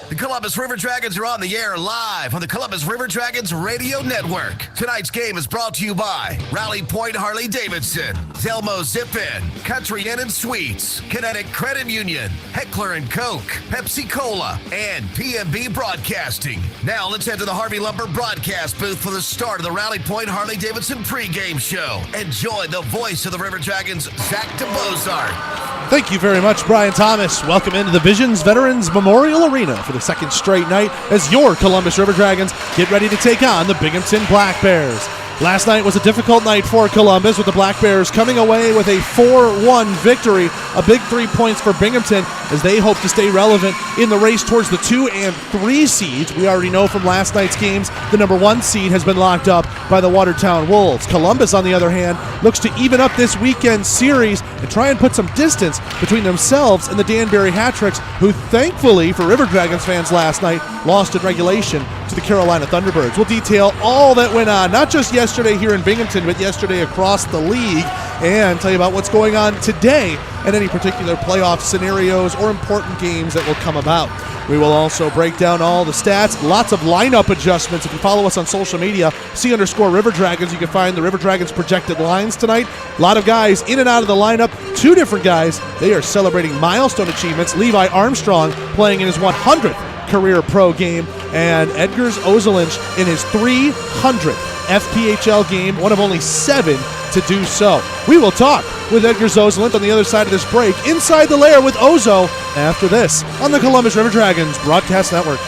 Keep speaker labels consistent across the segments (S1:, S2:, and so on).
S1: The Columbus River Dragons are on the air live on the Columbus River Dragons Radio Network. Tonight's game is brought to you by Rally Point Harley-Davidson, Zelmo Zip-In, Country Inn and Suites, Kinetic Credit Union, Heckler & Koch, Pepsi Cola, and PMB Broadcasting. Now let's head to the Harvey Lumber broadcast booth for the start of the Rally Point Harley-Davidson pregame show. Enjoy the voice of the River Dragons, Zach DeBozart.
S2: Thank you very much, Brian Thomas. Welcome into the Visions Veterans Memorial Arena for the second straight night as your Columbus River Dragons get ready to take on the Binghamton Black Bears. Last night was a difficult night for Columbus, with the Black Bears coming away with a 4-1 victory. A big 3 points for Binghamton as they hope to stay relevant in the race towards the 2 and 3 seeds. We already know from last night's games the number 1 seed has been locked up by the Watertown Wolves. Columbus, on the other hand, looks to even up this weekend's series and try and put some distance between themselves and the Danbury Hat-Tricks, who thankfully for River Dragons fans last night lost in regulation to the Carolina Thunderbirds. We'll detail all that went on, not just yesterday here in Binghamton, but yesterday across the league, and tell you about what's going on today and any particular playoff scenarios or important games that will come about. We will also break down all the stats, lots of lineup adjustments. If you follow us on social media, C_River Dragons, you can find the River Dragons projected lines tonight. A lot of guys in and out of the lineup. 2 different guys, they are celebrating milestone achievements. Levi Armstrong playing in his 100th career pro game, and Edgars Ozelinch in his 300th FPHL game, one of only 7 to do so. We will talk with Edgars Ozelinch on the other side of this break, inside the lair with Ozo, after this on the Columbus River Dragons Broadcast Network.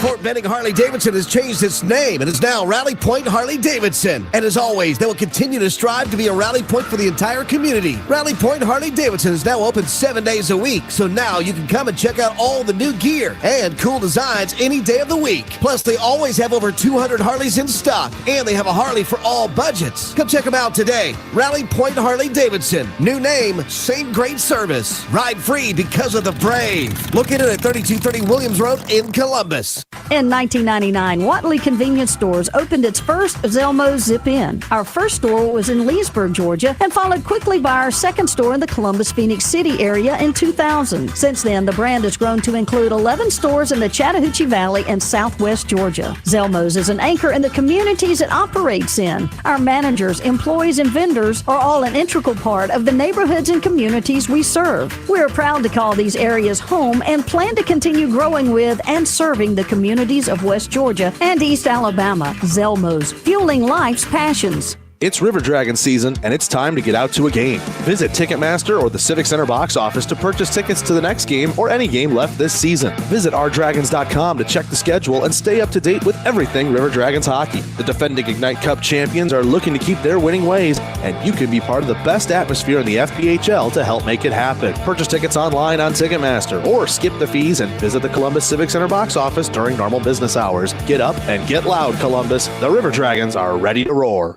S1: Fort Benning Harley-Davidson has changed its name and is now Rally Point Harley-Davidson. And as always, they will continue to strive to be a rally point for the entire community. Rally Point Harley-Davidson is now open 7 days a week, so now you can come and check out all the new gear and cool designs any day of the week. Plus, they always have over 200 Harleys in stock, and they have a Harley for all budgets. Come check them out today. Rally Point Harley-Davidson. New name, same great service. Ride free because of the brave. Located at 3230 Williams Road in Columbus.
S3: In 1999, Watley Convenience Stores opened its first Zelmo Zip-In. Our first store was in Leesburg, Georgia, and followed quickly by our second store in the Columbus, Phoenix City area in 2000. Since then, the brand has grown to include 11 stores in the Chattahoochee Valley and Southwest Georgia. Zelmo's is an anchor in the communities it operates in. Our managers, employees, and vendors are all an integral part of the neighborhoods and communities we serve. We are proud to call these areas home and plan to continue growing with and serving the communities of West Georgia and East Alabama. Zelmo's, fueling life's passions.
S4: It's River Dragon season, and it's time to get out to a game. Visit Ticketmaster or the Civic Center box office to purchase tickets to the next game or any game left this season. Visit rdragons.com to check the schedule and stay up to date with everything River Dragons hockey. The defending Ignite Cup champions are looking to keep their winning ways, and you can be part of the best atmosphere in the FPHL to help make it happen. Purchase tickets online on Ticketmaster or skip the fees and visit the Columbus Civic Center box office during normal business hours. Get up and get loud, Columbus. The River Dragons are ready to roar.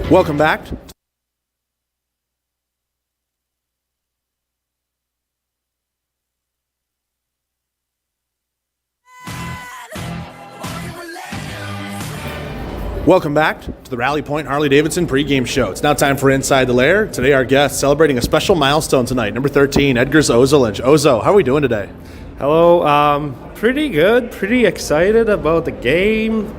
S2: Welcome back. Welcome back to the Rally Point Harley-Davidson pregame show. It's now time for Inside the Lair. Today our guest celebrating a special milestone tonight, number 13, Edgars Ozelinch. Ozo, how are we doing today?
S5: Hello, pretty good, pretty excited about the game.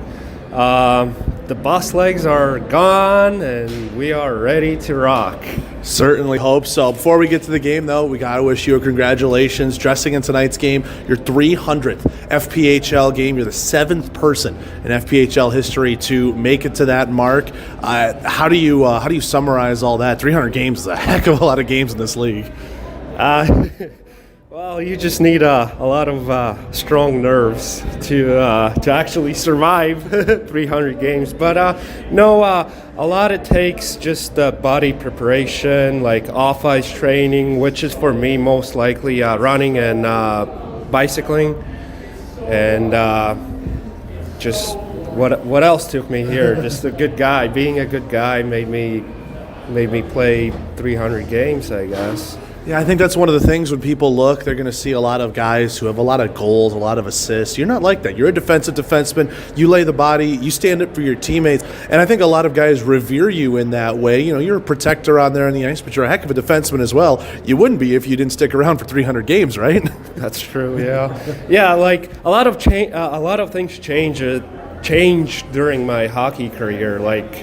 S5: The boss legs are gone, and we are ready to rock.
S2: Certainly hope so. Before we get to the game, though, we got to wish you a congratulations. Dressing in tonight's game, your 300th FPHL game. You're the 7th person in FPHL history to make it to that mark. How do you summarize all that? 300 games is a heck of a lot of games in this league.
S5: Well, you just need a lot of strong nerves to actually survive 300 games. But a lot it takes just body preparation, like off-ice training, which is for me most likely running and bicycling. And just what else took me here? Just a good guy. Being a good guy made me play 300 games, I guess.
S2: Yeah, I think that's one of the things when people look, they're going to see a lot of guys who have a lot of goals, a lot of assists. You're not like that. You're a defensive defenseman. You lay the body. You stand up for your teammates. And I think a lot of guys revere you in that way. You know, you're a protector on there on the ice, but you're a heck of a defenseman as well. You wouldn't be if you didn't stick around for 300 games, right?
S5: That's true. Yeah, yeah. Like a lot of things changed during my hockey career. Like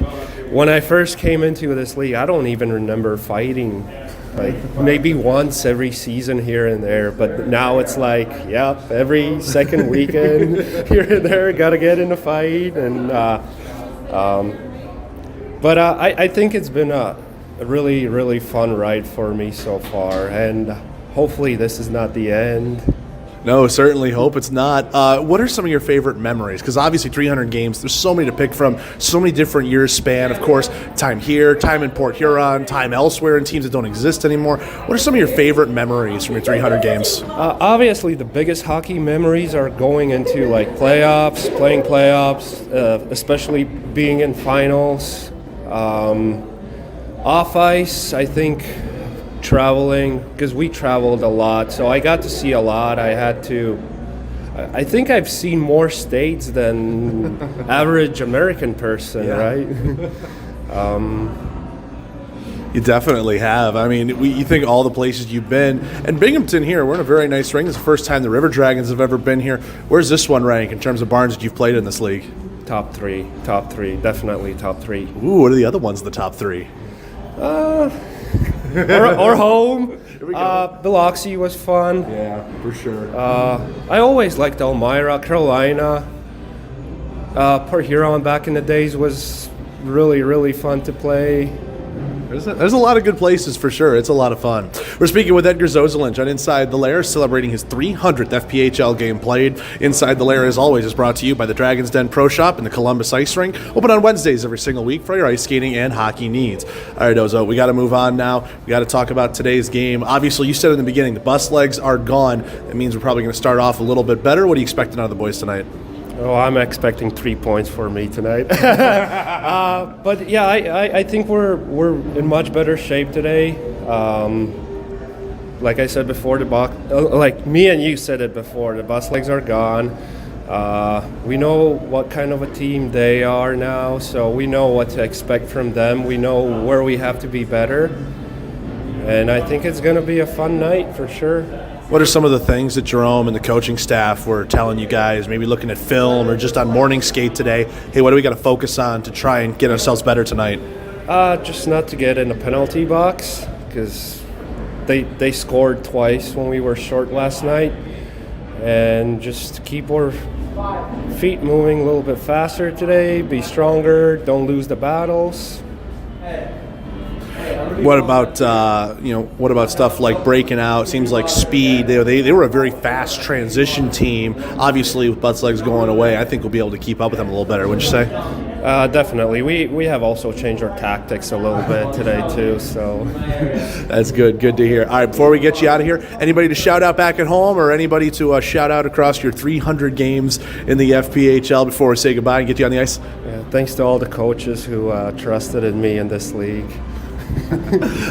S5: when I first came into this league, I don't even remember fighting. Like maybe once every season here and there, but now it's like, yep, every second weekend here and there, gotta get in a fight. And but I think it's been a really, really fun ride for me so far, and hopefully this is not the end.
S2: No, certainly hope it's not. What are some of your favorite memories? Because obviously 300 games, there's so many to pick from, so many different years span. Of course, time here, time in Port Huron, time elsewhere in teams that don't exist anymore. What are some of your favorite memories from your 300 games?
S5: Obviously, the biggest hockey memories are going into like playoffs, playing playoffs, especially being in finals. Off ice, I think traveling, because we traveled a lot, so I got to see a lot. I think I've seen more states than average American person, right?
S2: You definitely have. I mean, you think all the places you've been. And Binghamton here, we're in a very nice ring. It's the first time the River Dragons have ever been here. Where's this one rank in terms of barns that you've played in this league?
S5: Top three, definitely top three.
S2: Ooh, what are the other ones in the top three?
S5: Or home. Biloxi was fun.
S2: Yeah, for sure.
S5: I always liked Elmira, Carolina. Port Huron back in the days was really, really fun to play.
S2: There's a lot of good places for sure. It's a lot of fun. We're speaking with Edgar Zozelinch on Inside the Lair, celebrating his 300th FPHL game played. Inside the Lair, as always, is brought to you by the Dragon's Den Pro Shop in the Columbus Ice Rink. Open on Wednesdays every single week for your ice skating and hockey needs. All right, Ozo, we got to move on now. We got to talk about today's game. Obviously, you said in the beginning, the bus legs are gone. That means we're probably going to start off a little bit better. What are you expecting out of the boys tonight?
S5: Oh, I'm expecting 3 points for me tonight. But yeah, I think we're in much better shape today. Like I said before, like me and you said it before, the bus legs are gone. We know what kind of a team they are now, so we know what to expect from them. We know where we have to be better. And I think it's going to be a fun night for sure.
S2: What are some of the things that Jerome and the coaching staff were telling you guys, maybe looking at film or just on morning skate today? Hey, what do we got to focus on to try and get ourselves better tonight?
S5: Just not to get in the penalty box, because they scored twice when we were short last night. And just keep our feet moving a little bit faster today, be stronger, don't lose the battles.
S2: What about what about stuff like breaking out? Seems like speed. They were a very fast transition team. Obviously, with bus legs going away, I think we'll be able to keep up with them a little better. Wouldn't you say?
S5: Definitely. We have also changed our tactics a little bit today too. So
S2: that's good. Good to hear. All right, before we get you out of here, anybody to shout out back at home, or anybody to shout out across your 300 games in the FPHL before we say goodbye and get you on the ice?
S5: Yeah, thanks to all the coaches who trusted in me in this league.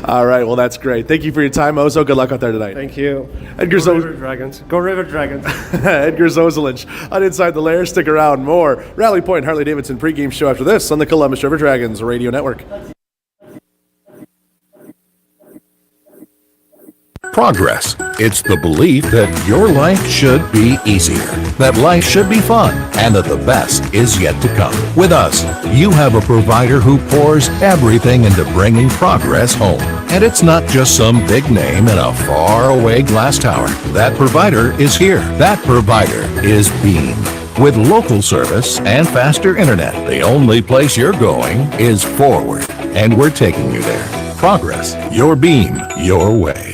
S2: All right, well, that's great. Thank you for your time, Ozo. Good luck out there tonight.
S5: Thank you.
S2: Edgar
S5: Go River Dragons. Go River Dragons.
S2: Edgar Zozelinch on Inside the Lair. Stick around. More Rally Point Harley Davidson pregame show after this on the Columbus River Dragons Radio Network.
S6: Progress. It's the belief that your life should be easier, that life should be fun, and that the best is yet to come. With us, you have a provider who pours everything into bringing progress home. And it's not just some big name in a faraway glass tower. That provider is here. That provider is Beam. With local service and faster internet, the only place you're going is forward. And we're taking you there. Progress. Your Beam. Your way.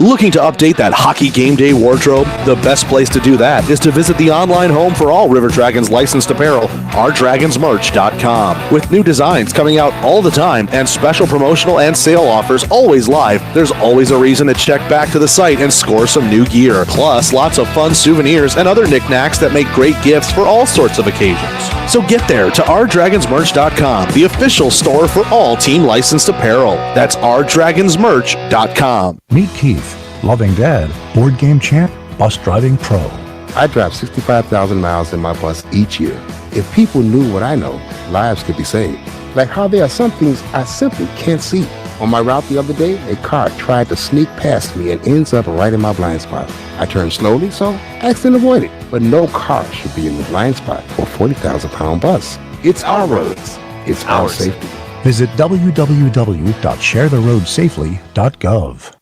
S4: Looking to update that hockey game day wardrobe? The best place to do that is to visit the online home for all River Dragons licensed apparel, ourdragonsmerch.com. With new designs coming out all the time and special promotional and sale offers always live, there's always a reason to check back to the site and score some new gear. Plus, lots of fun souvenirs and other knickknacks that make great gifts for all sorts of occasions. So get there to ourdragonsmerch.com, the official store for all team licensed apparel. That's ourdragonsmerch.com.
S7: Meet Keith, loving dad, board game champ, bus driving pro.
S8: I drive 65,000 miles in my bus each year. If people knew what I know, lives could be saved. Like how there are some things I simply can't see. On my route the other day, a car tried to sneak past me and ends up right in my blind spot. I turned slowly, so I accidentally avoided. But no car should be in the blind spot for a 40,000-pound bus. It's our roads. It's our safety.
S7: Visit www.sharetheroadsafely.gov.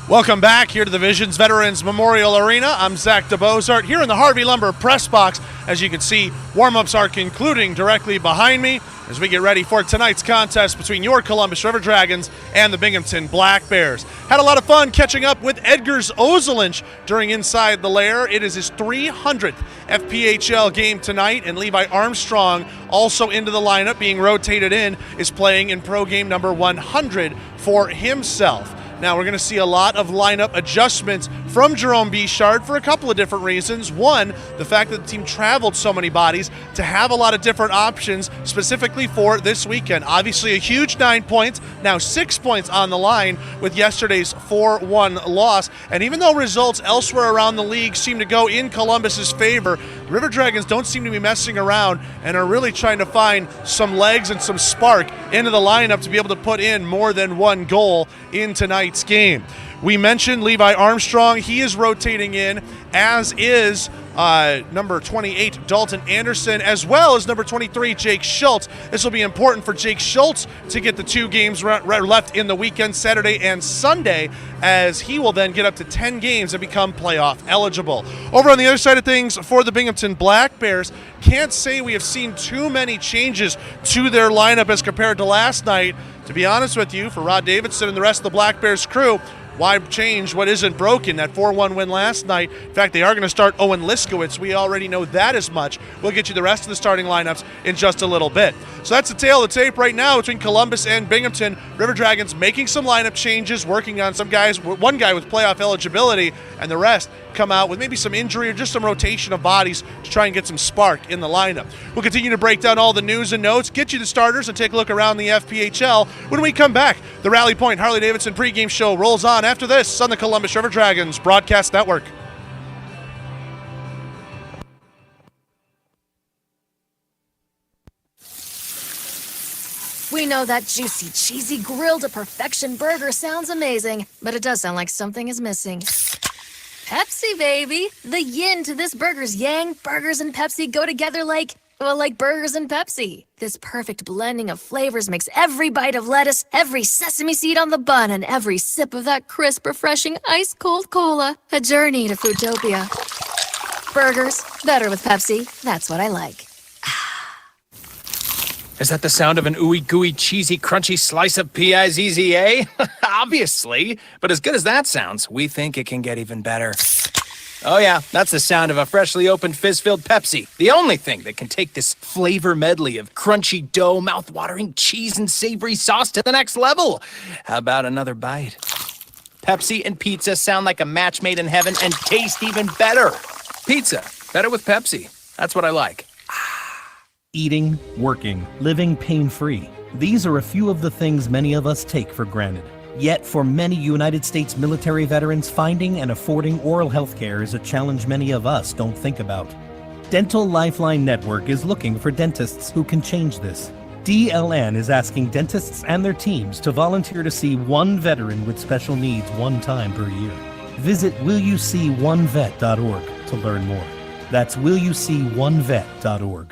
S2: Welcome back here to the Visions Veterans Memorial Arena. I'm Zach DeBozart here in the Harvey Lumber press box. As you can see, warm-ups are concluding directly behind me as we get ready for tonight's contest between your Columbus River Dragons and the Binghamton Black Bears. Had a lot of fun catching up with Edgars Ozelinch during Inside the Lair. It is his 300th FPHL game tonight, and Levi Armstrong, also into the lineup, being rotated in, is playing in pro game number 100 for himself. Now, we're going to see a lot of lineup adjustments from Jerome Bichard for a couple of different reasons. One, the fact that the team traveled so many bodies to have a lot of different options specifically for this weekend. Obviously, a huge 9 points, now 6 points on the line with yesterday's 4-1 loss. And even though results elsewhere around the league seem to go in Columbus's favor, the River Dragons don't seem to be messing around and are really trying to find some legs and some spark into the lineup to be able to put in more than one goal in tonight's game. We mentioned Levi Armstrong. He is rotating in, as is number 28, Dalton Anderson, as well as number 23, Jake Schultz. This will be important for Jake Schultz to get the 2 games left in the weekend, Saturday and Sunday, as he will then get up to 10 games and become playoff eligible. Over on the other side of things, for the Binghamton Black Bears, can't say we have seen too many changes to their lineup as compared to last night. To be honest with you, for Rod Davidson and the rest of the Black Bears crew, why change what isn't broken? That 4-1 win last night. In fact, they are going to start Owen Liskowitz. We already know that as much. We'll get you the rest of the starting lineups in just a little bit. So that's the tale of the tape right now between Columbus and Binghamton. River Dragons making some lineup changes, working on some guys, one guy with playoff eligibility, and the rest come out with maybe some injury or just some rotation of bodies to try and get some spark in the lineup. We'll continue to break down all the news and notes, get you the starters, and take a look around the FPHL when we come back. The Rally Point Harley-Davidson pregame show rolls on after this on the Columbus River Dragons Broadcast Network.
S9: We know that juicy, cheesy, grilled to perfection burger sounds amazing, but it does sound like something is missing. Pepsi, baby! The yin to this burger's yang. Burgers and Pepsi go together like burgers and Pepsi. This perfect blending of flavors makes every bite of lettuce, every sesame seed on the bun, and every sip of that crisp, refreshing, ice-cold cola a journey to Foodtopia. Burgers, better with Pepsi. That's what I like.
S10: Is that the sound of an ooey gooey cheesy crunchy slice of P-I-Z-Z-A? Obviously, but as good as that sounds, we think it can get even better. Oh yeah, that's the sound of a freshly opened fizz-filled Pepsi. The only thing that can take this flavor medley of crunchy dough, mouth-watering cheese, and savory sauce to the next level. How about another bite? Pepsi and pizza sound like a match made in heaven and taste even better. Pizza, better with Pepsi. That's what I like.
S11: Eating, working, living pain-free. These are a few of the things many of us take for granted. Yet, for many United States military veterans, finding and affording oral health care is a challenge many of us don't think about. Dental Lifeline Network is looking for dentists who can change this. DLN is asking dentists and their teams to volunteer to see one veteran with special needs one time per year. Visit willyouseeonevet.org to learn more. That's willyouseeonevet.org.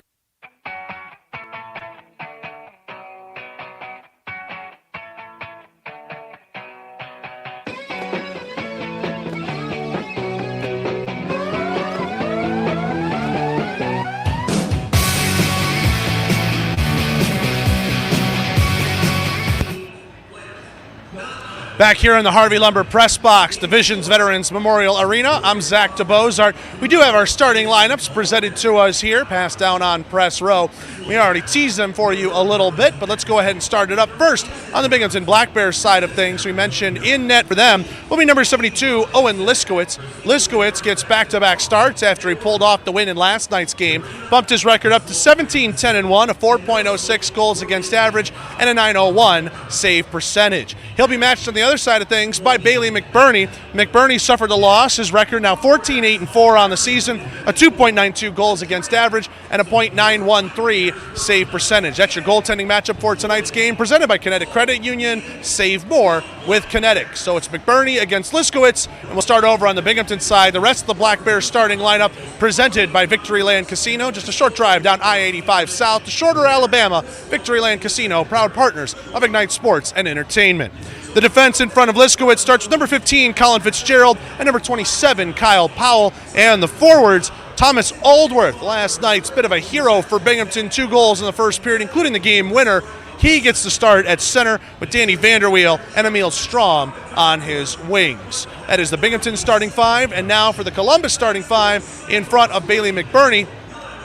S2: Back here in the Harvey Lumber Press Box, Divisions Veterans Memorial Arena, I'm Zach DeBozart. We do have our starting lineups presented to us here, passed down on press row. We already teased them for you a little bit, but let's go ahead and start it up. First, on the Binghamton Black Bears side of things, we mentioned in net for them will be number 72, Owen Liskowitz. Liskowitz gets back-to-back starts after he pulled off the win in last night's game, bumped his record up to 17-10-1, a 4.06 goals against average, and a 901 save percentage. He'll be matched on the other side of things by Bailey McBurney. McBurney suffered a loss. His record now 14-8-4 on the season, a 2.92 goals against average, and a .913 save percentage. That's your goaltending matchup for tonight's game, presented by Kinetic Credit Union. Save more with Kinetic. So it's McBurney against Liskowitz, and we'll start over on the Binghamton side. The rest of the Black Bears starting lineup presented by Victoryland Casino. Just a short drive down I-85 South to Shorter, Alabama. Victoryland Casino, proud partners of Ignite Sports and Entertainment. The defense in front of Liskowitz starts with number 15, Colin Fitzgerald, and number 27, Kyle Powell. And the forwards, Thomas Aldworth, last night's bit of a hero for Binghamton, 2 goals in the first period, including the game winner. He gets to start at center with Danny Vanderweel and Emil Strom on his wings. That is the Binghamton starting 5, and now for the Columbus starting 5 in front of Bailey McBurney.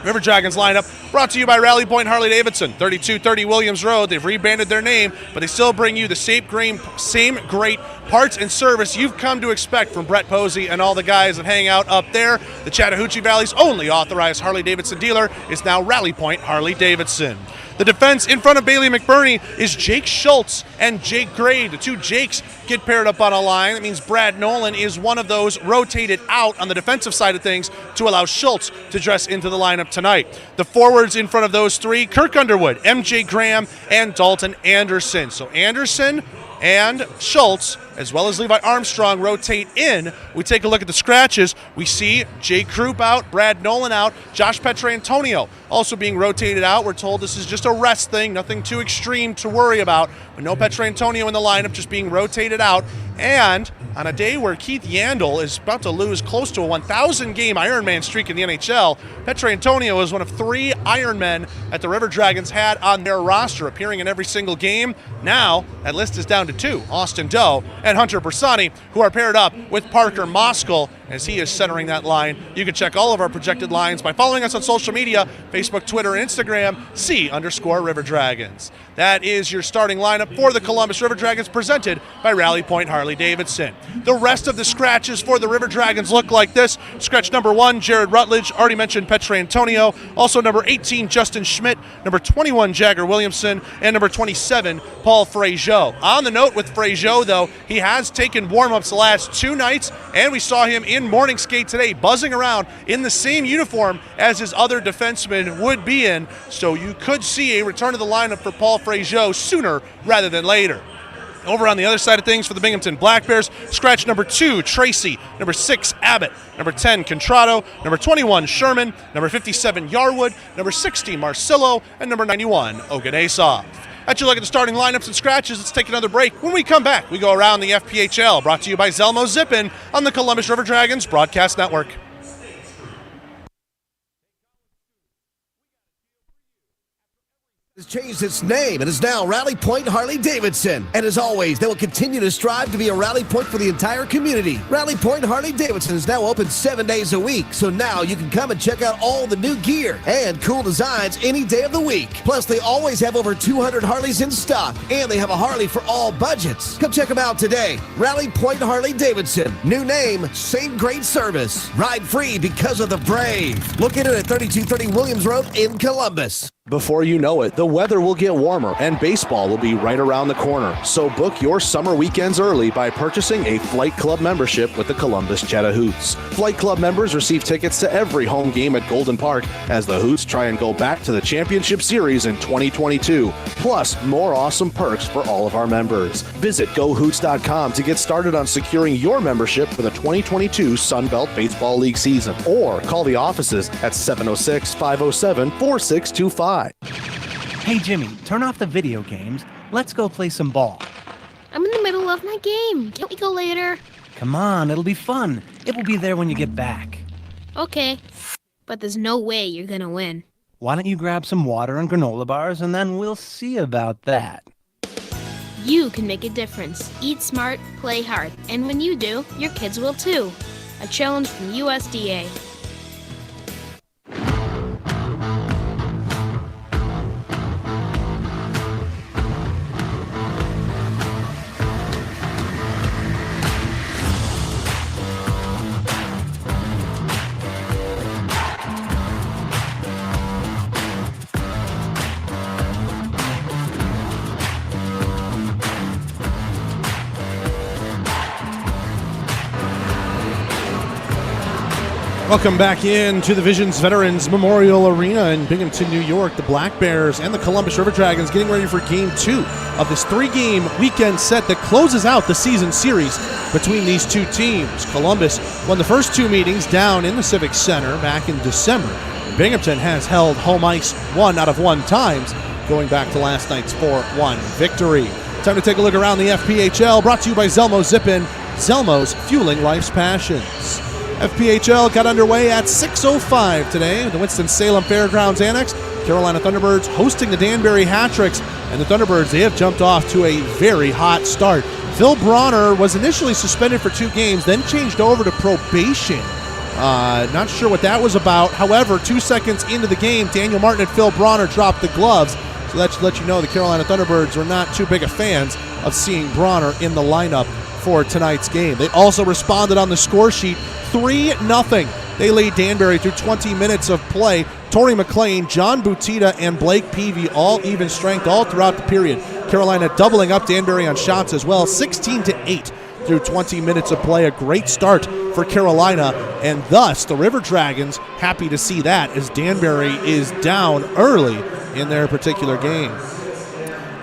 S2: River Dragons lineup brought to you by Rally Point Harley Davidson, 3230 Williams Road. They've rebranded their name, but they still bring you the same great parts and service you've come to expect from Brett Posey and all the guys that hang out up there. The Chattahoochee Valley's only authorized Harley Davidson dealer is now Rally Point Harley Davidson. The defense in front of Bailey McBurney is Jake Schultz and Jake Gray. The two Jakes get paired up on a line. That means Brad Nolan is one of those rotated out on the defensive side of things to allow Schultz to dress into the lineup tonight. The forwards in front of those three, Kirk Underwood, MJ Graham, and Dalton Anderson. So Anderson and Schultz, as well as Levi Armstrong, rotate in. We take a look at the scratches. We see Jay Krupp out, Brad Nolan out, Josh Petrantonio also being rotated out. We're told this is just a rest thing, nothing too extreme to worry about. But no Petrantonio in the lineup, just being rotated out. And on a day where Keith Yandel is about to lose close to a 1,000-game Ironman streak in the NHL, Petrantonio is one of 3 Ironmen that the River Dragons had on their roster, appearing in every single game. Now, that list is down to 2, Austin Doe and Hunter Bersani, who are paired up with Parker Moskal as he is centering that line. You can check all of our projected lines by following us on social media, Facebook, Twitter, and Instagram, _River Dragons. That is your starting lineup for the Columbus River Dragons, presented by Rally Point Harley Davidson. The rest of the scratches for the River Dragons look like this. Scratch number 1, Jared Rutledge, already mentioned Petrantonio. Also number 18, Justin Schmidt, number 21, Jagger Williamson, and number 27, Paul Fraziot. On the note with Fraziot, though, he has taken warm-ups the last 2 nights, and we saw him in morning skate today, buzzing around in the same uniform as his other defensemen would be in. So you could see a return to the lineup for Paul Fraziot sooner rather than later. Over on the other side of things for the Binghamton Black Bears, scratch number 2, Tracy, number 6, Abbott, number 10, Contrado, number 21, Sherman, number 57, Yarwood, number 60, Marcillo, and number 91, Oganesov. That's your look at the starting lineups and scratches. Let's take another break. When we come back, we go around the FPHL, brought to you by Zelmo Zippin on the Columbus River Dragons Broadcast Network.
S1: Has changed its name and is now Rally Point Harley Davidson. And as always, they will continue to strive to be a rally point for the entire community. Rally Point Harley Davidson is now open 7 days a week, so now you can come and check out all the new gear and cool designs any day of the week. Plus, they always have over 200 Harleys in stock, and they have a Harley for all budgets. Come check them out today. Rally Point Harley Davidson. New name, same great service. Ride free because of the brave. Located at 3230 Williams Road in Columbus.
S4: Before you know it, the weather will get warmer and baseball will be right around the corner. So book your summer weekends early by purchasing a Flight Club membership with the Columbus Chattahoots. Flight Club members receive tickets to every home game at Golden Park as the Hoots try and go back to the Championship Series in 2022. Plus, more awesome perks for all of our members. Visit GoHoots.com to get started on securing your membership for the 2022 Sun Belt Baseball League season. Or call the offices at 706-507-4625.
S11: Hey, Jimmy, turn off the video games. Let's go play some ball.
S12: I'm in the middle of my game. Can't we go later?
S11: Come on, it'll be fun. It will be there when you get back.
S12: Okay, but there's no way you're gonna win.
S11: Why don't you grab some water and granola bars, and then we'll see about that.
S12: You can make a difference. Eat smart, play hard. And when you do, your kids will too. A challenge from USDA.
S2: Welcome back in to the Visions Veterans Memorial Arena in Binghamton, New York. The Black Bears and the Columbus River Dragons getting ready for Game 2 of this 3-game weekend set that closes out the season series between these two teams. Columbus won the first 2 meetings down in the Civic Center back in December. Binghamton has held home ice 1 out of 1 times, going back to last night's 4-1 victory. Time to take a look around the FPHL, brought to you by Zelmo Zip-In. Zelmo's fueling life's passions. FPHL got underway at 6:05 today with the Winston-Salem Fairgrounds Annex. Carolina Thunderbirds hosting the Danbury Hat-Tricks, and the Thunderbirds, they have jumped off to a very hot start. Phil Bronner was initially suspended for 2 games, then changed over to probation. Not sure what that was about. However, 2 seconds into the game, Daniel Martin and Phil Bronner dropped the gloves. So that should let you know the Carolina Thunderbirds were not too big of fans of seeing Bronner in the lineup for tonight's game. They also responded on the score sheet 3-0. They laid Danbury through 20 minutes of play. Torrey McLean, John Butita, and Blake Peavy all even strength all throughout the period. Carolina doubling up Danbury on shots as well, 16-8 through 20 minutes of play. A great start for Carolina, and thus the River Dragons happy to see that as Danbury is down early in their particular game.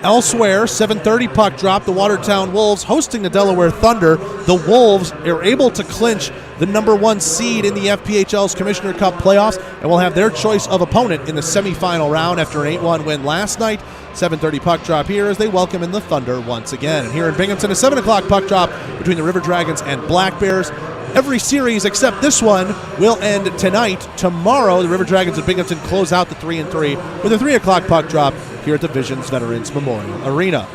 S2: Elsewhere, 7:30 puck drop. The Watertown Wolves hosting the Delaware Thunder. The Wolves are able to clinch the number 1 seed in the FPHL's Commissioner Cup playoffs and will have their choice of opponent in the semifinal round after an 8-1 win last night. 7:30 puck drop here as they welcome in the Thunder once again. And here in Binghamton, a 7 o'clock puck drop between the River Dragons and Black Bears. Every series except this one will end tonight. Tomorrow, the River Dragons of Binghamton close out the 3-3 with a 3 o'clock puck drop here at the Visions Veterans Memorial Arena.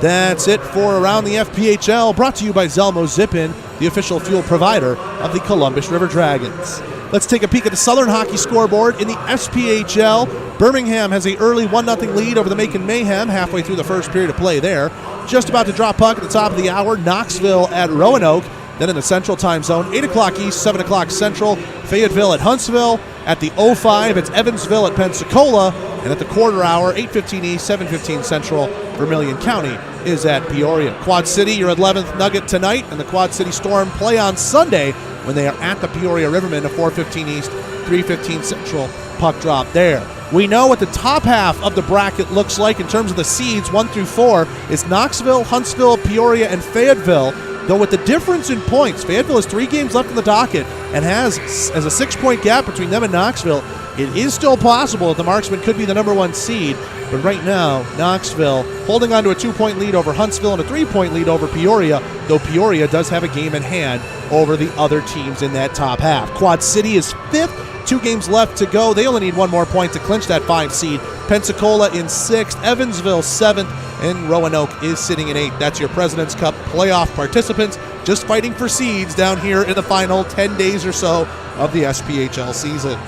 S2: That's it for Around the FPHL, brought to you by Zelmo Zip-In, the official fuel provider of the Columbus River Dragons. Let's take a peek at the Southern Hockey scoreboard in the SPHL. Birmingham has an early 1-0 lead over the Macon Mayhem halfway through the first period of play there. Just about to drop puck at the top of the hour, Knoxville at Roanoke. Then in the Central Time Zone, 8 o'clock East, 7 o'clock Central, Fayetteville at Huntsville. At the 05, it's Evansville at Pensacola. And at the quarter hour, 8:15 East, 7:15 Central, Vermilion County is at Peoria. Quad City, your 11th Nugget tonight, and the Quad City Storm play on Sunday when they are at the Peoria Rivermen, a 4:15 East, 3:15 Central puck drop there. We know what the top half of the bracket looks like in terms of the seeds, 1 through 4, is Knoxville, Huntsville, Peoria, and Fayetteville. Though with the difference in points, Fayetteville has 3 games left in the docket and has as a 6-point gap between them and Knoxville. It is still possible that the Marksmen could be the number 1 seed, but right now, Knoxville holding on to a 2-point lead over Huntsville and a 3-point lead over Peoria, though Peoria does have a game in hand over the other teams in that top half. Quad City is 5th, 2 games left to go. They only need 1 more point to clinch that 5 seed. Pensacola in 6th, Evansville 7th, and Roanoke is sitting in 8th. That's your President's Cup playoff participants just fighting for seeds down here in the final 10 days or so of the SPHL season.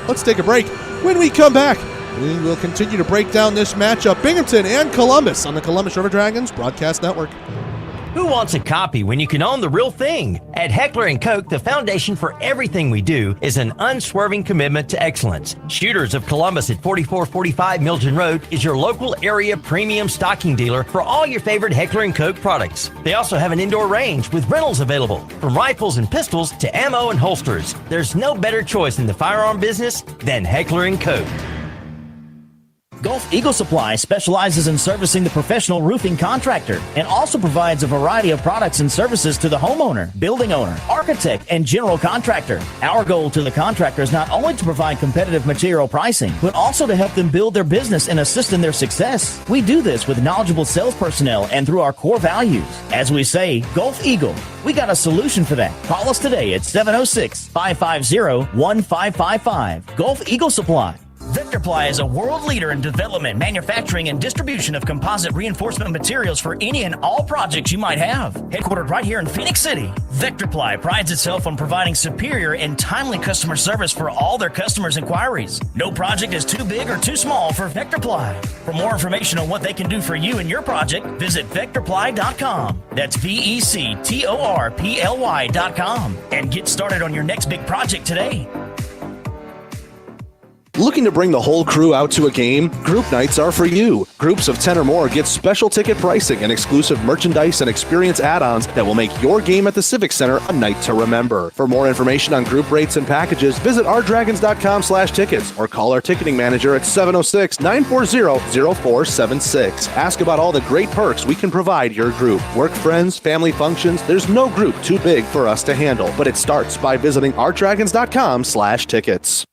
S2: Let's take a break. When we come back, we will continue to break down this matchup, Binghamton and Columbus, on the Columbus River Dragons Broadcast Network.
S13: Who wants a copy when you can own the real thing? At Heckler & Koch, the foundation for everything we do is an unswerving commitment to excellence. Shooters of Columbus at 4445 Milton Road is your local area premium stocking dealer for all your favorite Heckler & Koch products. They also have an indoor range with rentals available, from rifles and pistols to ammo and holsters. There's no better choice in the firearm business than Heckler & Koch.
S14: Gulf Eagle Supply specializes in servicing the professional roofing contractor and also provides a variety of products and services to the homeowner, building owner, architect, and general contractor. Our goal to the contractor is not only to provide competitive material pricing, but also to help them build their business and assist in their success. We do this with knowledgeable sales personnel and through our core values. As we say, Gulf Eagle, we got a solution for that. Call us today at 706-550-1555. Gulf Eagle Supply. Vectorply is a world leader in development, manufacturing, and distribution of composite reinforcement materials for any and all projects you might have. Headquartered right here in Phoenix City, Vectorply prides itself on providing superior and timely customer service for all their customers' inquiries. No project is too big or too small for Vectorply. For more information on what they can do for you and your project, visit Vectorply.com. That's VECTORPLY.com. And get started on your next big project today.
S4: Looking to bring the whole crew out to a game? Group nights are for you. Groups of 10 or more get special ticket pricing and exclusive merchandise and experience add-ons that will make your game at the Civic Center a night to remember. For more information on group rates and packages, visit rdragons.com/tickets or call our ticketing manager at 706-940-0476. Ask about all the great perks we can provide your group. Work friends, family functions, there's no group too big for us to handle, but it starts by visiting rdragons.com/tickets.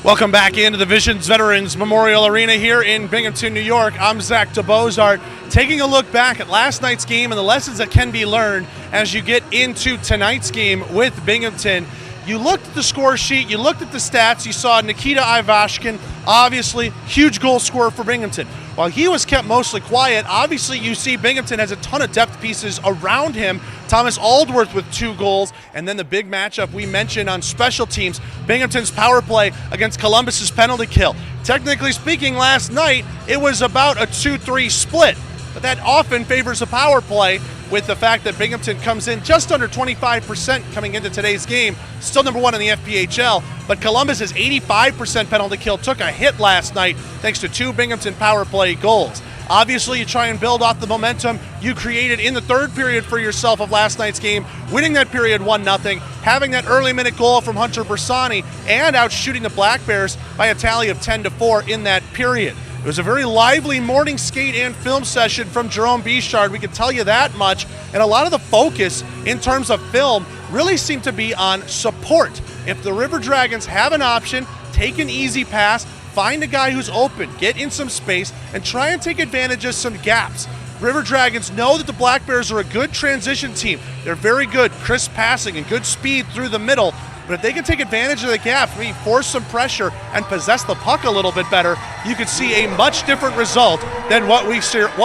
S2: Welcome back into the Visions Veterans Memorial Arena here in Binghamton, New York. I'm Zach DeBozart, taking a look back at last night's game and the lessons that can be learned as you get into tonight's game with Binghamton. You looked at the score sheet, you looked at the stats, you saw Nikita Ivashkin, obviously huge goal scorer for Binghamton. While he was kept mostly quiet, obviously you see Binghamton has a ton of depth pieces around him. Thomas Aldworth with 2 goals, and then the big matchup we mentioned on special teams, Binghamton's power play against Columbus's penalty kill. Technically speaking, last night it was about a 2-3 split, but that often favors the power play with the fact that Binghamton comes in just under 25% coming into today's game, still number 1 in the FPHL, but Columbus's 85% penalty kill took a hit last night thanks to 2 Binghamton power play goals. Obviously, you try and build off the momentum you created in the third period for yourself of last night's game, winning that period 1-0, having that early minute goal from Hunter Bersani, and outshooting the Black Bears by a tally of 10-4 in that period. It was a very lively morning skate and film session from Jerome Bichard, we can tell you that much, and a lot of the focus in terms of film really seemed to be on support. If the River Dragons have an option, take an easy pass, find a guy who's open, get in some space, and try and take advantage of some gaps. River Dragons know that the Black Bears are a good transition team. They're very good, crisp passing and good speed through the middle. But if they can take advantage of the gaps, maybe force some pressure and possess the puck a little bit better, you could see a much different result than what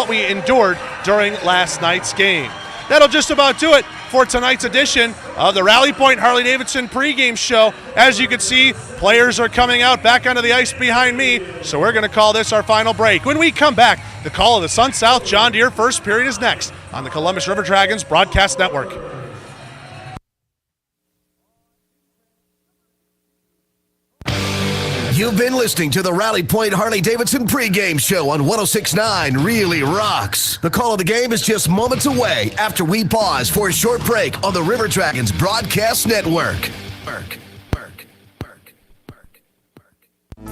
S2: we endured during last night's game. That'll just about do it for tonight's edition of the Rally Point Harley-Davidson pregame show. As you can see, players are coming out back onto the ice behind me, so we're going to call this our final break. When we come back, the call of the Sun South John Deere first period is next on the Columbus River Dragons Broadcast Network.
S1: You've been listening to the Rally Point Harley-Davidson pregame show on 106.9 Really Rocks. The call of the game is just moments away after we pause for a short break on the River Dragons Broadcast Network.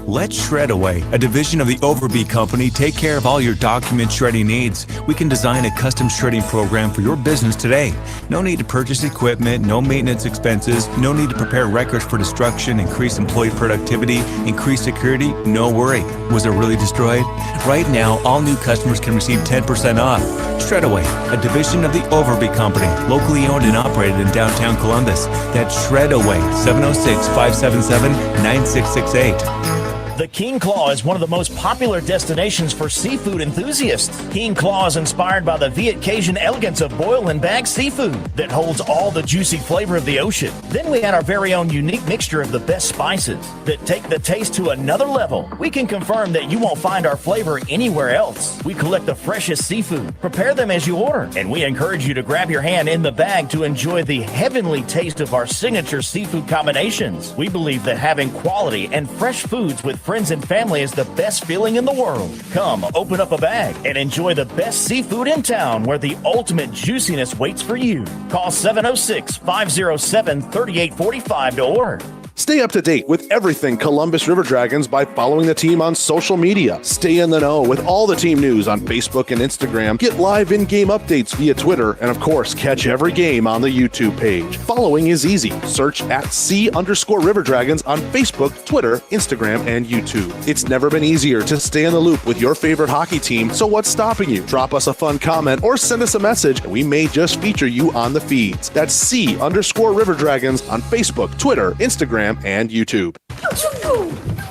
S15: Let Shredaway, a division of the Overby Company, take care of all your document shredding needs. We can design a custom shredding program for your business today. No need to purchase equipment, no maintenance expenses, no need to prepare records for destruction, increase employee productivity, increase security, no worry. Was it really destroyed? Right now, all new customers can receive 10% off. Shredaway, a division of the Overby Company, locally owned and operated in downtown Columbus. That's Shredaway, 706-577-9668.
S14: The King Claw is one of the most popular destinations for seafood enthusiasts. King Claw is inspired by the Viet Cajun elegance of boil and bag seafood that holds all the juicy flavor of the ocean. Then we add our very own unique mixture of the best spices that take the taste to another level. We can confirm that you won't find our flavor anywhere else. We collect the freshest seafood, prepare them as you order, and we encourage you to grab your hand in the bag to enjoy the heavenly taste of our signature seafood combinations. We believe that having quality and fresh foods with friends and family is the best feeling in the world. Come, open up a bag and enjoy the best seafood in town where the ultimate juiciness waits for you. Call 706-507-3845 to order.
S4: Stay up to date with everything Columbus River Dragons by following the team on social media. Stay in the know with all the team news on Facebook and Instagram. Get live in-game updates via Twitter, and of course, catch every game on the YouTube page. Following is easy. Search at @C_River Dragons on Facebook, Twitter, Instagram, and YouTube. It's never been easier to stay in the loop with your favorite hockey team, so what's stopping you? Drop us a fun comment or send us a message, and we may just feature you on the feeds. That's C_River Dragons on Facebook, Twitter, Instagram, and YouTube.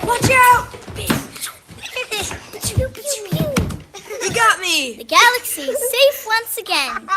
S16: Watch out! You got me!
S12: The galaxy is safe once again.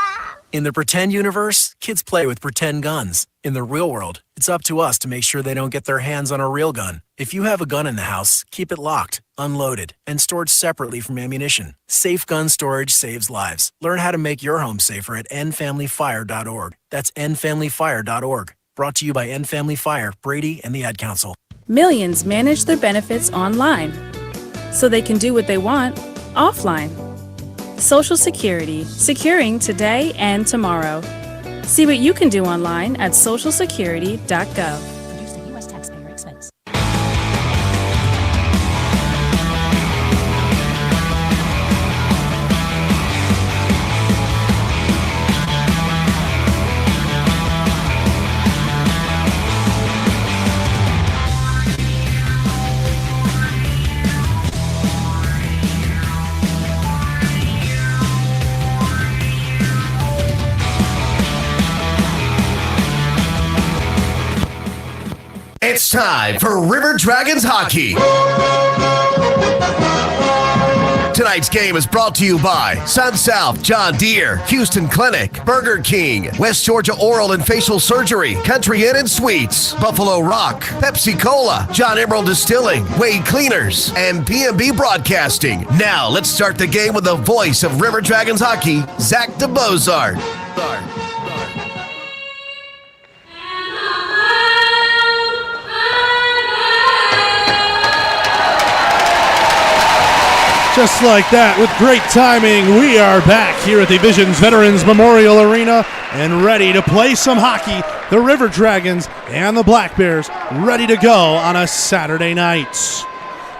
S17: In the pretend universe, kids play with pretend guns. In the real world, it's up to us to make sure they don't get their hands on a real gun. If you have a gun in the house, keep it locked, unloaded, and stored separately from ammunition. Safe gun storage saves lives. Learn how to make your home safer at endfamilyfire.org. That's endfamilyfire.org. Brought to you by End Family Fire, Brady, and the Ad Council.
S18: Millions manage their benefits online, so they can do what they want offline. Social Security, securing today and tomorrow. See what you can do online at socialsecurity.gov.
S19: Produced at U.S. taxpayer expense.
S1: It's time for River Dragons Hockey. Tonight's game is brought to you by Sun South John Deere, Houston Clinic, Burger King, West Georgia Oral and Facial Surgery, Country Inn and Suites, Buffalo Rock, Pepsi Cola, John Emerald Distilling, Wade Cleaners, and PMB Broadcasting. Now let's start the game with the voice of River Dragons Hockey, Zach DeBozart.
S2: Just like that, with great timing, we are back here at the Visions Veterans Memorial Arena and ready to play some hockey. The River Dragons and the Black Bears ready to go on a Saturday night.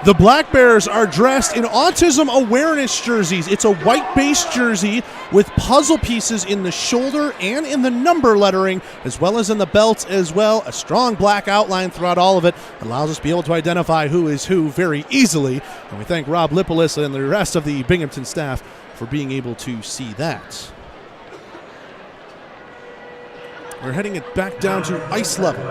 S2: The Black Bears are dressed in autism awareness jerseys. It's a white-based jersey with puzzle pieces in the shoulder and in the number lettering, as well as in the belt as well. A strong black outline throughout all of it allows us to be able to identify who is who very easily. And we thank Rob Lipolis and the rest of the Binghamton staff for being able to see that. We're heading it back down to ice level.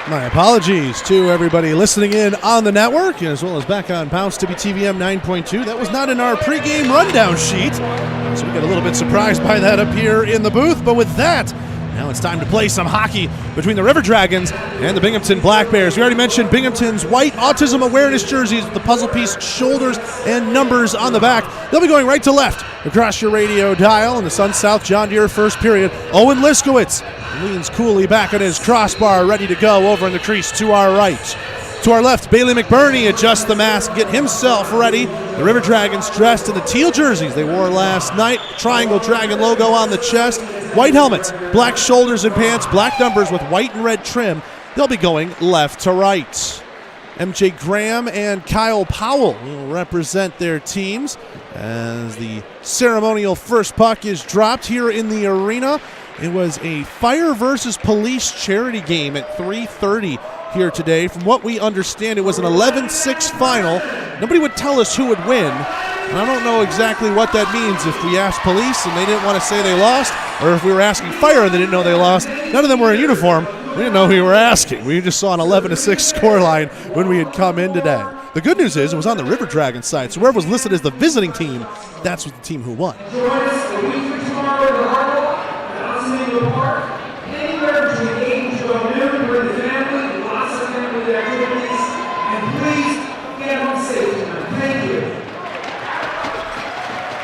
S2: My apologies to everybody listening in on the network, as well as back on Bounce WTVM 9.2. That was not in our pregame rundown sheet, so we got a little bit surprised by that up here in the booth. But with that, now it's time to play some hockey between the River Dragons and the Binghamton Black Bears. We already mentioned Binghamton's white autism awareness jerseys with the puzzle piece shoulders and numbers on the back. They'll be going right to left across your radio dial in the Sun South John Deere first period. Owen Liskowitz leans coolly back on his crossbar, ready to go over in the crease to our right. To our left, Bailey McBurney adjusts the mask, get himself ready. The River Dragons dressed in the teal jerseys they wore last night. Triangle Dragon logo on the chest. White helmets, black shoulders and pants, black numbers with white and red trim. They'll be going left to right. MJ Graham and Kyle Powell will represent their teams. as the ceremonial first puck is dropped here in the arena. It was a fire versus police charity game at 3:30 here today. From what we understand, it was an 11-6 final. Nobody would tell us who would win. And I don't know exactly what that means if we asked police and they didn't want to say they lost, or if we were asking fire and they didn't know they lost. None of them were in uniform. We didn't know who we were asking. We just saw an 11-6 scoreline when we had come in today. The good news is it was on the River Dragons side, so whoever was listed as the visiting team, that's the team who won.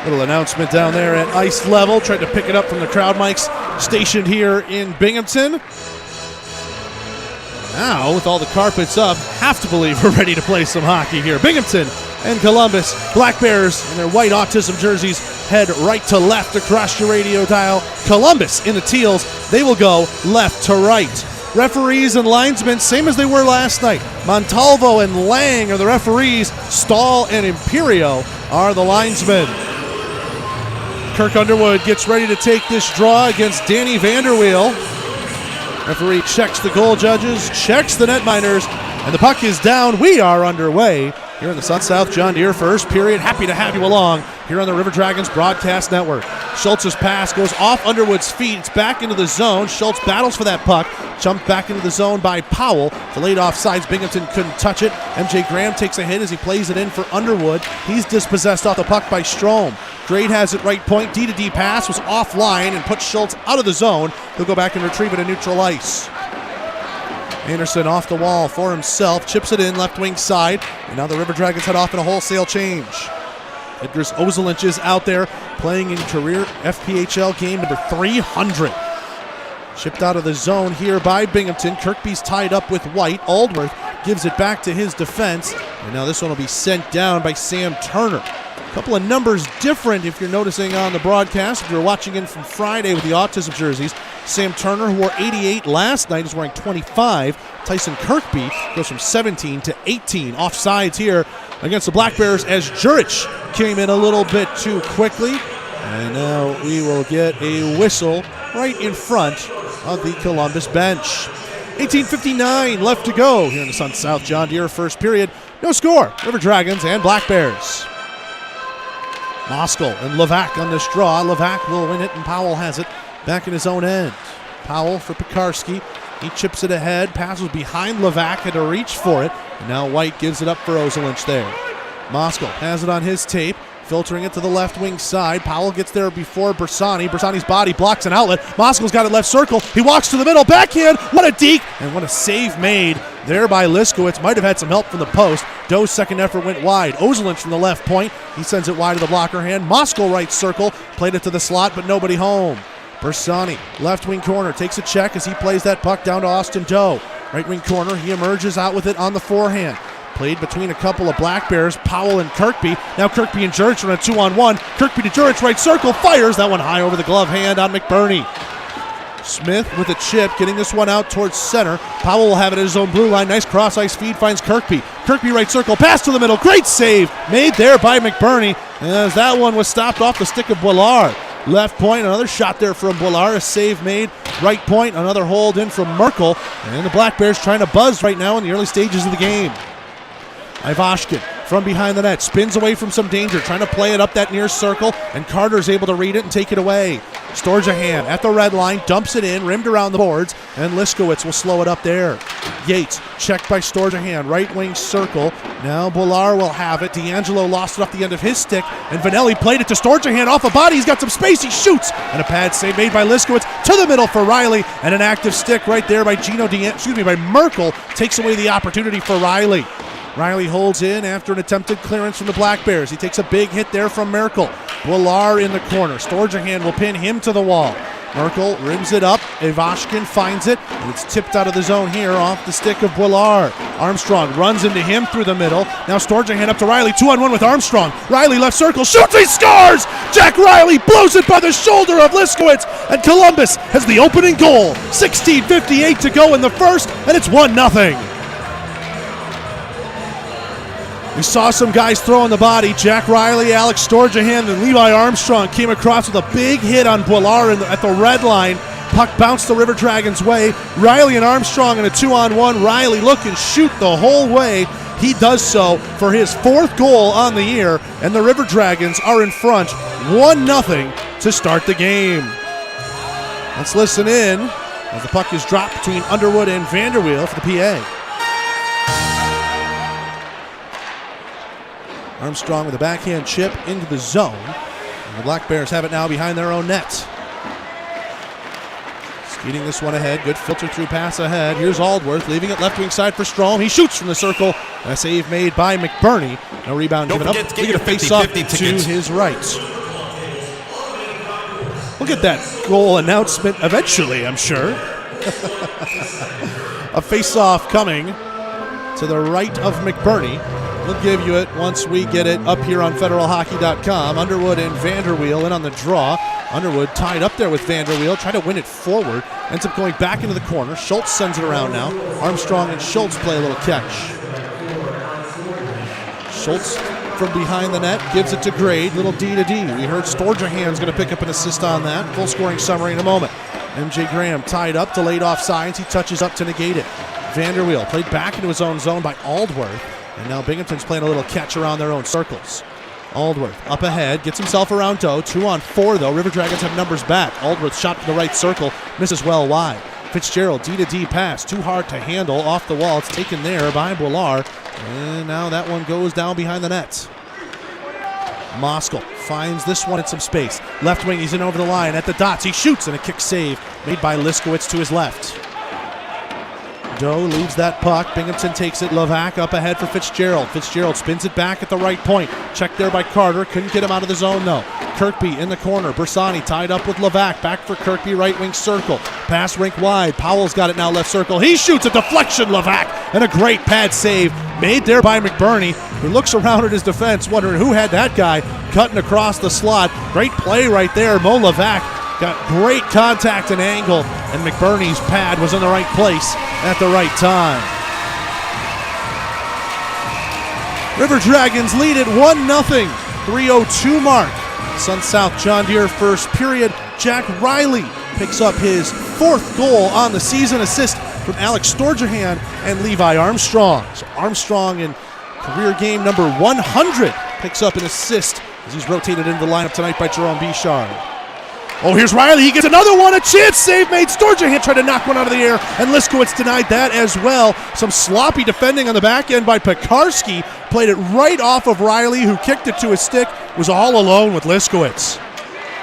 S2: Little announcement down there at ice level. Tried to pick it up from the crowd mics stationed here in Binghamton. Now, with all the carpets up, have to believe we're ready to play some hockey here. Binghamton and Columbus. Black Bears in their white autism jerseys head right to left across your radio dial. Columbus in the teals. They will go left to right. Referees and linesmen, same as they were last night. Montalvo and Lang are the referees. Stahl and Imperio are the linesmen. Kirk Underwood gets ready to take this draw against Danny Vanderweel. Referee checks the goal judges, checks the netminders, and the puck is down. We are underway here in the Sun-South John Deere first period. Happy to have you along here on the River Dragons Broadcast Network. Schultz's pass goes off Underwood's feet. It's back into the zone. Schultz battles for that puck. Jumped back into the zone by Powell. Delayed offsides. Binghamton couldn't touch it. MJ Graham takes a hit as he plays it in for Underwood. He's dispossessed off the puck by Strome. Grade has it right point. D-to-D pass was offline and puts Schultz out of the zone. He'll go back and retrieve it at neutral ice. Anderson off the wall for himself. Chips it in left wing side. And now the River Dragons head off in a wholesale change. Edgars Ozelinch is out there playing in career FPHL game number 300. Chipped out of the zone here by Binghamton. Kirkby's tied up with White. Aldworth gives it back to his defense. And now this one will be sent down by Sam Turner. A couple of numbers different if you're noticing on the broadcast. If you're watching in from Friday with the autism jerseys, Sam Turner, who wore 88 last night, is wearing 25. Tyson Kirkby goes from 17 to 18. Offsides here against the Black Bears as Jurich came in a little bit too quickly. And now we will get a whistle right in front of the Columbus bench. 18:59 left to go here in the Sun-South John Deere first period. No score. River Dragons and Black Bears. Moskal and Levac on this draw. Levac will win it, and Powell has it back in his own end. Powell for Pekarsky. He chips it ahead. Passes behind Levac, had to reach for it. And now White gives it up for Ozelinch there. Moskal has it on his tape, filtering it to the left wing side. Powell gets there before Bersani. Bersani's body blocks an outlet. Moskal's got it left circle. He walks to the middle. Backhand. What a deke. And what a save made there by Liskowitz. Might have had some help from the post. Doe's second effort went wide. Ozelinch from the left point. He sends it wide to the blocker hand. Moskal right circle. Played it to the slot, but nobody home. Bersani, left wing corner, takes a check as he plays that puck down to Austin Doe. Right wing corner, he emerges out with it on the forehand. Played between a couple of Black Bears, Powell and Kirkby. Now Kirkby and Jurich run a 2-on-1. Kirkby to Jurich, right circle, fires that one high over the glove hand on McBurney. Smith with a chip, getting this one out towards center. Powell will have it at his own blue line. Nice cross-ice feed, finds Kirkby. Kirkby right circle, pass to the middle. Great save made there by McBurney as that one was stopped off the stick of Boulard. Left point, another shot there from Boulard. A save made. Right point, another hold in from Merkel. And the Black Bears trying to buzz right now in the early stages of the game. Ivashkin from behind the net, spins away from some danger, trying to play it up that near circle, and Carter's able to read it and take it away. Storjahan at the red line, dumps it in, rimmed around the boards, and Liskowitz will slow it up there. Yates, checked by Storjahan, right wing circle. Now Boulard will have it. D'Angelo lost it off the end of his stick, and Vanelli played it to Storjahan off a body. He's got some space, he shoots, and a pad save made by Liskowitz to the middle for Riley, and an active stick right there by by Merkel takes away the opportunity for Riley. Riley holds in after an attempted clearance from the Black Bears. He takes a big hit there from Merkel. Boulard in the corner. Storjahan will pin him to the wall. Merkel rims it up. Ivashkin finds it, and it's tipped out of the zone here off the stick of Boulard. Armstrong runs into him through the middle. Now Storjahan up to Riley. 2-on-1 with Armstrong. Riley left circle. Shoots. He scores! Jack Riley blows it by the shoulder of Liskowitz, and Columbus has the opening goal. 16:58 to go in the first, and it's 1-0. We saw some guys throwing the body. Jack Riley, Alex Storjahan, and Levi Armstrong came across with a big hit on Boilar at the red line. Puck bounced the River Dragons' way. Riley and Armstrong in a 2-on-1. Riley look and shoot the whole way. He does so for his 4th goal on the year, and the River Dragons are in front 1-0 to start the game. Let's listen in as the puck is dropped between Underwood and Vanderweel for the PA. Armstrong with a backhand chip into the zone. And the Black Bears have it now behind their own net. Skating this one ahead. Good filter through pass ahead. Here's Aldworth leaving it left wing side for Strom. He shoots from the circle. A save made by McBurney. No rebound given up. We get a face off to his right. We'll get that goal announcement eventually, I'm sure. A face-off coming to the right of McBurney. We'll give you it once we get it up here on federalhockey.com. Underwood and Vanderweel in on the draw. Underwood tied up there with Vanderweel, try to win it forward. Ends up going back into the corner. Schultz sends it around now. Armstrong and Schultz play a little catch. Schultz from behind the net gives it to Grade. Little D to D. We heard Storjahan's going to pick up an assist on that. Full scoring summary in a moment. MJ Graham tied up, delayed offsides. He touches up to negate it. Vanderweel played back into his own zone by Aldworth. And now Binghamton's playing a little catch around their own circles. Aldworth up ahead, gets himself around Doe. 2-on-4 though. River Dragons have numbers back. Aldworth shot from the right circle, misses well wide. Fitzgerald, D to D pass, too hard to handle, off the wall. It's taken there by Boilar. And now that one goes down behind the net. Moskal finds this one in some space. Left wing, he's in over the line at the dots. He shoots and a kick save made by Liskowitz to his left. Doe leaves that puck. Binghamton takes it. Levac up ahead for Fitzgerald. Fitzgerald spins it back at the right point. Checked there by Carter. Couldn't get him out of the zone though. Kirkby in the corner. Bersani tied up with Levac. Back for Kirkby, right wing circle. Pass rink wide. Powell's got it now left circle. He shoots a deflection, Levac. And a great pad save made there by McBurney, who looks around at his defense wondering who had that guy cutting across the slot. Great play right there. Mo Levac got great contact and angle, and McBurney's pad was in the right place at the right time. River Dragons lead it 1-0. 3:02 mark. Sun South John Deere first period. Jack Riley picks up his 4th goal on the season, assist from Alex Storjahan and Levi Armstrong. So Armstrong in career game number 100 picks up an assist as he's rotated into the lineup tonight by Jerome Bichard. Oh, here's Riley. He gets another one. A chance save made. Storjahan tried to knock one out of the air, and Liskowitz denied that as well. Some sloppy defending on the back end by Pekarski. Played it right off of Riley, who kicked it to his stick. Was all alone with Liskowitz.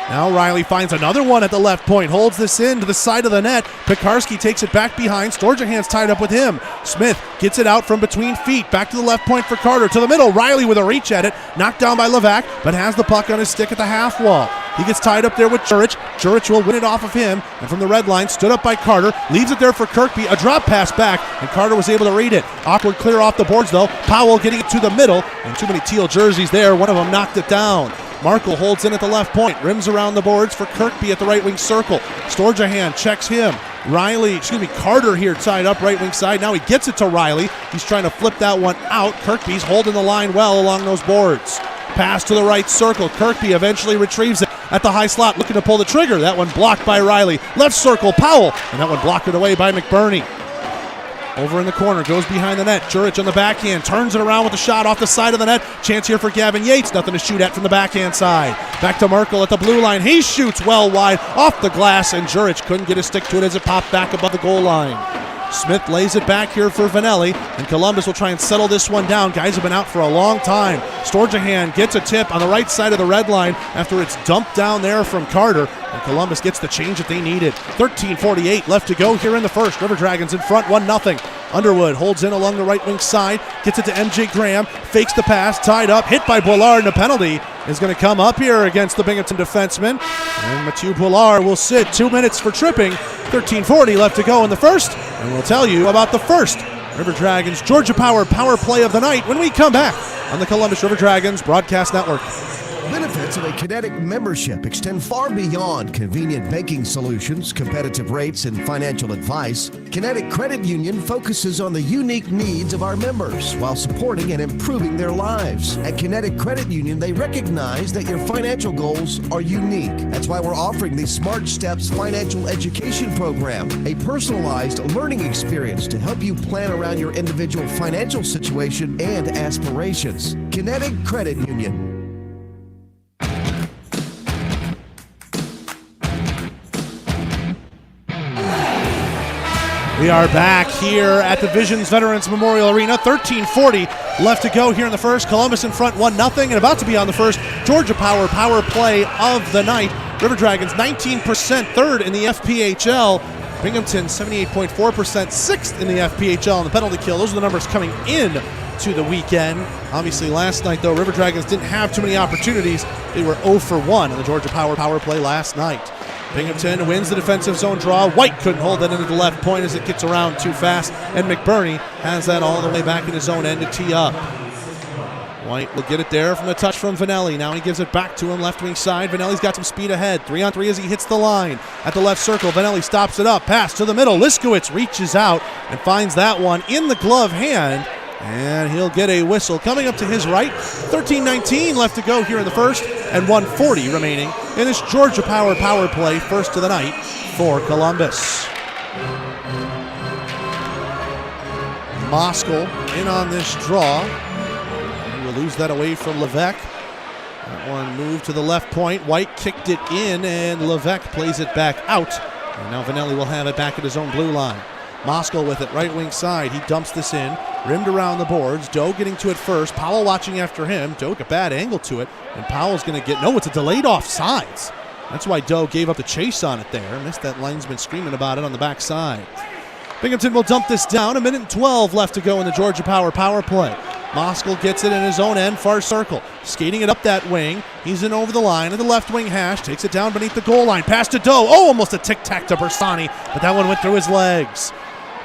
S2: Now Riley finds another one at the left point. Holds this in to the side of the net. Pekarski takes it back behind. Storjahan's tied up with him. Smith gets it out from between feet. Back to the left point for Carter. To the middle. Riley with a reach at it. Knocked down by Levac, but has the puck on his stick at the half wall. He gets tied up there with Jurich. Jurich will win it off of him. And from the red line, stood up by Carter. Leaves it there for Kirkby. A drop pass back, and Carter was able to read it. Awkward clear off the boards, though. Powell getting it to the middle. And too many teal jerseys there. One of them knocked it down. Markle holds in at the left point. Rims around the boards for Kirkby at the right wing circle. Storjahan checks him. Carter here tied up right wing side. Now he gets it to Riley. He's trying to flip that one out. Kirkby's holding the line well along those boards. Pass to the right circle. Kirkby eventually retrieves it at the high slot, looking to pull the trigger. That one blocked by Riley. Left circle, Powell. And that one blocked it away by McBurney. Over in the corner, goes behind the net. Jurich on the backhand, turns it around with a shot off the side of the net. Chance here for Gavin Yates, nothing to shoot at from the backhand side. Back to Merkel at the blue line. He shoots well wide off the glass, and Jurich couldn't get a stick to it as it popped back above the goal line. Smith lays it back here for Vanelli, and Columbus will try and settle this one down. Guys have been out for a long time. Storjahan gets a tip on the right side of the red line after it's dumped down there from Carter, and Columbus gets the change that they needed. 13:48 left to go here in the first. River Dragons in front, 1-0. Underwood holds in along the right wing side, gets it to MJ Graham, fakes the pass, tied up, hit by Boilard, and a penalty is going to come up here against the Binghamton defenseman. And Mathieu Boilard will sit. 2 minutes for tripping. 13:40 left to go in the first, and we'll tell you about the first River Dragons Georgia Power power play of the night when we come back on the Columbus River Dragons Broadcast Network.
S1: Benefits of a Kinetic membership extend far beyond convenient banking solutions, competitive rates, and financial advice. Kinetic Credit Union focuses on the unique needs of our members while supporting and improving their lives. At Kinetic Credit Union, they recognize that your financial goals are unique. That's why we're offering the Smart Steps Financial Education Program, a personalized learning experience to help you plan around your individual financial situation and aspirations. Kinetic Credit Union.
S2: We are back here at the Visions Veterans Memorial Arena. 13:40 left to go here in the first. Columbus in front 1-0 and about to be on the first Georgia Power play of the night. River Dragons 19% third in the FPHL. Binghamton 78.4% sixth in the FPHL on the penalty kill. Those are the numbers coming in to the weekend. Obviously last night though, River Dragons didn't have too many opportunities. They were 0 for 1 in the Georgia Power play last night. Binghamton wins the defensive zone draw. White couldn't hold that into the left point as it gets around too fast, and McBurney has that all the way back in his own end to tee up. White will get it there from the touch from Vanelli. Now he gives it back to him, left wing side. Vanelli's got some speed ahead. 3-on-3 as he hits the line. At the left circle, Vanelli stops it up. Pass to the middle. Liskowitz reaches out and finds that one in the glove hand. And he'll get a whistle coming up to his right. 13:19 left to go here in the first, and 1:40 remaining in this Georgia Power play, first of the night for Columbus. Moskal in on this draw. He will lose that away from Levesque. That one moved to the left point. White kicked it in, and Levesque plays it back out. And now Vanelli will have it back at his own blue line. Moskal with it, right wing side. He dumps this in, rimmed around the boards. Doe getting to it first. Powell watching after him. Doe took a bad angle to it, and Powell's going to get, no, it's a delayed offsides. That's why Doe gave up the chase on it there. Missed that linesman screaming about it on the backside. Binghamton will dump this down. 1:12 left to go in the Georgia Power play. Moskal gets it in his own end, far circle. Skating it up that wing. He's in over the line at the left wing hash. Takes it down beneath the goal line. Pass to Doe. Oh, almost a tic-tac to Bersani, but that one went through his legs.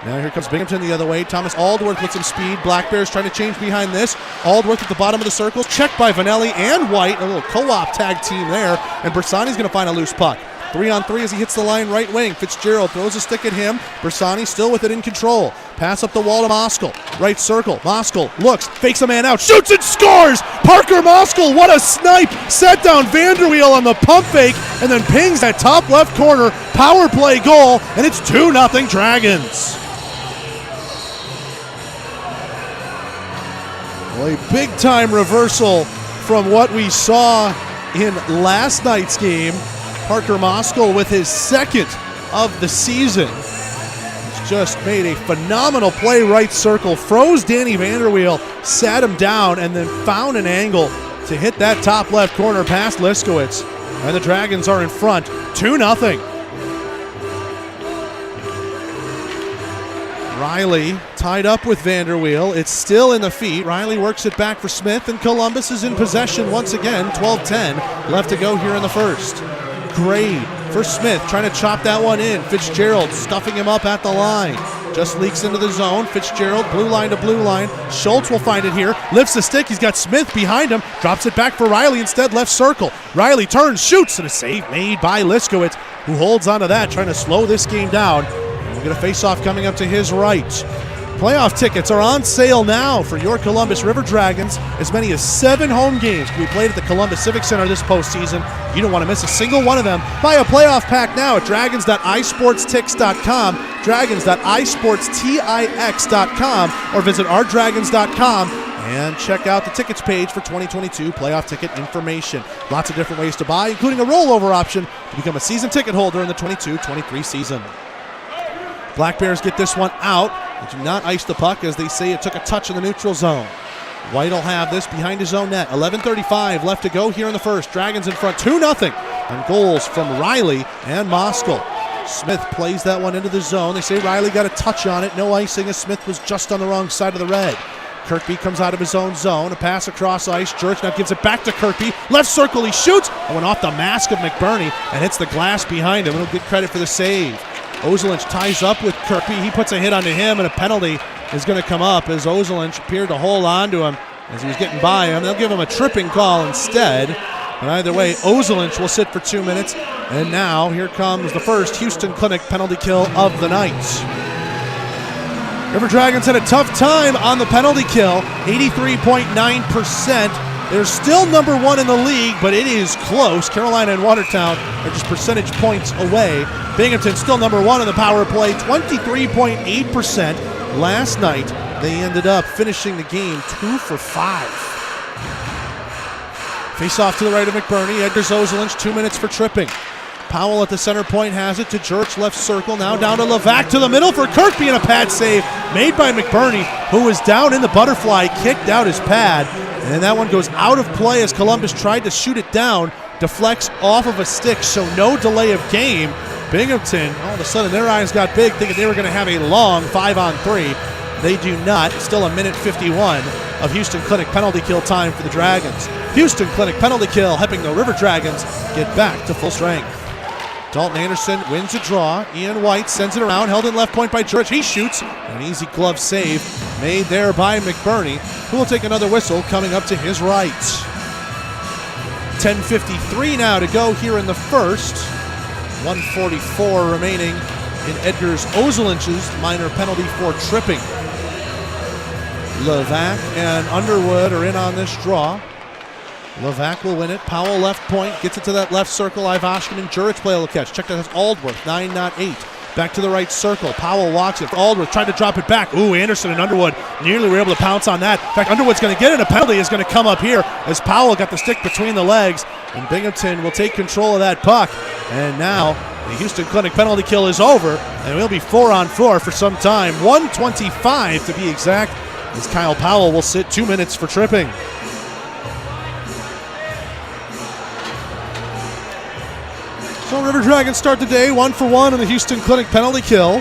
S2: Now here comes Binghamton the other way. Thomas Aldworth with some speed. Black Bears trying to change behind this. Aldworth at the bottom of the circle. Checked by Vanelli and White. A little co-op tag team there. And Bersani's going to find a loose puck. 3-on-3 as he hits the line right wing. Fitzgerald throws a stick at him. Bersani still with it in control. Pass up the wall to Moskal. Right circle. Moskal looks, fakes a man out, shoots and scores! Parker Moskal, what a snipe! Set down Vanderweel on the pump fake and then pings that top left corner. Power play goal, and it's 2-0 Dragons. Well, a big-time reversal from what we saw in last night's game. Parker Moskal with his second of the season. He's just made a phenomenal play right circle, froze Danny Vanderweel, sat him down, and then found an angle to hit that top left corner past Liskowitz. And the Dragons are in front, 2-0. Riley tied up with Vanderweel. It's still in the feet. Riley works it back for Smith, and Columbus is in possession once again. 12:10 left to go here in the first. Grade for Smith, trying to chop that one in. Fitzgerald stuffing him up at the line. Just leaks into the zone. Fitzgerald, blue line to blue line. Schultz will find it here. Lifts the stick. He's got Smith behind him. Drops it back for Riley instead. Left circle. Riley turns, shoots, and a save made by Liskowitz, who holds onto that, trying to slow this game down. We'll get a face-off coming up to his right. Playoff tickets are on sale now for your Columbus River Dragons. As many as 7 home games can be played at the Columbus Civic Center this postseason. You don't want to miss a single one of them. Buy a playoff pack now at dragons.isportstix.com, dragons.isportstix.com, or visit ourdragons.com and check out the tickets page for 2022 playoff ticket information. Lots of different ways to buy, including a rollover option to become a season ticket holder in the 22-23 season. Black Bears get this one out. They do not ice the puck as they say it took a touch in the neutral zone. White will have this behind his own net. 11:35 left to go here in the first. Dragons in front 2-0 on goals from Riley and Moskal. Smith plays that one into the zone. They say Riley got a touch on it. No icing as Smith was just on the wrong side of the red. Kirkby comes out of his own zone. A pass across ice. George now gives it back to Kirkby. Left circle, he shoots. It went off the mask of McBurney and hits the glass behind him. He'll get credit for the save. Ozelinch ties up with Kirkby. He puts a hit onto him, and a penalty is going to come up as Ozelinch appeared to hold on to him as he was getting by him. They'll give him a tripping call instead. But either way, Ozelinch will sit for 2 minutes. And now here comes the first Houston Clinic penalty kill of the night. River Dragons had a tough time on the penalty kill, 83.9%. They're still number one in the league, but it is close. Carolina and Watertown are just percentage points away. Binghamton still number one in the power play, 23.8%. Last night, they ended up finishing the game 2 for 5. Face off to the right of McBurney. Edgar Ozelinch, 2 minutes for tripping. Powell at the center point has it to Jurich, left circle. Now down to Levac to the middle for Kirkby, and a pad save made by McBurney, who was down in the butterfly, kicked out his pad. And that one goes out of play as Columbus tried to shoot it down. Deflects off of a stick, so no delay of game. Binghamton, all of a sudden their eyes got big, thinking they were going to have a long 5-on-3. They do not. Still a minute 51 of Houston Clinic penalty kill time for the Dragons. Houston Clinic penalty kill, helping the River Dragons get back to full strength. Dalton Anderson wins a draw. Ian White sends it around, held in left point by George. He shoots. An easy glove save made there by McBurney, who will take another whistle coming up to his right. 10:53 now to go here in the first. 1:44 remaining in Edgar Ozelinch's minor penalty for tripping. Levac and Underwood are in on this draw. Levac will win it. Powell left point, gets it to that left circle. Ivashkin and Jurich play a little catch. Check that as Aldworth, 9, not 8. Back to the right circle. Powell walks it. Aldworth tried to drop it back. Ooh, Anderson and Underwood nearly were able to pounce on that. In fact, Underwood's going to get it. A penalty is going to come up here as Powell got the stick between the legs. And Binghamton will take control of that puck. And now the Houston Clinic penalty kill is over. And we'll be 4-on-4 for some time. 1:25 to be exact, as Kyle Powell will sit 2 minutes for tripping. So River Dragons start the day 1 for 1 in the Houston Clinic penalty kill.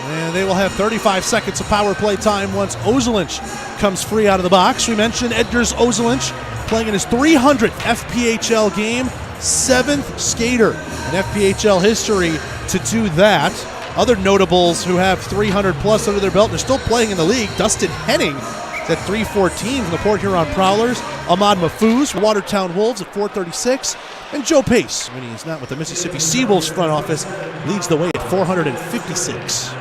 S2: And they will have 35 seconds of power play time once Ozelinch comes free out of the box. We mentioned Edgar Ozelinch playing in his 300th FPHL game, 7th skater in FPHL history to do that. Other notables who have 300 plus under their belt and are still playing in the league: Dustin Henning is at 314 from the Port Huron Prowlers, Ahmad Mahfouz from Watertown Wolves at 436, and Joe Pace, when he's not with the Mississippi Seawolves front office, leads the way at 456.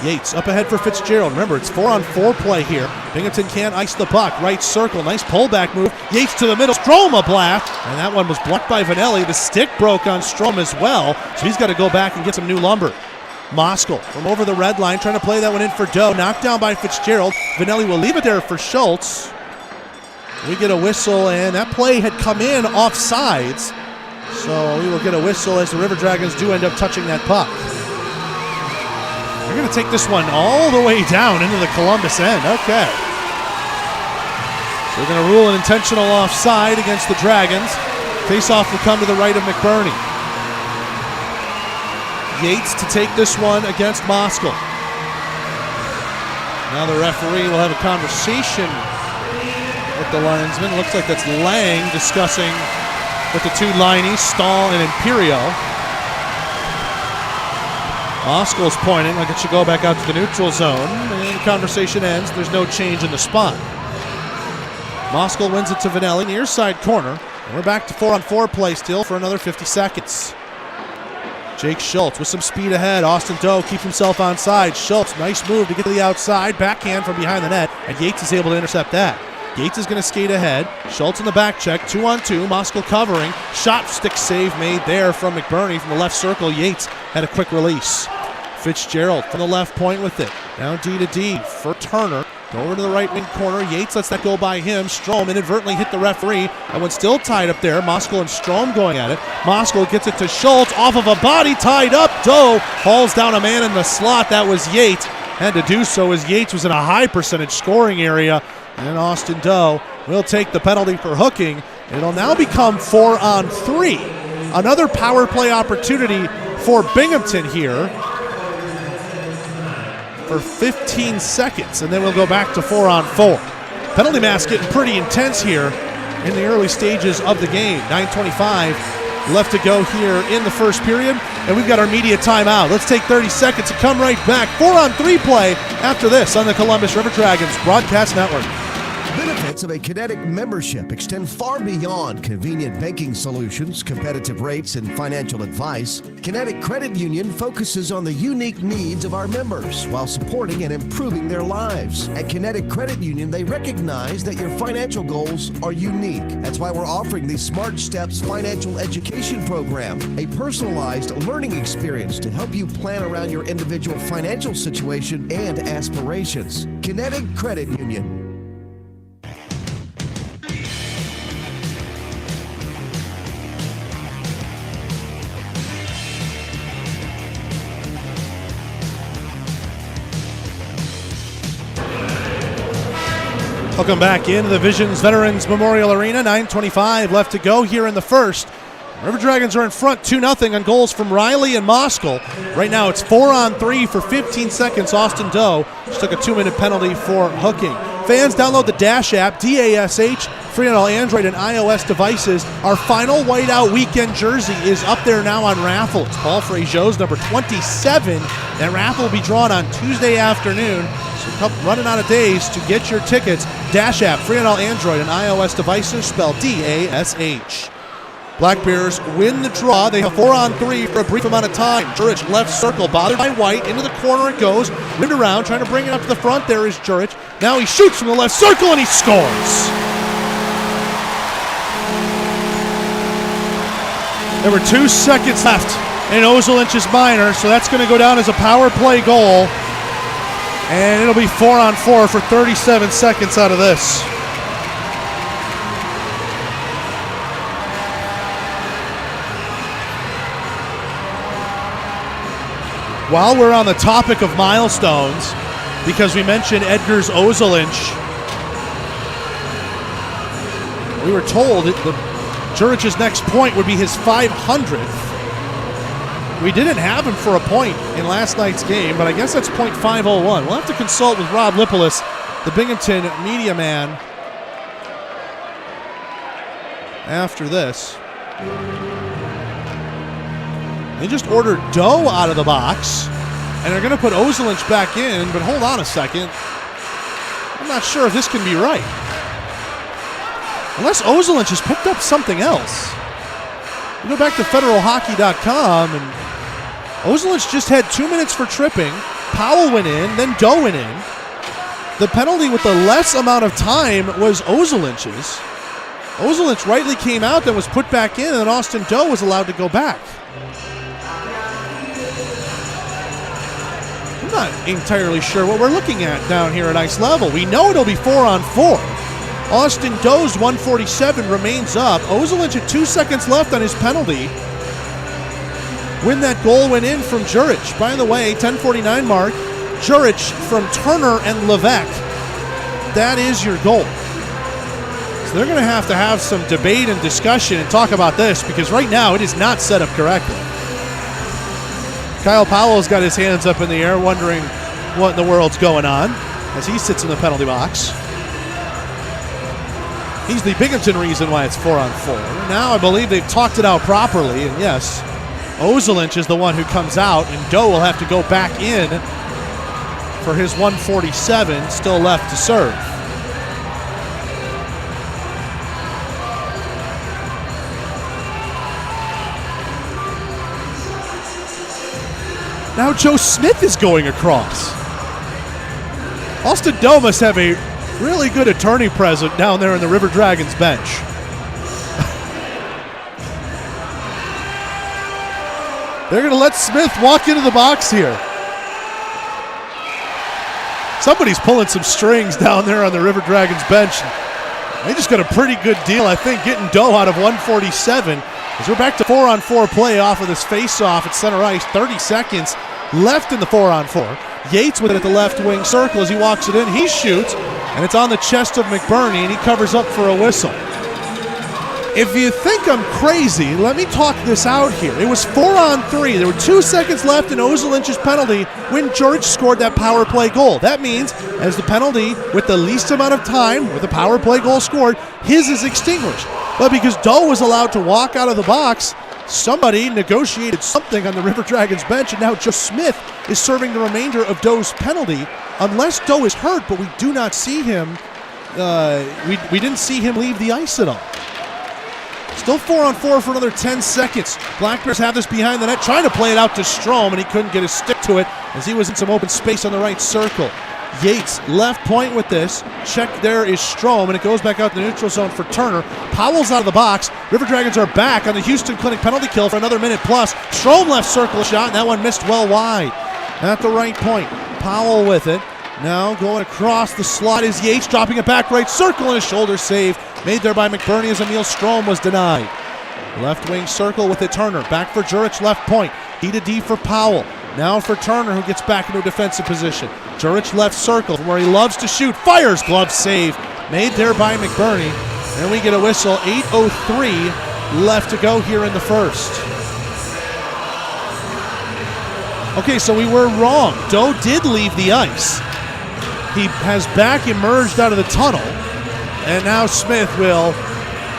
S2: Yates up ahead for Fitzgerald. Remember, it's 4-on-4 play here. Binghamton can't ice the puck. Right circle, nice pullback move. Yates to the middle, Strome a blast, and that one was blocked by Vanelli. The stick broke on Strome as well, so he's got to go back and get some new lumber. Moskal from over the red line, trying to play that one in for Doe. Knocked down by Fitzgerald. Vanelli will leave it there for Schultz. We get a whistle, and that play had come in offsides, so we will get a whistle as the River Dragons do end up touching that puck. They're going to take this one all the way down into the Columbus end. Okay. So they're going to rule an intentional offside against the Dragons. Face-off will come to the right of McBurney. Yates to take this one against Moskal. Now the referee will have a conversation with the linesman. Looks like that's Lang discussing with the two lineys, Stahl and Imperio. Moskal's pointing like it should go back out to the neutral zone. And the conversation ends. There's no change in the spot. Moskal wins it to Vanelli, near side corner. And we're back to 4-on-4 play still for another 50 seconds. Jake Schultz with some speed ahead. Austin Doe keeps himself onside. Schultz, nice move to get to the outside. Backhand from behind the net, and Yates is able to intercept that. Yates is going to skate ahead. Schultz in the back check, 2-on-2. Moskal covering. Shot stick save made there from McBurney from the left circle. Yates had a quick release. Fitzgerald from the left point with it. Down D to D for Turner. Go over to the right wing corner. Yates lets that go by him. Strome inadvertently hit the referee. That one's still tied up there. Moskal and Strome going at it. Moskal gets it to Schultz off of a body tied up. Doe hauls down a man in the slot. That was Yates. Had to do so as Yates was in a high percentage scoring area. And Austin Doe will take the penalty for hooking. It'll now become 4-on-3. Another power play opportunity for Binghamton here for 15 seconds, and then we'll go back to 4-on-4. Penalty mass getting pretty intense here in the early stages of the game. 9:25 left to go here in the first period, and we've got our media timeout. Let's take 30 seconds and come right back. 4-on-3 play after this on the Columbus River Dragons Broadcast Network.
S1: Benefits of a Kinetic membership extend far beyond convenient banking solutions, competitive rates, and financial advice. Kinetic Credit Union focuses on the unique needs of our members while supporting and improving their lives. At Kinetic Credit Union, they recognize that your financial goals are unique. That's why we're offering the Smart Steps Financial Education Program, a personalized learning experience to help you plan around your individual financial situation and aspirations. Kinetic Credit Union.
S2: Welcome back into the Visions Veterans Memorial Arena. 9:25 left to go here in the first. River Dragons are in front 2-0 on goals from Riley and Moskal. Right now it's 4-on-3 for 15 seconds. Austin Doe just took a 2-minute penalty for hooking. Fans, download the Dash app, DASH, free on all Android and iOS devices. Our final whiteout weekend jersey is up there now on raffle. It's Paul Fraziot's number 27. That raffle will be drawn on Tuesday afternoon. So come running out of days to get your tickets. Dash app, free on all Android and iOS devices, spelled DASH. Black Bears win the draw. They have 4-on-3 for a brief amount of time. Jurich left circle, bothered by White. Into the corner it goes. Ripped around, trying to bring it up to the front. There is Jurich. Now he shoots from the left circle and he scores. There were 2 seconds left in Ozelinch's minor, so that's going to go down as a power play goal. And it'll be 4-on-4 for 37 seconds out of this. While we're on the topic of milestones, because we mentioned Edgar's Ozelinch, we were told that Jurich's next point would be his 500th. We didn't have him for a point in last night's game, but I guess that's .501. We'll have to consult with Rob Lipolis, the Binghamton media man, after this. They just ordered Doe out of the box, and they're going to put Ozelinch back in, but hold on a second. I'm not sure if this can be right. Unless Ozelinch has picked up something else. You go back to federalhockey.com, and Ozelinch just had 2 minutes for tripping. Powell went in, then Doe went in. The penalty with the less amount of time was Ozelinch's. Ozelinch rightly came out, then was put back in, and then Austin Doe was allowed to go back. I'm not entirely sure what we're looking at down here at ice level. We know it'll be 4-on-4. Austin Doe's 147 remains up. Ozelinch had 2 seconds left on his penalty when that goal went in from Jurich. By the way, 10:49 mark, Jurich from Turner and Levesque. That is your goal. So they're going to have some debate and discussion and talk about this, because right now it is not set up correctly. Kyle Powell's got his hands up in the air wondering what in the world's going on as he sits in the penalty box. He's the Binghamton reason why it's 4-on-4. Now I believe they've talked it out properly, and yes, Ozelinch is the one who comes out, and Doe will have to go back in for his 147 still left to serve. Now Joe Smith is going across. Austin Doe must have a really good attorney present down there in the River Dragons bench. They're going to let Smith walk into the box here. Somebody's pulling some strings down there on the River Dragons bench. They just got a pretty good deal, I think, getting Doe out of 147. As we're back to 4-on-4 play off of this face-off at center ice. 30 seconds left in the 4-on-4. Yates with it at the left wing circle as he walks it in. He shoots, and it's on the chest of McBurney, and he covers up for a whistle. If you think I'm crazy, let me talk this out here. It was 4-on-3. There were 2 seconds left in Ozelinch's penalty when George scored that power play goal. That means, as the penalty with the least amount of time with the power play goal scored, his is extinguished. But because Doe was allowed to walk out of the box, somebody negotiated something on the River Dragons bench, and now Joe Smith is serving the remainder of Doe's penalty, unless Doe is hurt, but we do not see him we didn't see him leave the ice at all. Still 4-on-4 for another 10 seconds. Black Bears have this behind the net, trying to play it out to Strome, and he couldn't get his stick to it as he was in some open space on the right circle. Yates left point with this. Check there is Strome, and it goes back out to the neutral zone for Turner. Powell's out of the box. River Dragons are back on the Houston Clinic penalty kill for another minute plus. Strome left circle shot, and that one missed well wide. At the right point, Powell with it. Now going across the slot is Yates, dropping it back right circle, and a shoulder save made there by McBurney as Emil Strome was denied. Left wing circle with it, Turner. Back for Jurich, left point. D to D for Powell. Now for Turner, who gets back into a defensive position. Jurich left circle from where he loves to shoot. Fires, glove save made there by McBurney. And we get a whistle. 8:03 left to go here in the first. Okay, so we were wrong. Doe did leave the ice. He has back emerged out of the tunnel, and now Smith will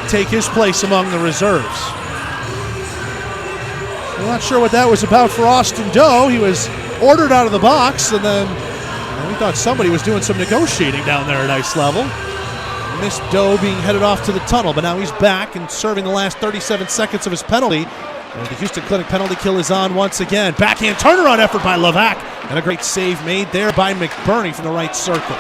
S2: take his place among the reserves. I'm not sure what that was about for Austin Doe. He was ordered out of the box, and then we thought somebody was doing some negotiating down there at ice level. Missed Doe being headed off to the tunnel, but now he's back and serving the last 37 seconds of his penalty. And the Houston Clinic penalty kill is on once again. Backhand turnaround effort by Levac, and a great save made there by McBurney from the right circle.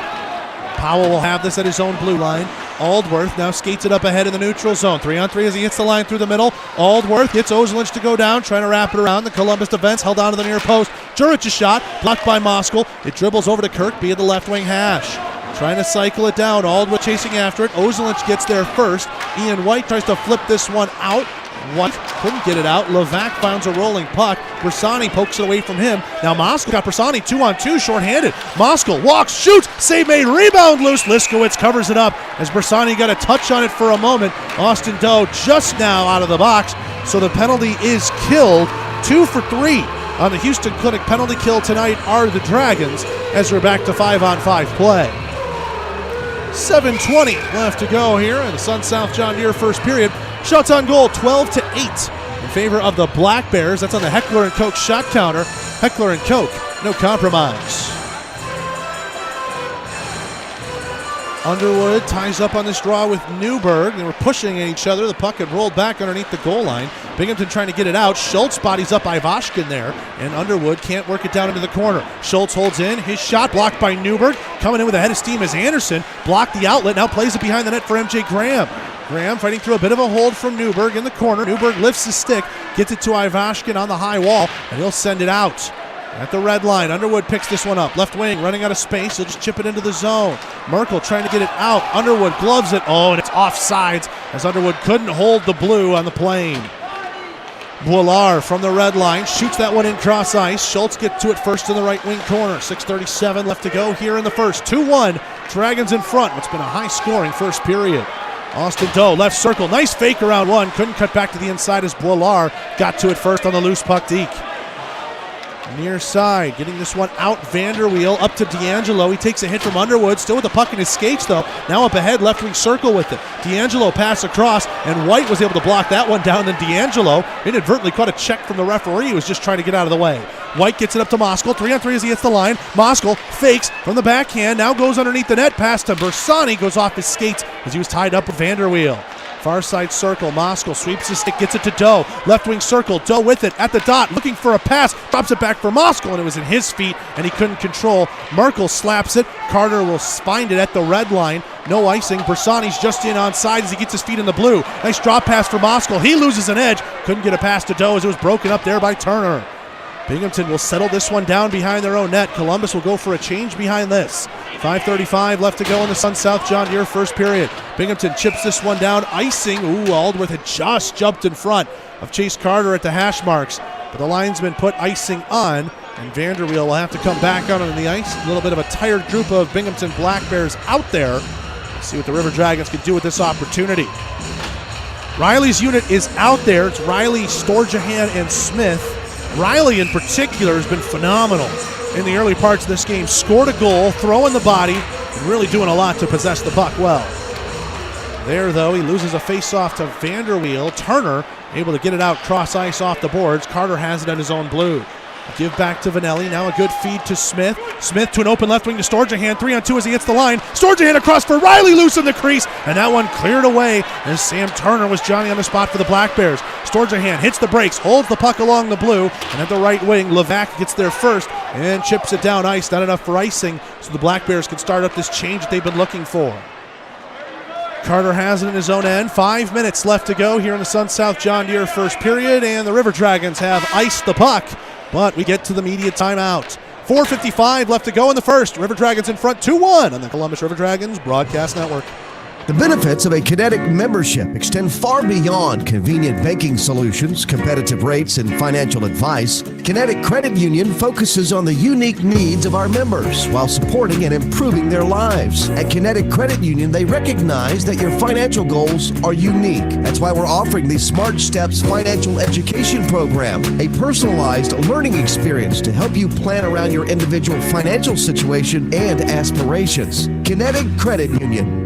S2: Powell will have this at his own blue line. Aldworth now skates it up ahead in the neutral zone. 3-on-3 as he hits the line through the middle. Aldworth gets Ozelinch to go down, trying to wrap it around. The Columbus defense held on to the near post. Jurich's shot, blocked by Moskal. It dribbles over to Kirkby at the left wing hash. Trying to cycle it down. Aldworth chasing after it. Ozelinch gets there first. Ian White tries to flip this one out. White couldn't get it out. Levac finds a rolling puck. Bersani pokes it away from him. Now Moskal got Bersani 2-on-2, shorthanded. Moskal walks, shoots, save made, rebound loose. Liskowitz covers it up as Bersani got a touch on it for a moment. Austin Doe just now out of the box, so the penalty is killed. 2 for 3 on the Houston Clinic penalty kill tonight are the Dragons as we're back to 5-on-5 play. 7:20 left to go here in the Sun South John Deere first period. Shots on goal 12-8 in favor of the Black Bears. That's on the Heckler & Koch shot counter. Heckler & Koch, no compromise. Underwood ties up on this draw with Newberg. They were pushing at each other. The puck had rolled back underneath the goal line. Binghamton trying to get it out. Schultz bodies up Ivashkin there, and Underwood can't work it down into the corner. Schultz holds in. His shot blocked by Newberg. Coming in with a head of steam as Anderson blocked the outlet. Now plays it behind the net for MJ Graham. Graham fighting through a bit of a hold from Newberg in the corner. Newberg lifts his stick, gets it to Ivashkin on the high wall, and he'll send it out. At the red line, Underwood picks this one up. Left wing, running out of space. He'll just chip it into the zone. Merkel trying to get it out. Underwood gloves it. Oh, and it's offsides as Underwood couldn't hold the blue on the plane. Boulard from the red line shoots that one in cross ice. Schultz gets to it first in the right wing corner. 6:37 left to go here in the first. 2-1, Dragons in front. What's been a high-scoring first period. Austin Doe, left circle. Nice fake around one. Couldn't cut back to the inside as Boulard got to it first on the loose puck deke. Near side, getting this one out. Vanderweel up to D'Angelo. He takes a hit from Underwood, still with the puck in his skates though. Now up ahead, left wing circle with it. D'Angelo pass across, and White was able to block that one down. Then D'Angelo inadvertently caught a check from the referee who was just trying to get out of the way. White gets it up to Moskal. 3-on-3 as he hits the line. Moskal fakes from the backhand, now goes underneath the net. Pass to Bersani, goes off his skates as he was tied up with Vanderweel. Far side circle, Moskal sweeps his stick, gets it to Doe. Left wing circle, Doe with it at the dot, looking for a pass, drops it back for Moskal, and it was in his feet, and he couldn't control. Merkel slaps it. Carter will find it at the red line. No icing. Bersani's just in onside as he gets his feet in the blue. Nice drop pass for Moskal. He loses an edge. Couldn't get a pass to Doe as it was broken up there by Turner. Binghamton will settle this one down behind their own net. Columbus will go for a change behind this. 5:35 left to go in the Sun South John Deere first period. Binghamton chips this one down. Icing. Ooh, Aldworth had just jumped in front of Chase Carter at the hash marks. But the linesman put icing on, and Vanderweel will have to come back out on the ice. A little bit of a tired group of Binghamton Black Bears out there. Let's see what the River Dragons can do with this opportunity. Riley's unit is out there. It's Riley, Storjahan, and Smith. Riley in particular has been phenomenal in the early parts of this game. Scored a goal, throwing the body, and really doing a lot to possess the puck well. There, though, he loses a face-off to Vanderweel. Turner able to get it out cross ice off the boards. Carter has it at his own blue. Give back to Vanelli. Now a good feed to Smith. Smith to an open left wing to Storjahan. 3-on-2 as he hits the line. Storjahan across for Riley, loose in the crease. And that one cleared away as Sam Turner was Johnny on the spot for the Black Bears. Storjahan hits the brakes, holds the puck along the blue. And at the right wing, Levac gets there first and chips it down ice. Not enough for icing, so the Black Bears can start up this change that they've been looking for. Carter has it in his own end. 5 minutes left to go here in the Sun-South John Deere first period, and the River Dragons have iced the puck, but we get to the media timeout. 4:55 left to go in the first. River Dragons in front 2-1 on the Columbus River Dragons Broadcast Network.
S1: The benefits of a Kinetic membership extend far beyond convenient banking solutions, competitive rates, and financial advice. Kinetic Credit Union focuses on the unique needs of our members while supporting and improving their lives. At Kinetic Credit Union, they recognize that your financial goals are unique. That's why we're offering the Smart Steps Financial Education Program, a personalized learning experience to help you plan around your individual financial situation and aspirations. Kinetic Credit Union.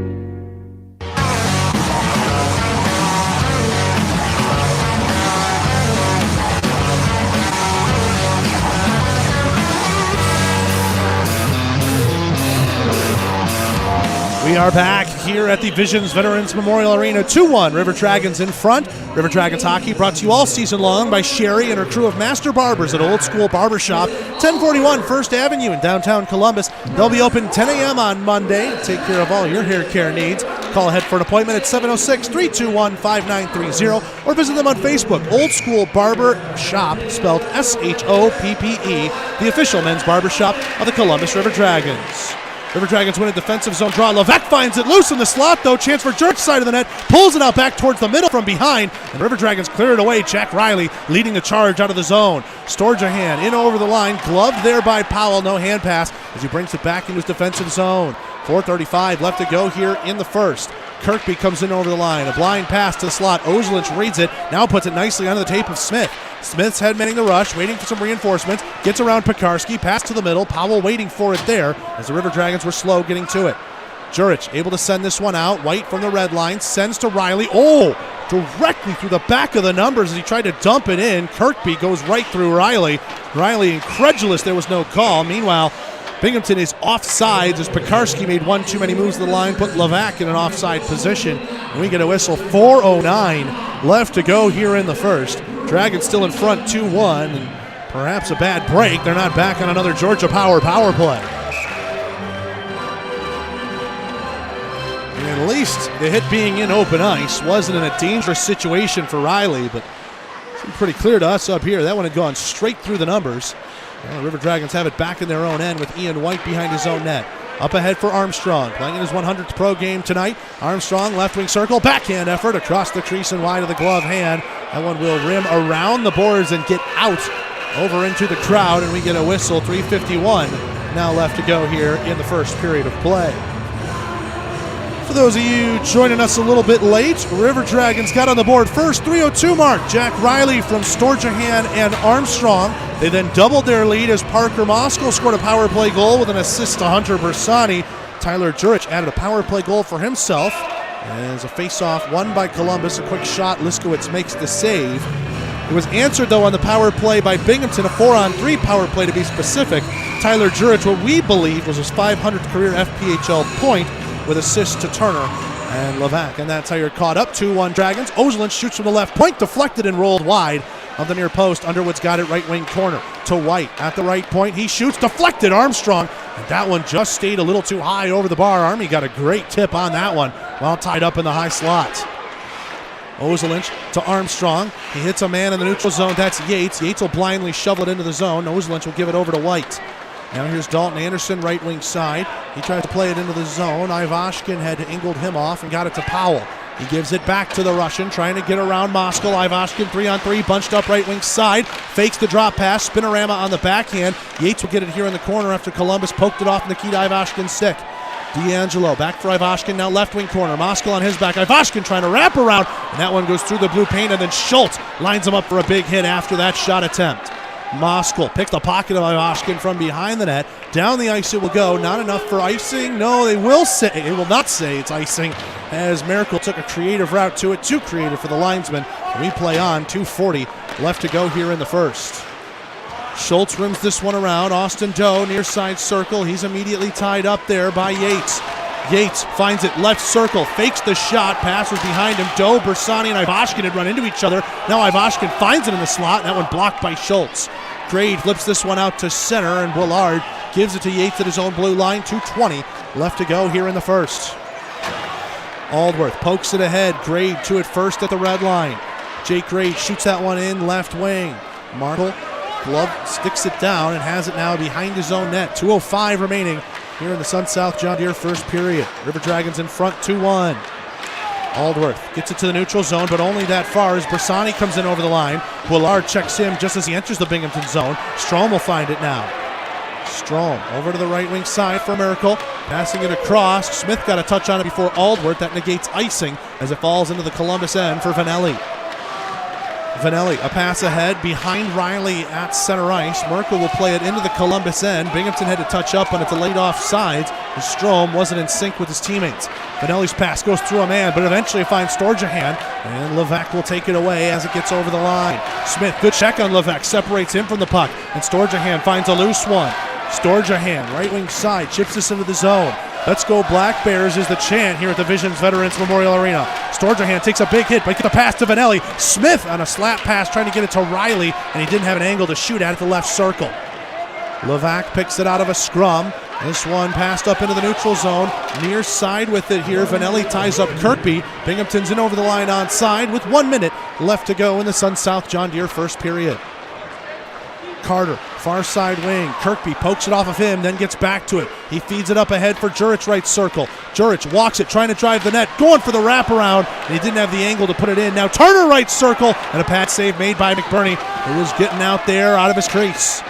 S2: We are back here at the Visions Veterans Memorial Arena. 2-1, River Dragons in front. River Dragons hockey brought to you all season long by Sherry and her crew of master barbers at Old School Barbershop, 1041 First Avenue in downtown Columbus. They'll be open 10 a.m. on Monday to take care of all your hair care needs. Call ahead for an appointment at 706-321-5930 or visit them on Facebook. Old School Barber Shop, spelled S-H-O-P-P-E, the official men's barbershop of the Columbus River Dragons. River Dragons win a defensive zone draw. Levac finds it loose in the slot, though. Chance for Jerk's side of the net. Pulls it out back towards the middle from behind. And River Dragons clear it away. Jack Riley leading the charge out of the zone. Storjahan in over the line. Gloved there by Powell. No hand pass as he brings it back into his defensive zone. 4:35 left to go here in the first. Kirkby comes in over the line. A blind pass to the slot. Ozelich reads it. Now puts it nicely onto the tape of Smith. Smith's headmanning the rush, waiting for some reinforcements. Gets around Pekarski. Pass to the middle. Powell waiting for it there as the River Dragons were slow getting to it. Jurich able to send this one out. White from the red line. Sends to Riley. Oh! Directly through the back of the numbers as he tried to dump it in. Kirkby goes right through Riley. Riley incredulous there was no call. Meanwhile, Binghamton is offsides as Pekarski made one too many moves to the line, put Levac in an offside position. And we get a whistle. 4:09 left to go here in the first. Dragons still in front 2-1, and perhaps a bad break. They're not back on another Georgia power play. And at least the hit being in open ice wasn't in a dangerous situation for Riley, but it seemed pretty clear to us up here. That one had gone straight through the numbers. Well, the River Dragons have it back in their own end with Ian White behind his own net. Up ahead for Armstrong, playing in his 100th pro game tonight. Armstrong, left wing circle, backhand effort across the crease and wide of the glove hand. That one will rim around the boards and get out over into the crowd, and we get a whistle. 3:51 now left to go here in the first period of play. For those of you joining us a little bit late, River Dragons got on the board first, 3:02 mark. Jack Riley from Storjahan and Armstrong. They then doubled their lead as Parker Moskal scored a power play goal with an assist to Hunter Bersani. Tyler Jurich added a power play goal for himself. As a face-off won by Columbus, a quick shot, Liskowitz makes the save. It was answered, though, on the power play by Binghamton, a 4-on-3 power play to be specific. Tyler Jurich, what we believe was his 500th career FPHL point, with assists to Turner and Levac. And that's how you're caught up. 2-1 Dragons. Ozelich shoots from the left point, deflected and rolled wide of the near post. Underwood's got it right wing corner to White at the right point. He shoots, deflected. Armstrong, and that one just stayed a little too high over the bar. Army got a great tip on that one while tied up in the high slot. Ozelich to Armstrong. He hits a man in the neutral zone. That's Yates. Yates will blindly shovel it into the zone. Ozelich will give it over to White. Now here's Dalton Anderson, right wing side. He tries to play it into the zone. Ivashkin had angled him off and got it to Powell. He gives it back to the Russian, trying to get around Moskal. Ivashkin 3-on-3, bunched up right wing side. Fakes the drop pass, spinorama on the backhand. Yates will get it here in the corner after Columbus poked it off Nikita Ivashkin's stick. D'Angelo back for Ivashkin, now left wing corner. Moskal on his back. Ivashkin trying to wrap around, and that one goes through the blue paint, and then Schultz lines him up for a big hit after that shot attempt. Moskal picks the pocket of Ivashkin from behind the net. Down the ice it will go. Not enough for icing. No, they will not say it's icing, as Miracle took a creative route to it. Too creative for the linesman. We play on. 2:40 left to go here in the first. Schultz rims this one around. Austin Doe near side circle. He's immediately tied up there by Yates. Yates finds it left circle, fakes the shot, pass was behind him. Doe, Bersani, and Ivashkin had run into each other. Now Ivashkin finds it in the slot, and that one blocked by Schultz. Grade flips this one out to center, and Willard gives it to Yates at his own blue line. 2:20 left to go here in the first. Aldworth pokes it ahead. Grade to it first at the red line. Jake Grade shoots that one in left wing. Markle, glove, sticks it down and has it now behind his own net. 2:05 remaining here in the Sun South John Deere first period. River Dragons in front 2-1. Aldworth gets it to the neutral zone, but only that far as Bersani comes in over the line. Willard checks him just as he enters the Binghamton zone. Strom will find it now. Strom over to the right wing side for Miracle. Passing it across. Smith got a touch on it before Aldworth. That negates icing as it falls into the Columbus end for Vanelli. Vanelli, a pass ahead behind Riley at center ice. Merkel will play it into the Columbus end. Binghamton had to touch up on it to laid off sides. Strom wasn't in sync with his teammates. Vanelli's pass goes through a man, but eventually finds Storjahan, and Levac will take it away as it gets over the line. Smith, good check on Levac, separates him from the puck, and Storjahan finds a loose one. Storjahan, right wing side, chips this into the zone. Let's go Black Bears is the chant here at the Visions Veterans Memorial Arena. Storjahan takes a big hit, but he gets a pass to Vanelli. Smith on a slap pass trying to get it to Riley, and he didn't have an angle to shoot at the left circle. Levac picks it out of a scrum. This one passed up into the neutral zone. Near side with it here. Vanelli ties up Kirkby. Binghamton's in over the line on side with 1 minute left to go in the Sun South John Deere first period. Carter, far side wing. Kirkby pokes it off of him, then gets back to it. He feeds it up ahead for Jurich right circle. Jurich walks it, trying to drive the net, going for the wraparound, and he didn't have the angle to put it in. Now Turner right circle, and a pad save made by McBurney, who was getting out there out of his crease.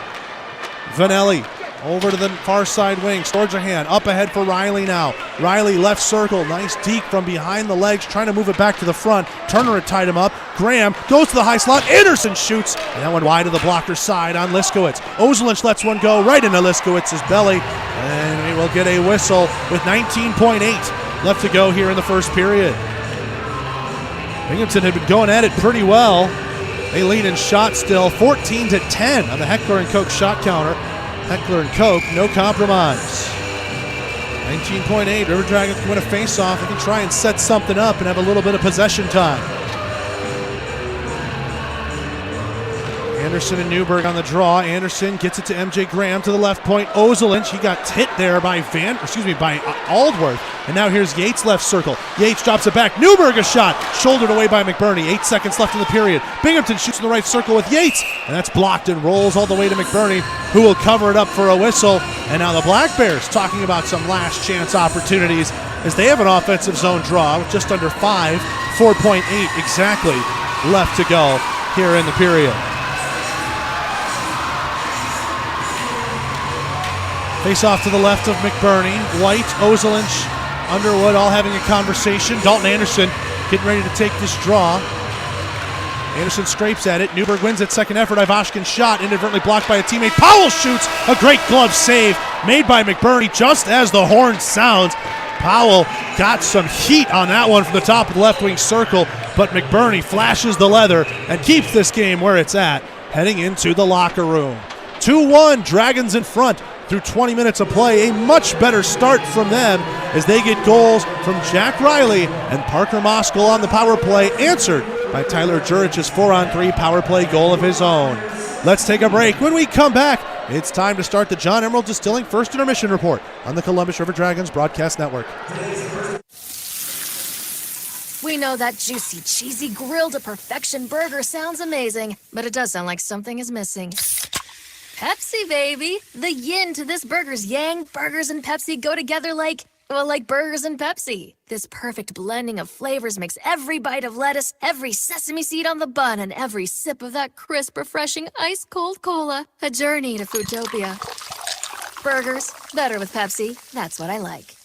S2: Vanelli over to the far side wing. Storjahan up ahead for Riley now. Riley left circle. Nice deke from behind the legs, trying to move it back to the front. Turner had tied him up. Graham goes to the high slot. Anderson shoots, and that one wide of the blocker side on Liskowitz. Ozelinch lets one go right into Liskowitz's belly, and we will get a whistle with 19.8 left to go here in the first period. Binghamton had been going at it pretty well. They lead in shots still, 14-10 on the Heckler & Koch shot counter. Heckler & Koch, no compromise. 19.8, River Dragons can win a face-off. They can try and set something up and have a little bit of possession time. Anderson and Newberg on the draw. Anderson gets it to MJ Graham to the left point. Ozelinch, he got hit there by Aldworth. And now here's Yates left circle. Yates drops it back. Newberg a shot. Shouldered away by McBurney. 8 seconds left in the period. Binghamton shoots in the right circle with Yates. And that's blocked and rolls all the way to McBurney, who will cover it up for a whistle. And now the Black Bears talking about some last chance opportunities as they have an offensive zone draw with just under 5, 4.8 exactly left to go here in the period. Face off to the left of McBurney. White, Ozelinch, Underwood all having a conversation. Dalton Anderson getting ready to take this draw. Anderson scrapes at it. Newberg wins it. Second effort. Ivashkin's shot inadvertently blocked by a teammate. Powell shoots. A great glove save made by McBurney just as the horn sounds. Powell got some heat on that one from the top of the left wing circle, but McBurney flashes the leather and keeps this game where it's at, heading into the locker room. 2-1, Dragons in front through 20 minutes of play. A much better start from them as they get goals from Jack Riley and Parker Moskal on the power play, answered by Tyler Jurich's 4-on-3 power play goal of his own. Let's take a break. When we come back, it's time to start the John Emerald Distilling First Intermission Report on the Columbus River Dragons Broadcast Network.
S9: We know that juicy, cheesy, grilled to perfection burger sounds amazing, but it does sound like something is missing. Pepsi, baby! The yin to this burger's yang. Burgers and Pepsi go together like burgers and Pepsi. This perfect blending of flavors makes every bite of lettuce, every sesame seed on the bun, and every sip of that crisp, refreshing, ice-cold cola a journey to Foodtopia. Burgers, better with Pepsi. That's what I like.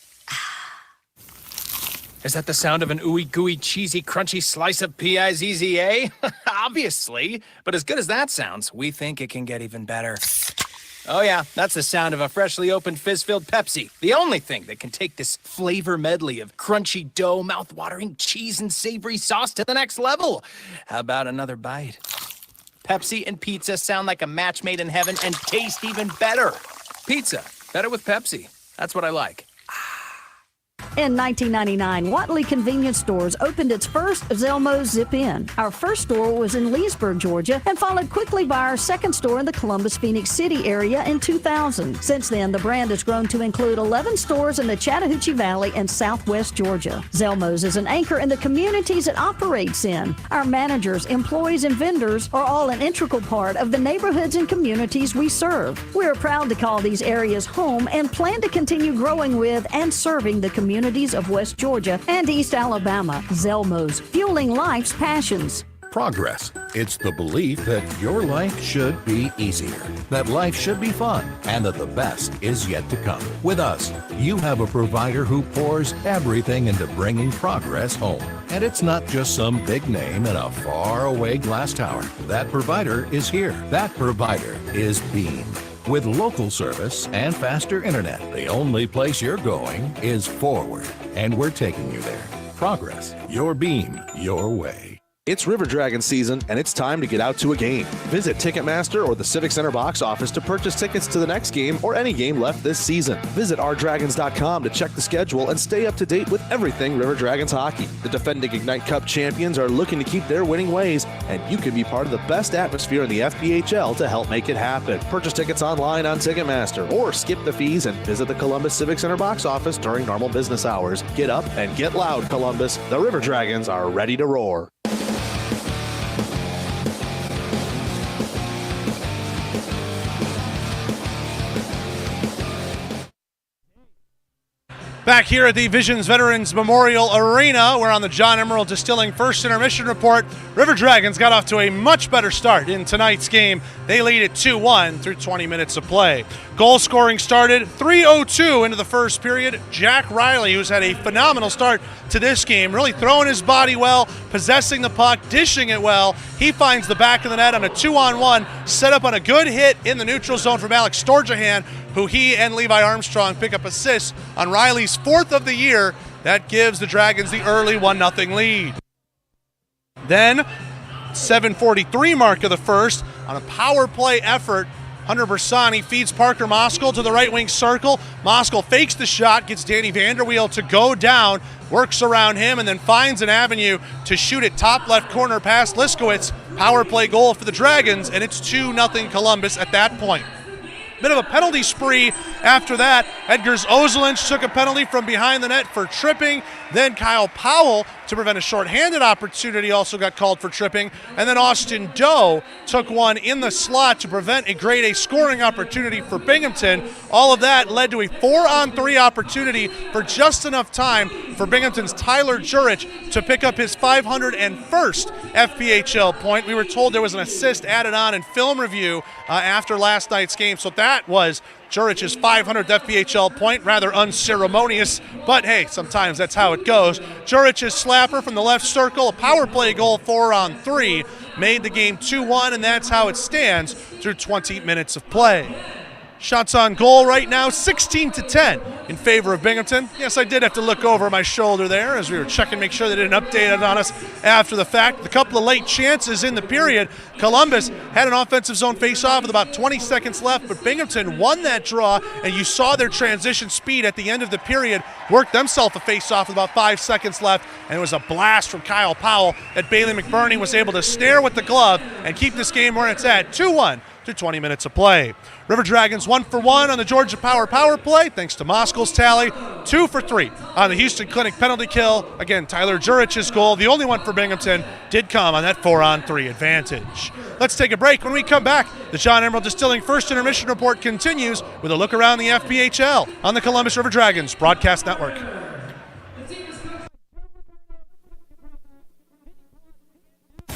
S10: Is that the sound of an ooey gooey cheesy crunchy slice of P-I-Z-Z-A? Obviously, but as good as that sounds, we think it can get even better. Oh yeah, that's the sound of a freshly opened fizz-filled Pepsi. The only thing that can take this flavor medley of crunchy dough, mouth-watering cheese, and savory sauce to the next level. How about another bite? Pepsi and pizza sound like a match made in heaven and taste even better. Pizza, better with Pepsi. That's what I like.
S3: In 1999, Watley Convenience Stores opened its first Zelmo Zip-In. Our first store was in Leesburg, Georgia, and followed quickly by our second store in the Columbus, Phoenix City area in 2000. Since then, the brand has grown to include 11 stores in the Chattahoochee Valley and Southwest Georgia. Zelmo's is an anchor in the communities it operates in. Our managers, employees, and vendors are all an integral part of the neighborhoods and communities we serve. We are proud to call these areas home and plan to continue growing with and serving the communities of West Georgia and East Alabama. Zelmo's, fueling life's passions.
S6: Progress. It's the belief that your life should be easier, that life should be fun, and that the best is yet to come. With us, you have a provider who pours everything into bringing progress home. And it's not just some big name in a faraway glass tower. That provider is here. That provider is Beam. With local service and faster internet, the only place you're going is forward. And we're taking you there. Progress. Your Beam. Your way.
S4: It's River Dragon season, and it's time to get out to a game. Visit Ticketmaster or the Civic Center box office to purchase tickets to the next game or any game left this season. Visit ourdragons.com to check the schedule and stay up to date with everything River Dragons hockey. The defending Ignite Cup champions are looking to keep their winning ways, and you can be part of the best atmosphere in the FPHL to help make it happen. Purchase tickets online on Ticketmaster or skip the fees and visit the Columbus Civic Center box office during normal business hours. Get up and get loud, Columbus. The River Dragons are ready to roar.
S2: Back here at the Visions Veterans Memorial Arena, we're on the John Emerald Distilling first intermission report. River Dragons got off to a much better start in tonight's game. They lead it 2-1 through 20 minutes of play. Goal scoring started 3:02 into the first period. Jack Riley, who's had a phenomenal start to this game, really throwing his body well, possessing the puck, dishing it well. He finds the back of the net on a 2-on-1, set up on a good hit in the neutral zone from Alex Storjahan, who he and Levi Armstrong pick up assists on Riley's fourth of the year. That gives the Dragons the early 1-0 lead. Then, 7:43 mark of the first, on a power play effort, Hunter Bersani feeds Parker Moskal to the right wing circle. Moskal fakes the shot, gets Danny Vanderweel to go down, works around him, and then finds an avenue to shoot it top left corner past Liskowitz. Power play goal for the Dragons, and it's 2-0 Columbus at that point. Bit of a penalty spree after that. Edgars Ozelinch took a penalty from behind the net for tripping. Then Kyle Powell, to prevent a shorthanded opportunity, also got called for tripping. And then Austin Doe took one in the slot to prevent a grade A scoring opportunity for Binghamton. All of that led to a 4-on-3 opportunity for just enough time for Binghamton's Tyler Jurich to pick up his 501st FPHL point. We were told there was an assist added on in film review after last night's game, so that was Jurich's 500th FPHL point, rather unceremonious, but hey, sometimes that's how it goes. Jurich's slapper from the left circle, a power play goal, 4-on-3, made the game 2-1, and that's how it stands through 20 minutes of play. Shots on goal right now, 16-10 in favor of Binghamton. Yes, I did have to look over my shoulder there as we were checking, make sure they didn't update it on us after the fact. A couple of late chances in the period. Columbus had an offensive zone face-off with about 20 seconds left, but Binghamton won that draw, and you saw their transition speed at the end of the period work themselves a face-off with about 5 seconds left, and it was a blast from Kyle Powell that Bailey McBurney was able to snare with the glove and keep this game where it's at, 2-1 through 20 minutes of play. River Dragons 1-for-1 on the Georgia power play, thanks to Moskal's tally, 2-for-3 on the Houston Clinic penalty kill. Again, Tyler Jurich's goal, the only one for Binghamton, did come on that 4-on-3 advantage. Let's take a break. When we come back, the John Emerald Distilling First Intermission Report continues with a look around the FPHL on the Columbus River Dragons Broadcast Network.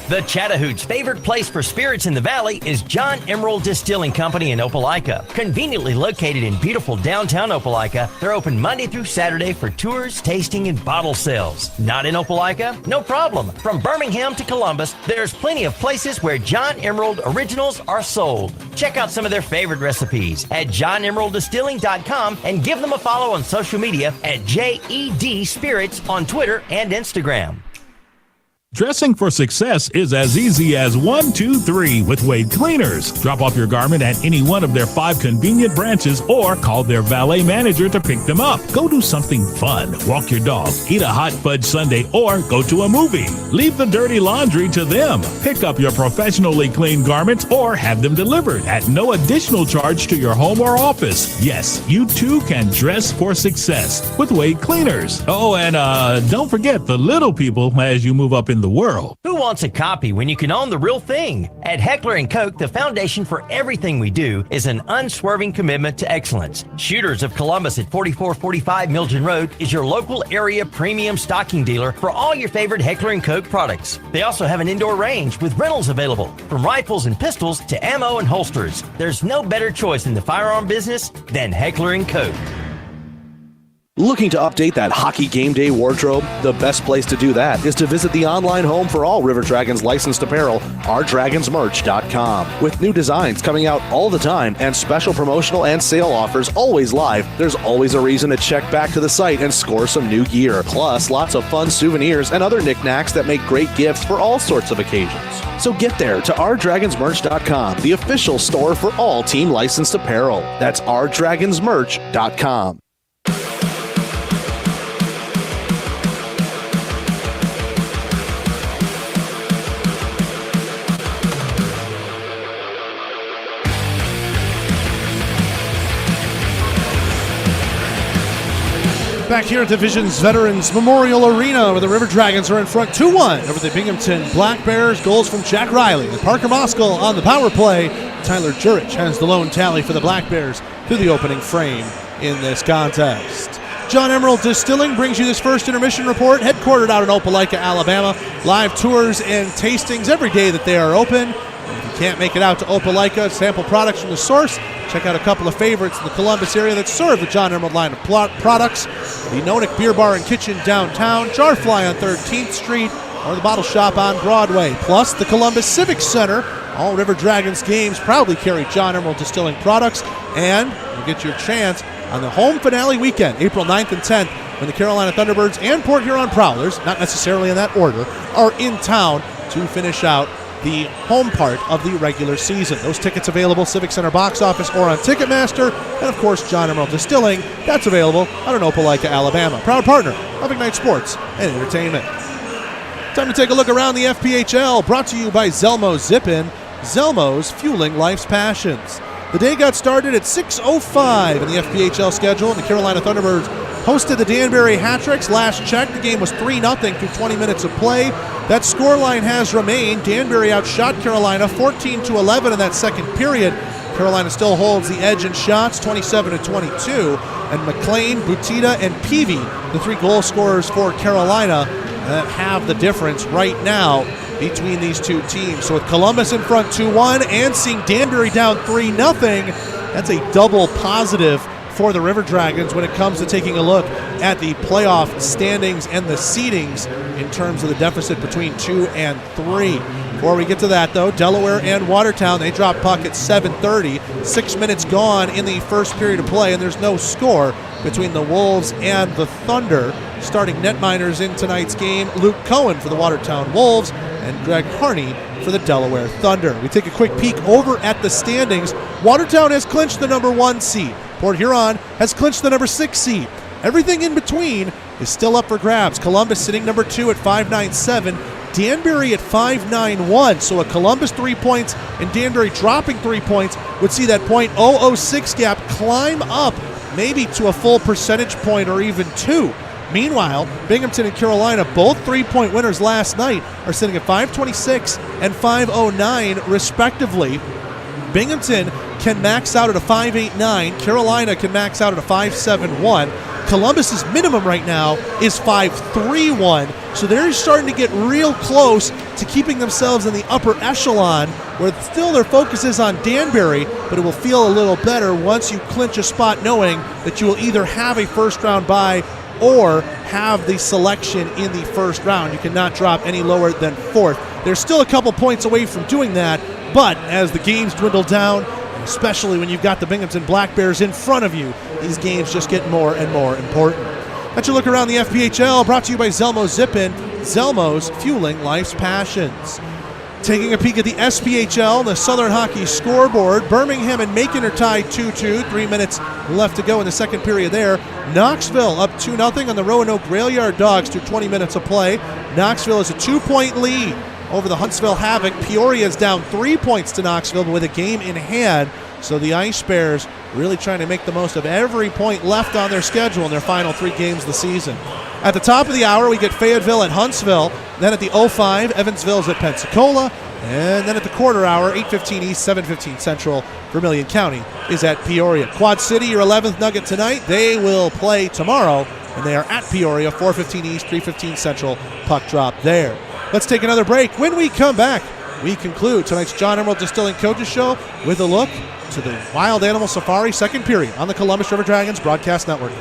S13: The Chattahoochee's favorite place for spirits in the valley is John Emerald Distilling Company in Opelika. Conveniently located in beautiful downtown Opelika, they're open Monday through Saturday for tours, tasting, and bottle sales. Not in Opelika? No problem. From Birmingham to Columbus, there's plenty of places where John Emerald originals are sold. Check out some of their favorite recipes at johnemeralddistilling.com and give them a follow on social media at JED Spirits on Twitter and Instagram.
S20: Dressing for success is as easy as 1, 2, 3 with Wade Cleaners. Drop off your garment at any one of their 5 convenient branches or call their valet manager to pick them up. Go do something fun. Walk your dog, eat a hot fudge sundae, or go to a movie. Leave the dirty laundry to them. Pick up your professionally cleaned garments or have them delivered at no additional charge to your home or office. Yes, you too can dress for success with Wade Cleaners. Oh, and don't forget the little people as you move up in the world.
S13: Who wants a copy when you can own the real thing? At Heckler & Koch, the foundation for everything we do is an unswerving commitment to excellence. Shooters of Columbus at 4445 Milton Road is your local area premium stocking dealer for all your favorite Heckler & Koch products. They also have an indoor range with rentals available, from rifles and pistols to ammo and holsters. There's no better choice in the firearm business than Heckler & Koch.
S4: Looking to update that hockey game day wardrobe? The best place to do that is to visit the online home for all River Dragons licensed apparel, ourdragonsmerch.com. With new designs coming out all the time and special promotional and sale offers always live, there's always a reason to check back to the site and score some new gear. Plus, lots of fun souvenirs and other knickknacks that make great gifts for all sorts of occasions. So get there to ourdragonsmerch.com, the official store for all team licensed apparel. That's ourdragonsmerch.com.
S2: Back here at Division's Veterans Memorial Arena, where the River Dragons are in front 2-1 over the Binghamton Black Bears. Goals from Jack Riley and Parker Moskal on the power play. Tyler Jurich has the lone tally for the Black Bears through the opening frame in this contest. John Emerald Distilling brings you this first intermission report, headquartered out in Opelika, Alabama. Live tours and tastings every day that they are open. If you can't make it out to Opelika, sample products from the source. Check out a couple of favorites in the Columbus area that serve the John Emerald line of products. The Nonick Beer Bar and Kitchen downtown, Jarfly on 13th Street, or the Bottle Shop on Broadway. Plus the Columbus Civic Center. All River Dragons games proudly carry John Emerald Distilling products. And you get your chance on the home finale weekend, April 9th and 10th, when the Carolina Thunderbirds and Port Huron Prowlers, not necessarily in that order, are in town to finish out the home part of the regular season. Those tickets available Civic Center box office or on Ticketmaster, and of course John Emerald Distilling, that's available out in Opelika, Alabama. Proud partner of Ignite Sports and Entertainment. Time to take a look around the FPHL, brought to you by Zelmo Zip-In. Zelmo's fueling life's passions. The day got started at 6:05 in the FPHL schedule, and the Carolina Thunderbirds hosted the Danbury Hat-Tricks. Last check, the game was 3-0 through 20 minutes of play. That scoreline has remained. Danbury outshot Carolina 14-11 in that second period. Carolina still holds the edge in shots, 27-22. And McLean, Butita, and Peavy, the 3 goal scorers for Carolina, that have the difference right now between these two teams. So with Columbus in front 2-1 and seeing Danbury down 3-0, that's a double positive for the River Dragons when it comes to taking a look at the playoff standings and the seedings in terms of the deficit between 2 and 3. Before we get to that, though, Delaware and Watertown, they drop puck at 7:30. 6 minutes gone in the first period of play, and there's no score between the Wolves and the Thunder. Starting netminders in tonight's game, Luke Cohen for the Watertown Wolves and Greg Harney for the Delaware Thunder. We take a quick peek over at the standings. Watertown has clinched the number 1 seed. Port Huron has clinched the number 6 seed. Everything in between is still up for grabs. Columbus sitting number 2 at 597. Danbury at 591. So a Columbus 3 points and Danbury dropping 3 points would see that .006 gap climb up maybe to a full percentage point or even 2. Meanwhile, Binghamton and Carolina, both 3-point winners last night, are sitting at 526 and 509 respectively. Binghamton can max out at a 5.89. Carolina can max out at a 5.71. Columbus's minimum right now is 5.31. So they're starting to get real close to keeping themselves in the upper echelon, where still their focus is on Danbury, but it will feel a little better once you clinch a spot knowing that you will either have a first-round bye or have the selection in the first round. You cannot drop any lower than 4th. They're still a couple points away from doing that, but as the games dwindle down, especially when you've got the Binghamton Black Bears in front of you, these games just get more and more important. That's your look around the FPHL, brought to you by Zelmo Zip-In. Zelmo's, fueling life's passions. Taking a peek at the SPHL, the Southern Hockey scoreboard, Birmingham and Macon are tied 2-2. 3 minutes left to go in the second period there. Knoxville up 2-0 on the Roanoke Railyard Dogs through 20 minutes of play. Knoxville is a 2-point lead over the Huntsville Havoc. Peoria is down 3 points to Knoxville, but with a game in hand. So the Ice Bears really trying to make the most of every point left on their schedule in their final 3 games of the season. At the top of the hour, we get Fayetteville at Huntsville. Then at the 05, Evansville's at Pensacola. And then at the quarter hour, 8:15 East, 7:15 Central, Vermilion County is at Peoria. Quad City, your 11th Nugget tonight. They will play tomorrow, and they are at Peoria, 4:15 East, 3:15 Central. Puck drop there. Let's take another break. When we come back, we conclude tonight's John Emerald Distilling Coaches Show with a look to the Wild Animal Safari second period on the Columbus River Dragons Broadcast Network.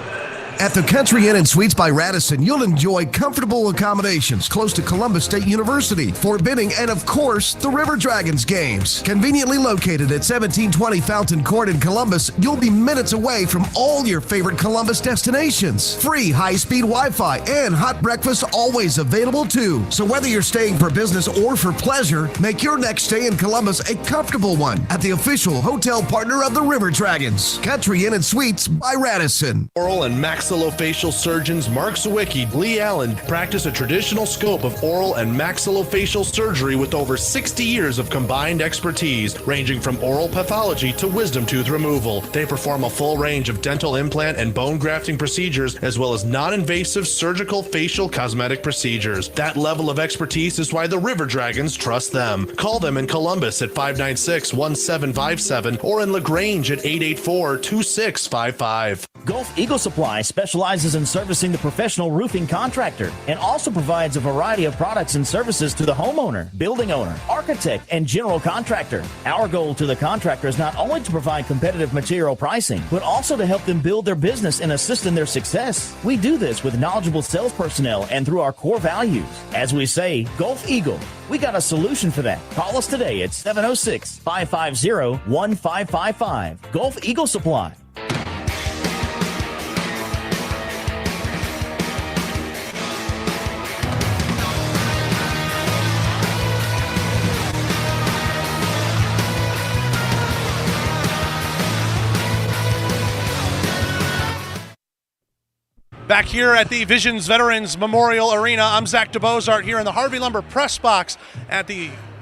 S1: At the Country Inn and Suites by Radisson, you'll enjoy comfortable accommodations close to Columbus State University, Fort Benning, and of course, the River Dragons games. Conveniently located at 1720 Fountain Court in Columbus, you'll be minutes away from all your favorite Columbus destinations. Free high-speed Wi-Fi and hot breakfast always available too. So whether you're staying for business or for pleasure, make your next stay in Columbus a comfortable one at the official hotel partner of the River Dragons. Country Inn and Suites by Radisson.
S4: Oral and maxillofacial surgeons Mark Sawicki, Lee Allen practice a traditional scope of oral and maxillofacial surgery with over 60 years of combined expertise, ranging from oral pathology to wisdom tooth removal. They perform a full range of dental implant and bone grafting procedures, as well as non-invasive surgical facial cosmetic procedures. That level of expertise is why the River Dragons trust them. Call them in Columbus at 596-1757 or in LaGrange at 884-2655.
S14: Gulf Eagle Supply specializes in servicing the professional roofing contractor and also provides a variety of products and services to the homeowner, building owner, architect, and general contractor. Our goal to the contractor is not only to provide competitive material pricing, but also to help them build their business and assist in their success. We do this with knowledgeable sales personnel and through our core values. As we say, Gulf Eagle, we got a solution for that. Call us today at 706-550-1555. Gulf Eagle Supply.
S2: Back here at the Visions Veterans Memorial Arena, I'm Zach DeBozart here in the Harvey Lumber press box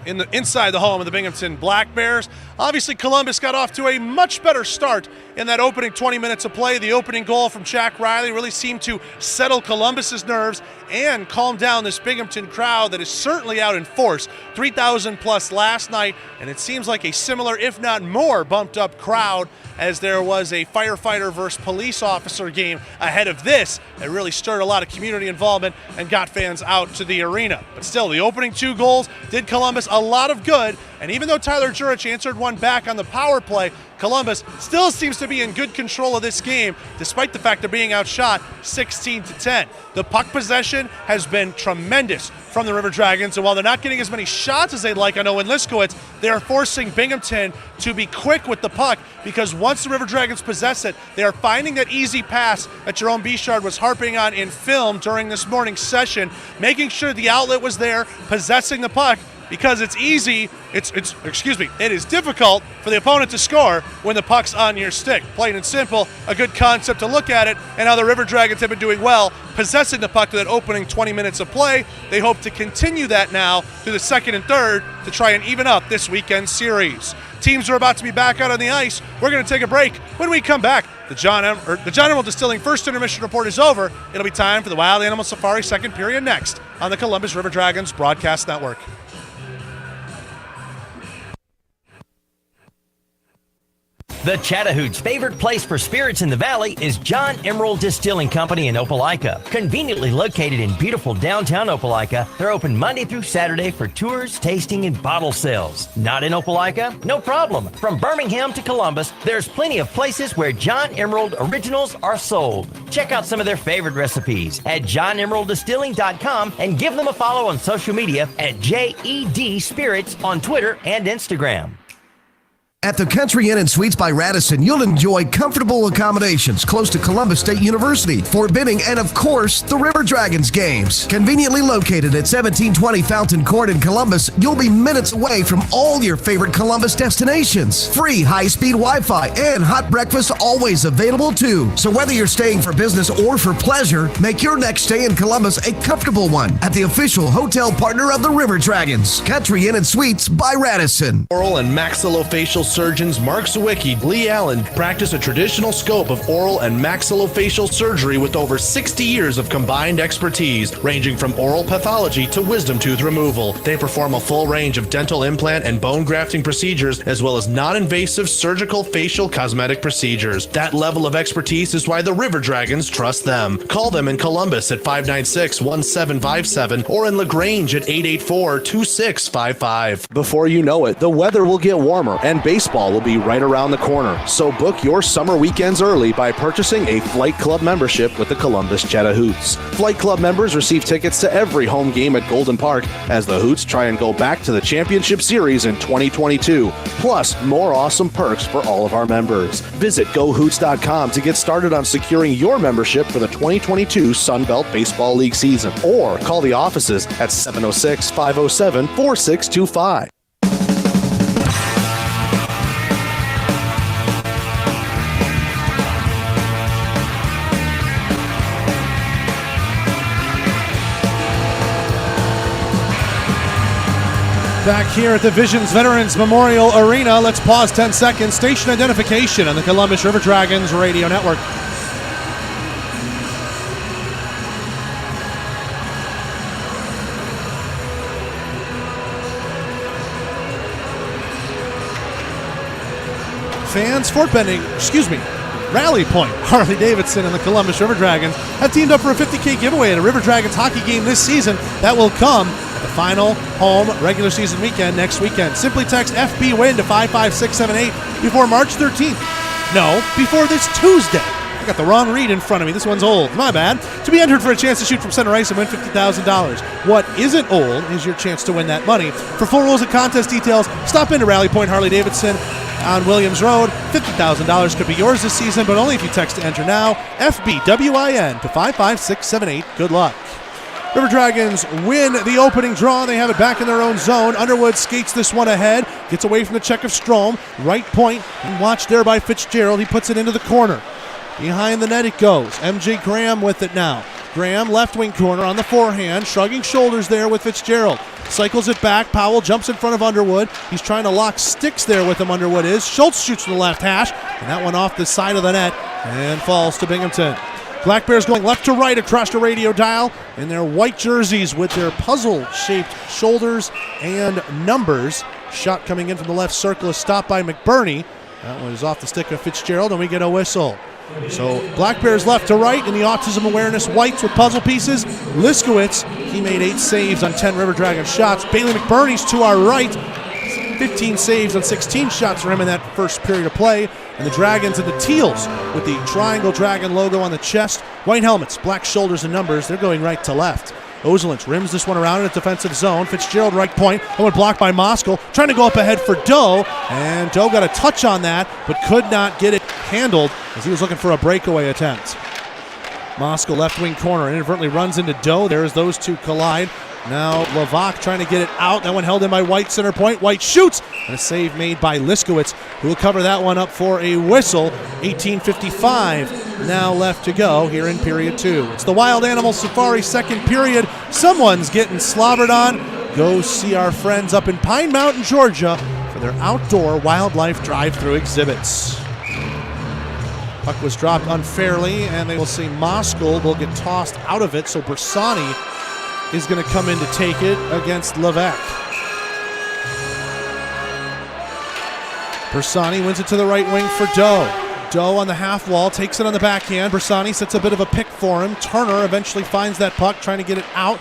S2: inside the home of the Binghamton Black Bears. Obviously, Columbus got off to a much better start in that opening 20 minutes of play. The opening goal from Jack Riley really seemed to settle Columbus's nerves and calm down this Binghamton crowd that is certainly out in force. 3,000 plus last night, and it seems like a similar, if not more, bumped up crowd as there was a firefighter versus police officer game ahead of this that really stirred a lot of community involvement and got fans out to the arena. But still, the opening 2 goals did Columbus a lot of good, and even though Tyler Jurich answered one back on the power play, Columbus still seems to be in good control of this game, despite the fact they're being outshot 16-10. The puck possession has been tremendous from the River Dragons, and while they're not getting as many shots as they'd like on Owen Liskowitz, they are forcing Binghamton to be quick with the puck, because once the River Dragons possess it, they are finding that easy pass that Jerome Bichard was harping on in film during this morning's session, making sure the outlet was there, possessing the puck, because it's easy, it is difficult for the opponent to score when the puck's on your stick. Plain and simple, a good concept to look at it, and how the River Dragons have been doing well, possessing the puck to that opening 20 minutes of play. They hope to continue that now through the second and third to try and even up this weekend series. Teams are about to be back out on the ice. We're going to take a break. When we come back, the John Emerald Distilling first intermission report is over. It'll be time for the Wild Animal Safari second period next on the Columbus River Dragons Broadcast Network.
S13: The Chattahooch's favorite place for spirits in the valley is John Emerald Distilling Company in Opelika. Conveniently located in beautiful downtown Opelika, they're open Monday through Saturday for tours, tasting, and bottle sales. Not in Opelika? No problem. From Birmingham to Columbus, there's plenty of places where John Emerald originals are sold. Check out some of their favorite recipes at johnemeralddistilling.com and give them a follow on social media at JED Spirits on Twitter and Instagram.
S1: At the Country Inn & Suites by Radisson, you'll enjoy comfortable accommodations close to Columbus State University, Fort Benning, and of course, the River Dragons games. Conveniently located at 1720 Fountain Court in Columbus, you'll be minutes away from all your favorite Columbus destinations. Free high-speed Wi-Fi and hot breakfast always available too. So whether you're staying for business or for pleasure, make your next stay in Columbus a comfortable one at the official hotel partner of the River Dragons, Country Inn & Suites by Radisson.
S4: Oral and maxillofacial surgeons Mark Sawicki, Lee Allen practice a traditional scope of oral and maxillofacial surgery with over 60 years of combined expertise, ranging from oral pathology to wisdom tooth removal. They perform a full range of dental implant and bone grafting procedures, as well as non-invasive surgical facial cosmetic procedures. That level of expertise is why the River Dragons trust them. Call them in Columbus at 596-1757 or in LaGrange at 884-2655. Before you know it, the weather will get warmer and baseball will be right around the corner. So book your summer weekends early by purchasing a Flight Club membership with the Columbus Chattahoots. Flight Club members receive tickets to every home game at Golden Park as the Hoots try and go back to the championship series in 2022, plus more awesome perks for all of our members. Visit GoHoots.com to get started on securing your membership for the 2022 Sun Belt Baseball League season, or call the offices at 706-507-4625.
S2: Back here at the Visions Veterans Memorial Arena, let's pause 10 seconds. Station identification on the Columbus River Dragons radio network. Fans, Rally Point, Harley Davidson and the Columbus River Dragons have teamed up for a $50K giveaway at a River Dragons hockey game this season. That will come at the final home regular season weekend next weekend. Simply text FB-WIN to 55678 before March 13th. No, before this Tuesday. I got the wrong read in front of me. This one's old. My bad. To be entered for a chance to shoot from center ice and win $50,000. What isn't old is your chance to win that money. For full rules and contest details, stop into Rally Point Harley Davidson on Williams Road. $50,000 could be yours this season, but only if you text to enter now, FBWIN to 55678. Good luck. River Dragons win the opening draw. They have it back in their own zone. Underwood skates this one ahead, gets away from the check of Strome. Right point, and watched there by Fitzgerald. He puts it into the corner. Behind the net it goes. MJ Graham with it now. Graham, left wing corner on the forehand, shrugging shoulders there with Fitzgerald. Cycles it back. Powell jumps in front of Underwood. He's trying to lock sticks there with him, Underwood is. Schultz shoots from the left hash, and that one off the side of the net and falls to Binghamton. Black Bears going left to right across the radio dial in their white jerseys with their puzzle-shaped shoulders and numbers. Shot coming in from the left circle is stopped by McBurney. That one is off the stick of Fitzgerald, and we get a whistle. So Black Bears left to right in the autism awareness whites with puzzle pieces. Liskowitz, he made 8 saves on 10 River Dragons shots. Bailey McBurney's to our right. 15 saves on 16 shots for him in that first period of play. And the Dragons and the Teals with the Triangle Dragon logo on the chest. White helmets, black shoulders and numbers. They're going right to left. Ozelinch rims this one around in a defensive zone. Fitzgerald right point. That one blocked by Moskal. Trying to go up ahead for Doe. And Doe got a touch on that, but could not get it handled as he was looking for a breakaway attempt. Moskal left wing corner inadvertently runs into Doe. There's those two collide. Now Levac trying to get it out. That one held in by White center point. White shoots. And a save made by Liskowitz, who will cover that one up for a whistle. 18:55 now left to go here in period 2. It's the Wild Animal Safari second period. Someone's getting slobbered on. Go see our friends up in Pine Mountain, Georgia for their outdoor wildlife drive-through exhibits. Puck was dropped unfairly, and they will see Moskal will get tossed out of it, so Bersani is going to come in to take it against Levesque. Bersani wins it to the right wing for Doe. Doe on the half wall, takes it on the backhand. Bersani sets a bit of a pick for him. Turner eventually finds that puck, trying to get it out.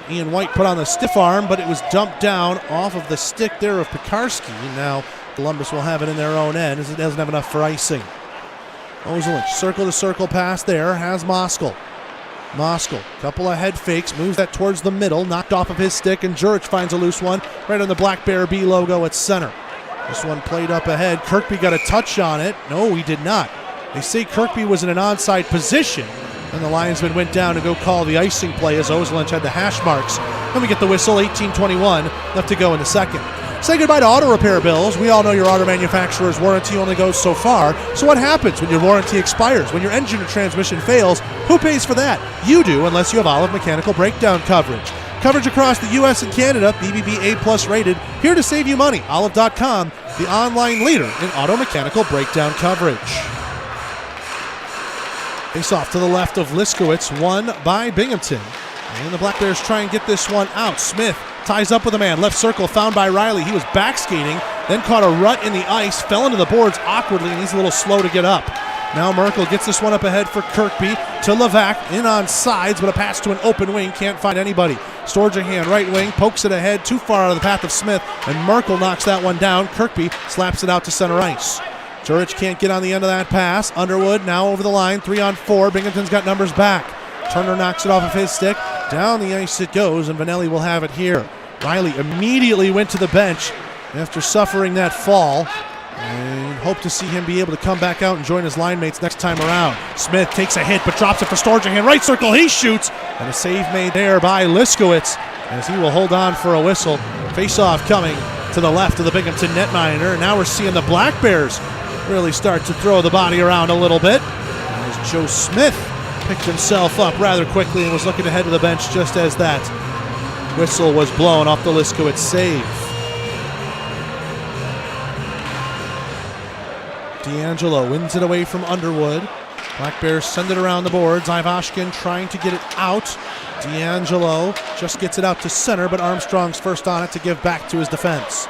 S2: Ian White put on the stiff arm, but it was dumped down off of the stick there of Pekarski. Now Columbus will have it in their own end as it doesn't have enough for icing. Ozelinch, circle-to-circle pass there, has Moskal. Moskal, couple of head fakes, moves that towards the middle, knocked off of his stick, and Jurich finds a loose one right on the Black Bear B logo at center. This one played up ahead. Kirkby got a touch on it. No, he did not. They say Kirkby was in an onside position, and the linesman went down to go call the icing play as Oslunch had the hash marks. Then we get the whistle, 18:21 left to go in the second. Say goodbye to auto repair bills. We all know your auto manufacturer's warranty only goes so far. So what happens when your warranty expires? When your engine or transmission fails, who pays for that? You do, unless you have Olive Mechanical Breakdown coverage. Coverage across the U.S. and Canada, BBB A+ rated. Here to save you money. Olive.com, the online leader in auto mechanical breakdown coverage. Face off to the left of Liskowitz, won by Binghamton. And the Black Bears try and get this one out. Smith ties up with a man. Left circle found by Riley. He was back skating, then caught a rut in the ice, fell into the boards awkwardly, and he's a little slow to get up. Now Merkel gets this one up ahead for Kirkby to Levac, in on sides, but a pass to an open wing, can't find anybody. Storjahan, right wing, pokes it ahead, too far out of the path of Smith, and Merkel knocks that one down. Kirkby slaps it out to center ice. Jurich can't get on the end of that pass. Underwood now over the line, 3-on-4. Binghamton's got numbers back. Turner knocks it off of his stick. Down the ice it goes, and Vanelli will have it here. Riley immediately went to the bench after suffering that fall, and hope to see him be able to come back out and join his line mates next time around. Smith takes a hit but drops it for Storjahan. Right circle, he shoots, and a save made there by Liskowitz as he will hold on for a whistle. Face-off coming to the left of the Binghamton netminder. Now we're seeing the Black Bears really start to throw the body around a little bit as Joe Smith picked himself up rather quickly and was looking to head to the bench just as that whistle was blown off the Liskowitz save. D'Angelo wins it away from Underwood. Black Bears send it around the boards. Ivashkin trying to get it out. D'Angelo just gets it out to center, but Armstrong's first on it to give back to his defense.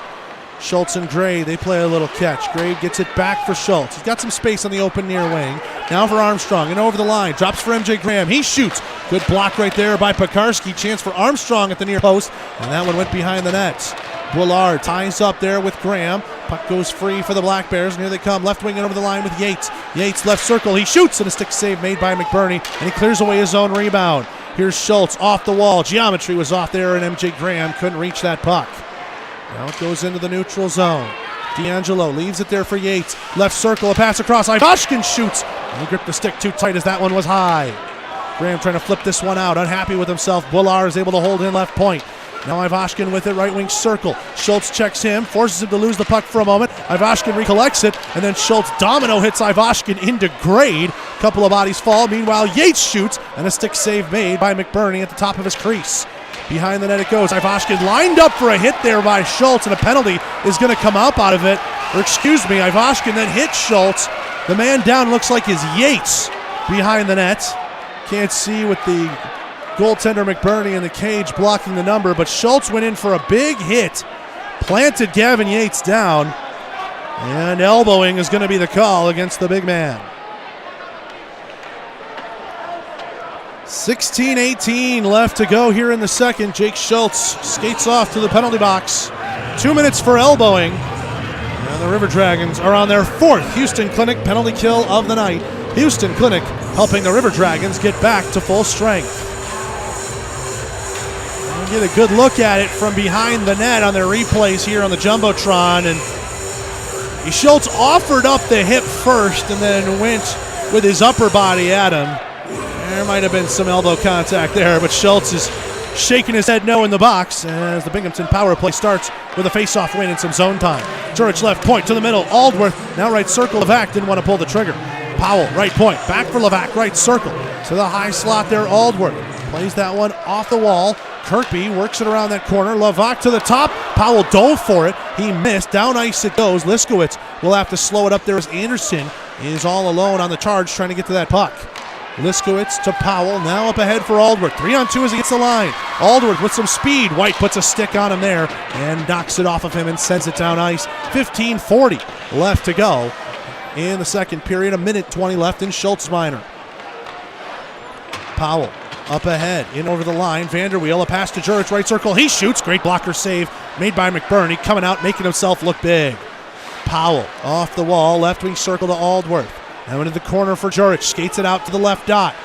S2: Schultz and Gray, they play a little catch. Gray gets it back for Schultz. He's got some space on the open near wing. Now for Armstrong, and over the line. Drops for MJ Graham. He shoots. Good block right there by Pekarski. Chance for Armstrong at the near post, and that one went behind the nets. Bullard ties up there with Graham. Puck goes free for the Black Bears, and here they come. Left wing and over the line with Yates. Yates left circle. He shoots, and a stick save made by McBurney, and he clears away his own rebound. Here's Schultz off the wall. Geometry was off there, and MJ Graham couldn't reach that puck. Now it goes into the neutral zone. D'Angelo leaves it there for Yates. Left circle, a pass across. Ivashkin shoots. And he gripped the stick too tight as that one was high. Graham trying to flip this one out. Unhappy with himself. Bullard is able to hold in left point. Now Ivashkin with it, right wing circle. Schultz checks him, forces him to lose the puck for a moment. Ivashkin recollects it, and then Schultz domino hits Ivashkin into grade. Couple of bodies fall. Meanwhile, Yates shoots, and a stick save made by McBurney at the top of his crease. Behind the net it goes. Ivashkin lined up for a hit there by Schultz, and a penalty is going to come up out of it. Or excuse me, Ivashkin then hits Schultz. The man down looks like is Yates behind the net. Can't see with the goaltender McBurney in the cage blocking the number, but Schultz went in for a big hit, planted Gavin Yates down, and elbowing is going to be the call against the big man. 16:18 left to go here in the second. Jake Schultz skates off to the penalty box. 2 minutes for elbowing. And the River Dragons are on their fourth Houston Clinic penalty kill of the night. Houston Clinic helping the River Dragons get back to full strength. We'll get a good look at it from behind the net on their replays here on the Jumbotron. And Schultz offered up the hip first and then went with his upper body at him. There might have been some elbow contact there, but Schultz is shaking his head no in the box as the Binghamton power play starts with a face-off win and some zone time. Jurich left point to the middle. Aldworth now right circle. Levac didn't want to pull the trigger. Powell right point. Back for Levac right circle. To the high slot there, Aldworth. Plays that one off the wall. Kirkby works it around that corner. Levac to the top. Powell dove for it. He missed. Down ice it goes. Liskowitz will have to slow it up there as Anderson is all alone on the charge trying to get to that puck. Liskowitz to Powell, now up ahead for Aldworth. 3-on-2 as he gets the line. Aldworth with some speed. White puts a stick on him there and knocks it off of him and sends it down ice. 15:40 left to go in the second period. 1:20 left in Schultz Minor. Powell up ahead, in over the line. Vanderweel, a pass to Jurich, right circle. He shoots. Great blocker save made by McBurney, coming out, making himself look big. Powell off the wall, left wing circle to Aldworth. Now into the corner for Jurich. Skates it out to the left dot.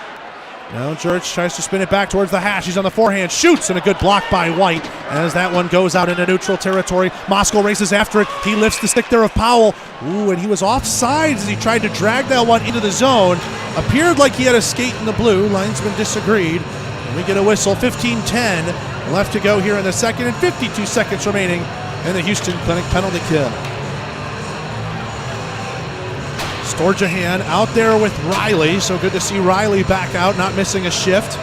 S2: Now Jurich tries to spin it back towards the hash. He's on the forehand, shoots, and a good block by White as that one goes out into neutral territory. Moskal races after it. He lifts the stick there of Powell. Ooh, and he was offsides as he tried to drag that one into the zone. Appeared like he had a skate in the blue. Linesman disagreed. And we get a whistle. 15-10 left to go here in the second, and 52 seconds remaining in the Houston Clinic penalty kill. Storjahan out there with Riley, so good to see Riley back out, not missing a shift.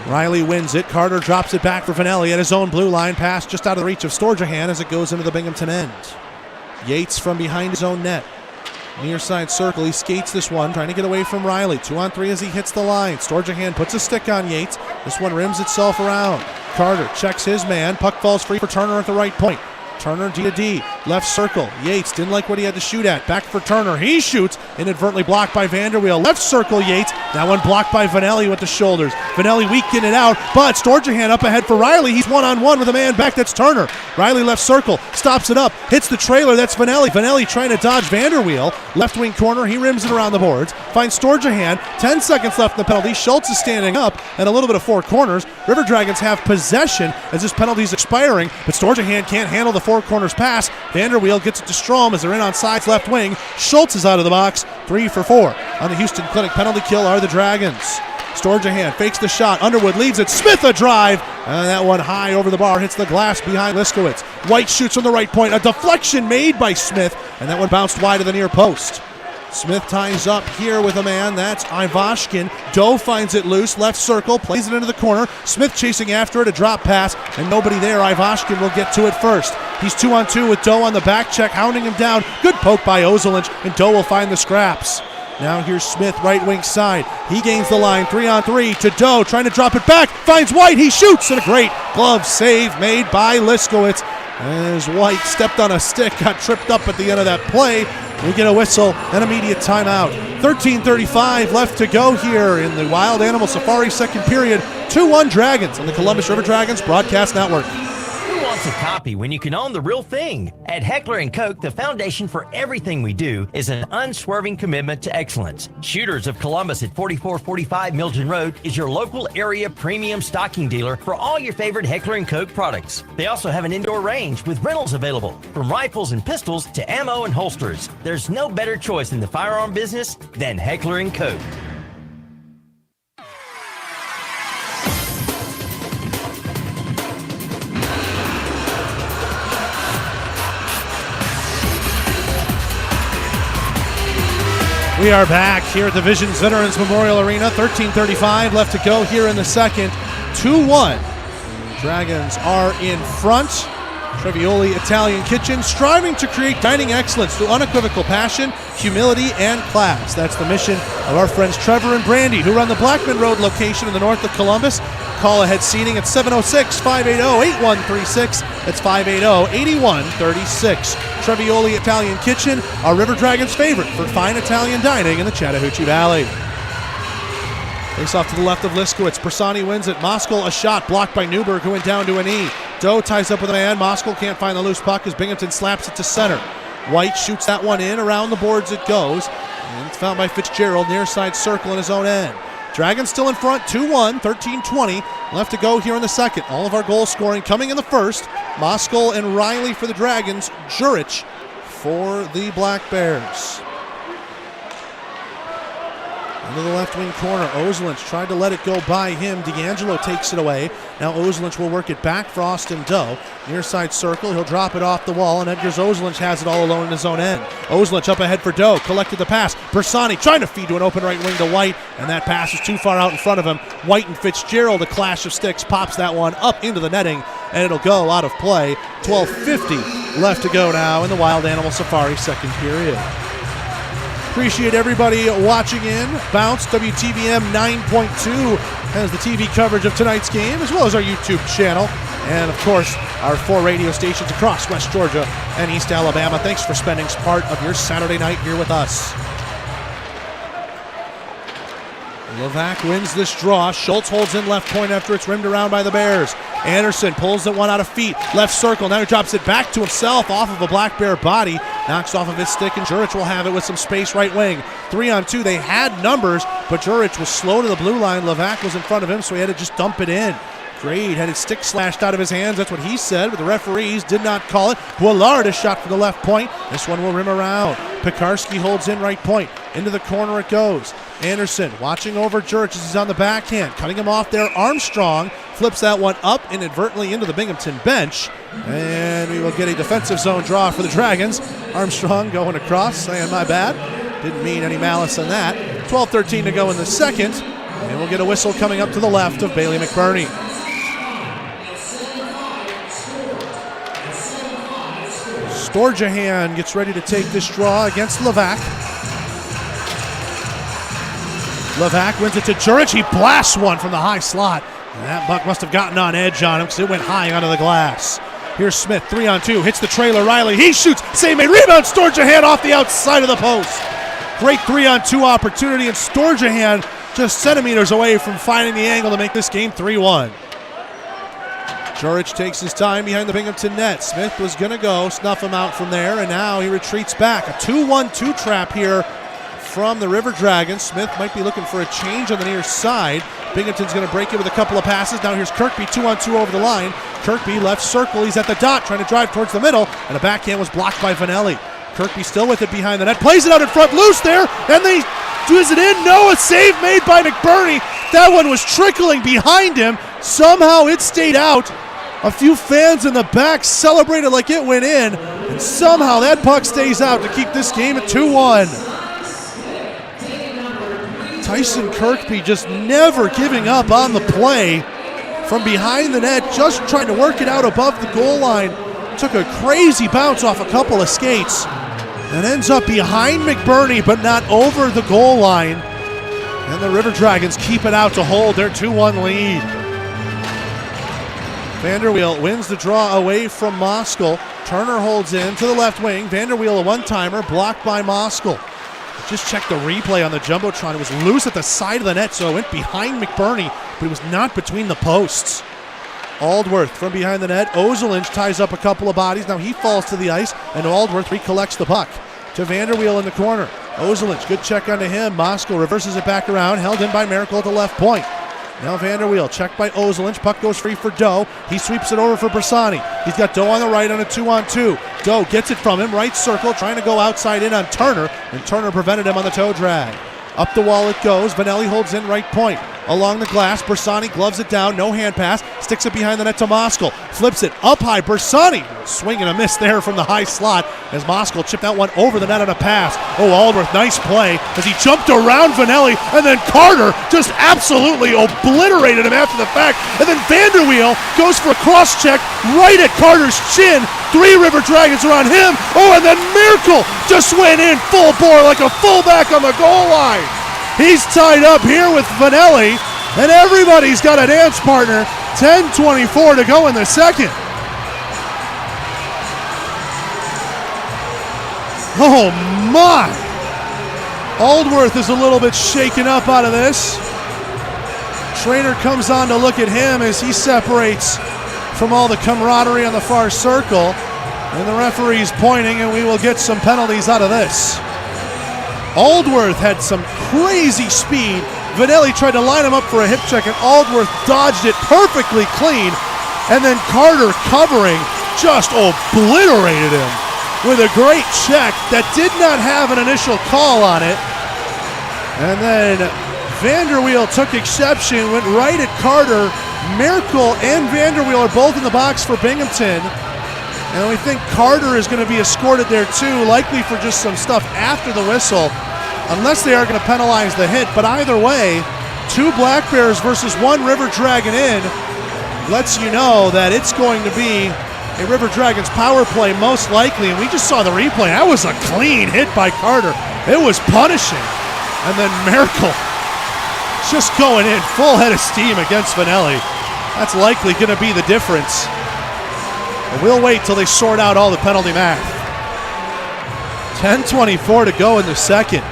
S2: Riley wins it. Carter drops it back for Vanelli at his own blue line. Pass just out of the reach of Storjahan as it goes into the Binghamton end. Yates from behind his own net. Near side circle, he skates this one, trying to get away from Riley. 2-on-3 as he hits the line. Storjahan puts a stick on Yates. This one rims itself around. Carter checks his man. Puck falls free for Turner at the right point. Turner D to D, left circle. Yates didn't like what he had to shoot at. Back for Turner. He shoots, inadvertently blocked by Vanderweel. Left circle, Yates. That one blocked by Vanelli with the shoulders. Vanelli weakened it out, but Storjahan up ahead for Riley. He's one-on-one with a man back. That's Turner. Riley left circle, stops it up, hits the trailer. That's Vanelli. Vanelli trying to dodge Vanderweel. Left wing corner, he rims it around the boards. Finds Storjahan. 10 seconds left in the penalty. Schultz is standing up, and a little bit of four corners. River Dragons have possession as this penalty is expiring, but Storjahan can't handle the four corners pass. Vanderweel gets it to Strom as they're in on sides left wing. Schultz is out of the box. 3 for 4 on the Houston Clinic penalty kill are the Dragons. Storjahan fakes the shot. Underwood leads it. Smith a drive. And that one high over the bar hits the glass behind Liskowitz. White shoots from the right point. A deflection made by Smith, and that one bounced wide of the near post. Smith ties up here with a man. That's Ivashkin. Doe finds it loose. Left circle. Plays it into the corner. Smith chasing after it. A drop pass. And nobody there. Ivashkin will get to it first. He's 2-on-2 with Doe on the back check. Hounding him down. Good poke by Ozelinch. And Doe will find the scraps. Now here's Smith, right wing side. He gains the line. 3-on-3 to Doe. Trying to drop it back. Finds White. He shoots. And a great glove save made by Liskowitz. As White stepped on a stick. Got tripped up at the end of that play. We get a whistle, an immediate timeout. 13:35 left to go here in the Wild Animal Safari second period. 2-1 Dragons on the Columbus River Dragons Broadcast Network.
S13: Who wants a copy when you can own the real thing? At Heckler & Koch, the foundation for everything we do is an unswerving commitment to excellence. Shooters of Columbus at 4445 Milton Road is your local area premium stocking dealer for all your favorite Heckler & Koch products. They also have an indoor range with rentals available, from rifles and pistols to ammo and holsters. There's no better choice in the firearm business than Heckler & Koch.
S2: We are back here at the Visions Veterans Memorial Arena. 13:35 left to go here in the second. 2-1. The Dragons are in front. Trevioli Italian Kitchen, striving to create dining excellence through unequivocal passion, humility, and class. That's the mission of our friends Trevor and Brandy, who run the Blackman Road location in the north of Columbus. Call ahead seating at 706-580-8136. That's 580-8136. Trevioli Italian Kitchen, our River Dragons favorite for fine Italian dining in the Chattahoochee Valley. Face off to the left of Liskowitz. Bersani wins it. Moskal a shot blocked by Newberg, who went down to a knee. Doe ties up with a man. Moskal can't find the loose puck as Binghamton slaps it to center. White shoots that one in. Around the boards it goes. And it's found by Fitzgerald near side circle in his own end. Dragons still in front, 2-1, 13:20 left to go here in the second. All of our goal scoring coming in the first. Moskal and Riley for the Dragons. Jurich for the Black Bears. Into the left wing corner, Ozelinch tried to let it go by him. D'Angelo takes it away. Now Ozelinch will work it back for Austin Doe. Near side circle, he'll drop it off the wall, and Edgars Ozelinch has it all alone in his own end. Ozelinch up ahead for Doe, collected the pass. Bersani trying to feed to an open right wing to White, and that pass is too far out in front of him. White and Fitzgerald, a clash of sticks, pops that one up into the netting, and it'll go out of play. 12:50 left to go now in the Wild Animal Safari second period. Appreciate everybody watching in. Bounce WTVM 9.2 has the TV coverage of tonight's game, as well as our YouTube channel. And, of course, our 4 radio stations across West Georgia and East Alabama. Thanks for spending part of your Saturday night here with us. Levac wins this draw. Schultz holds in left point after it's rimmed around by the Bears. Anderson pulls it one out of feet. Left circle. Now he drops it back to himself off of a Black Bear body. Knocks off of his stick, and Jurich will have it with some space right wing. 3-on-2. They had numbers, but Jurich was slow to the blue line. Levac was in front of him, so he had to just dump it in. Grade had his stick slashed out of his hands. That's what he said, but the referees did not call it. Boilard is shot for the left point. This one will rim around. Pekarsky holds in right point. Into the corner it goes. Anderson watching over Jurich as he's on the backhand. Cutting him off there. Armstrong flips that one up inadvertently into the Binghamton bench. And we will get a defensive zone draw for the Dragons. Armstrong going across, saying my bad. Didn't mean any malice on that. 12-13 to go in the second. And we'll get a whistle coming up to the left of Bailey McBurney. Storjahan gets ready to take this draw against Levac. Levac wins it to Jurich. He blasts one from the high slot. And that buck must have gotten on edge on him because it went high onto the glass. Here's Smith, 3-on-2. Hits the trailer. Riley. He shoots. Save made. Rebound. Storjahan off the outside of the post. Great 3-on-2 opportunity. And Storjahan just centimeters away from finding the angle to make this game 3-1. Jurich takes his time behind the Binghamton net. Smith was going to go, snuff him out from there, and now he retreats back. A 2-1-2 trap here from the River Dragons. Smith might be looking for a change on the near side. Binghamton's going to break it with a couple of passes. Now here's Kirkby, 2-on-2 over the line. Kirkby left circle. He's at the dot, trying to drive towards the middle, and a backhand was blocked by Vanelli. Kirkby still with it behind the net. Plays it out in front, loose there, and they does it in. No, a save made by McBurney. That one was trickling behind him. Somehow it stayed out. A few fans in the back celebrated like it went in, and somehow that puck stays out to keep this game at 2-1. Tyson Kirkby just never giving up on the play from behind the net, just trying to work it out above the goal line. Took a crazy bounce off a couple of skates and ends up behind McBurney, but not over the goal line. And the River Dragons keep it out to hold their 2-1 lead. Vanderweel wins the draw away from Moskal. Turner holds in to the left wing. Vanderweel a one-timer blocked by Moskal. Just check the replay on the Jumbotron. It was loose at the side of the net, so it went behind McBurney, but it was not between the posts. Aldworth from behind the net. Ozelinch ties up a couple of bodies. Now he falls to the ice, and Aldworth recollects the puck. To Vanderweel in the corner. Ozelinch, good check onto him. Moskal reverses it back around, held in by Miracle at the left point. Now Vanderweel, checked by Ozelinch. Puck goes free for Doe. He sweeps it over for Bersani. He's got Doe on the right on a 2-on-2. Doe gets it from him, right circle, trying to go outside in on Turner, and Turner prevented him on the toe drag. Up the wall it goes. Vanelli holds in right point. Along the glass, Bersani gloves it down, no hand pass, sticks it behind the net to Moskal. Flips it up high, Bersani swing and a miss there from the high slot as Moskal chipped that one over the net on a pass. Oh, Aldworth, nice play as he jumped around Vanelli, and then Carter just absolutely obliterated him after the fact. And then Vanderweel goes for a cross check right at Carter's chin. 3 River Dragons are on him. Oh, and then Miracle just went in full bore like a fullback on the goal line. He's tied up here with Vanelli, and everybody's got a dance partner. 10:24 to go in the second. Oh my! Aldworth is a little bit shaken up out of this. Trainer comes on to look at him as he separates from all the camaraderie on the far circle, and the referee's pointing, and we will get some penalties out of this. Aldworth had some crazy speed. Vanelli tried to line him up for a hip check, and Aldworth dodged it perfectly clean. And then Carter covering just obliterated him with a great check that did not have an initial call on it. And then Vanderweel took exception, went right at Carter. Miracle and Vanderweel are both in the box for Binghamton. And we think Carter is going to be escorted there too, likely for just some stuff after the whistle, unless they are going to penalize the hit. But either way, 2 Black Bears versus 1 River Dragon in lets you know that it's going to be a River Dragons power play most likely. And we just saw the replay. That was a clean hit by Carter. It was punishing. And then Miracle just going in full head of steam against Vanelli. That's likely going to be the difference. And we'll wait till they sort out all the penalty math. 10:24 to go in the second.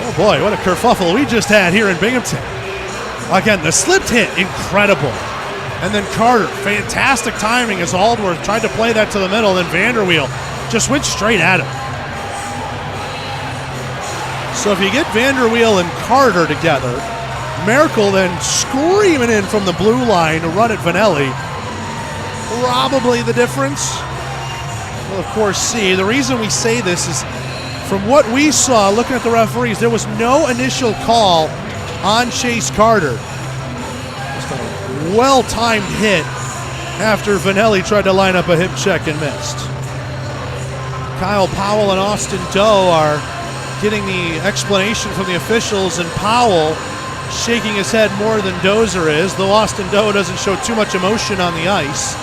S2: Oh boy, what a kerfuffle we just had here in Binghamton. Again, the slipped hit, incredible. And then Carter, fantastic timing as Aldworth tried to play that to the middle, then Vanderweel just went straight at him. So if you get Vanderweel and Carter together, Merkel then screaming in from the blue line to run at Vanelli. Probably the difference. We'll, of course, see. The reason we say this is from what we saw looking at the referees, there was no initial call on Chase Carter. Just a well-timed hit after Vanelli tried to line up a hip check and missed. Kyle Powell and Austin Doe are getting the explanation from the officials, and Powell shaking his head more than Dozer is, though Austin Doe doesn't show too much emotion on the ice.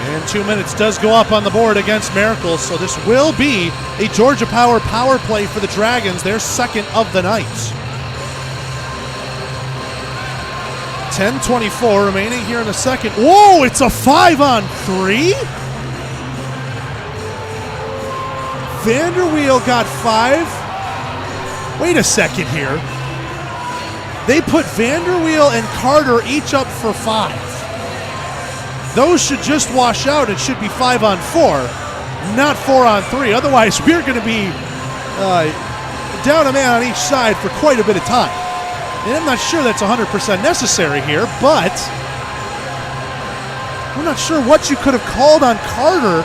S2: And 2 minutes does go up on the board against Merkel, so this will be a Georgia Power power play for the Dragons, their second of the night. 10:24 remaining here in the second. Whoa, it's a 5-on-3? Vanderweel got 5. Wait a second here. They put Vanderweel and Carter each up for 5. Those should just wash out. It should be 5-on-4, not 4-on-3. Otherwise, we're going to be down a man on each side for quite a bit of time. And I'm not sure that's 100% necessary here, but I'm not sure what you could have called on Carter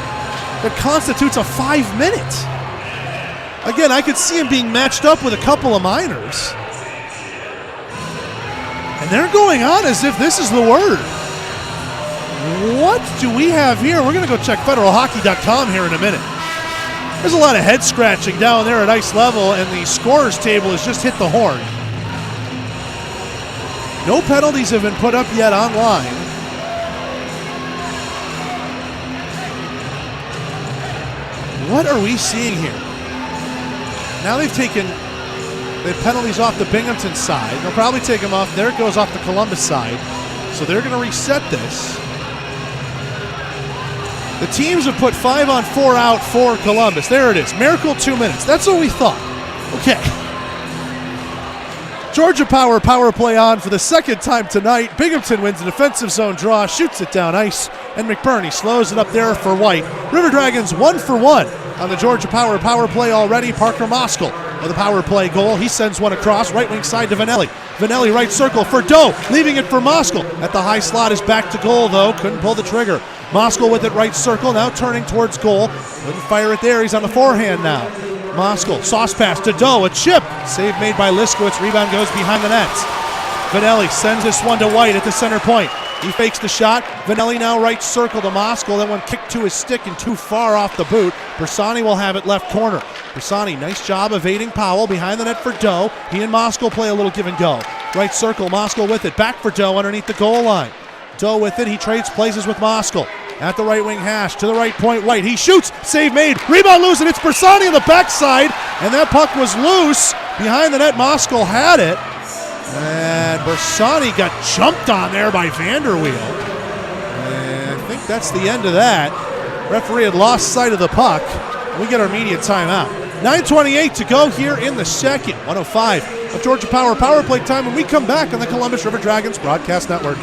S2: that constitutes a 5-minute. Again, I could see him being matched up with a couple of minors. And they're going on as if this is the word. What do we have here? We're going to go check federalhockey.com here in a minute. There's a lot of head scratching down there at ice level, and the scorer's table has just hit the horn. No penalties have been put up yet online. What are we seeing here? Now they've taken the penalties off the Binghamton side. They'll probably take them off. There it goes off the Columbus side. So they're going to reset this. The teams have put 5-on-4 out for Columbus. There it is. Miracle 2 minutes. That's what we thought. Okay. Georgia Power power play on for the second time tonight. Binghamton wins a defensive zone draw, shoots it down ice, and McBurney slows it up there for White. River Dragons 1 for 1 on the Georgia Power power play already. Parker Moskal with a power play goal. He sends one across, right wing side to Vanelli. Vanelli right circle for Doe, leaving it for Moskal. At the high slot is back to goal, though. Couldn't pull the trigger. Moskal with it right circle, now turning towards goal. Couldn't fire it there. He's on the forehand now. Moskal, sauce pass to Doe, a chip. Save made by Liskowitz. Rebound goes behind the nets. Vanelli sends this one to White at the center point. He fakes the shot. Vanelli now right circle to Moskal. That one kicked to his stick and too far off the boot. Bersani will have it left corner. Bersani, nice job evading Powell. Behind the net for Doe. He and Moskal play a little give and go. Right circle, Moskal with it. Back for Doe underneath the goal line. Doe with it. He trades places with Moskal. At the right wing hash, to the right point, White. He shoots, save made, rebound loose, and it's Bersani on the backside, and that puck was loose. Behind the net, Moskal had it, and Bersani got jumped on there by Vanderweel. And I think that's the end of that. Referee had lost sight of the puck. We get our immediate timeout. 9:28 to go here in the second. 105 of Georgia Power power play time when we come back on the Columbus River Dragons Broadcast Network.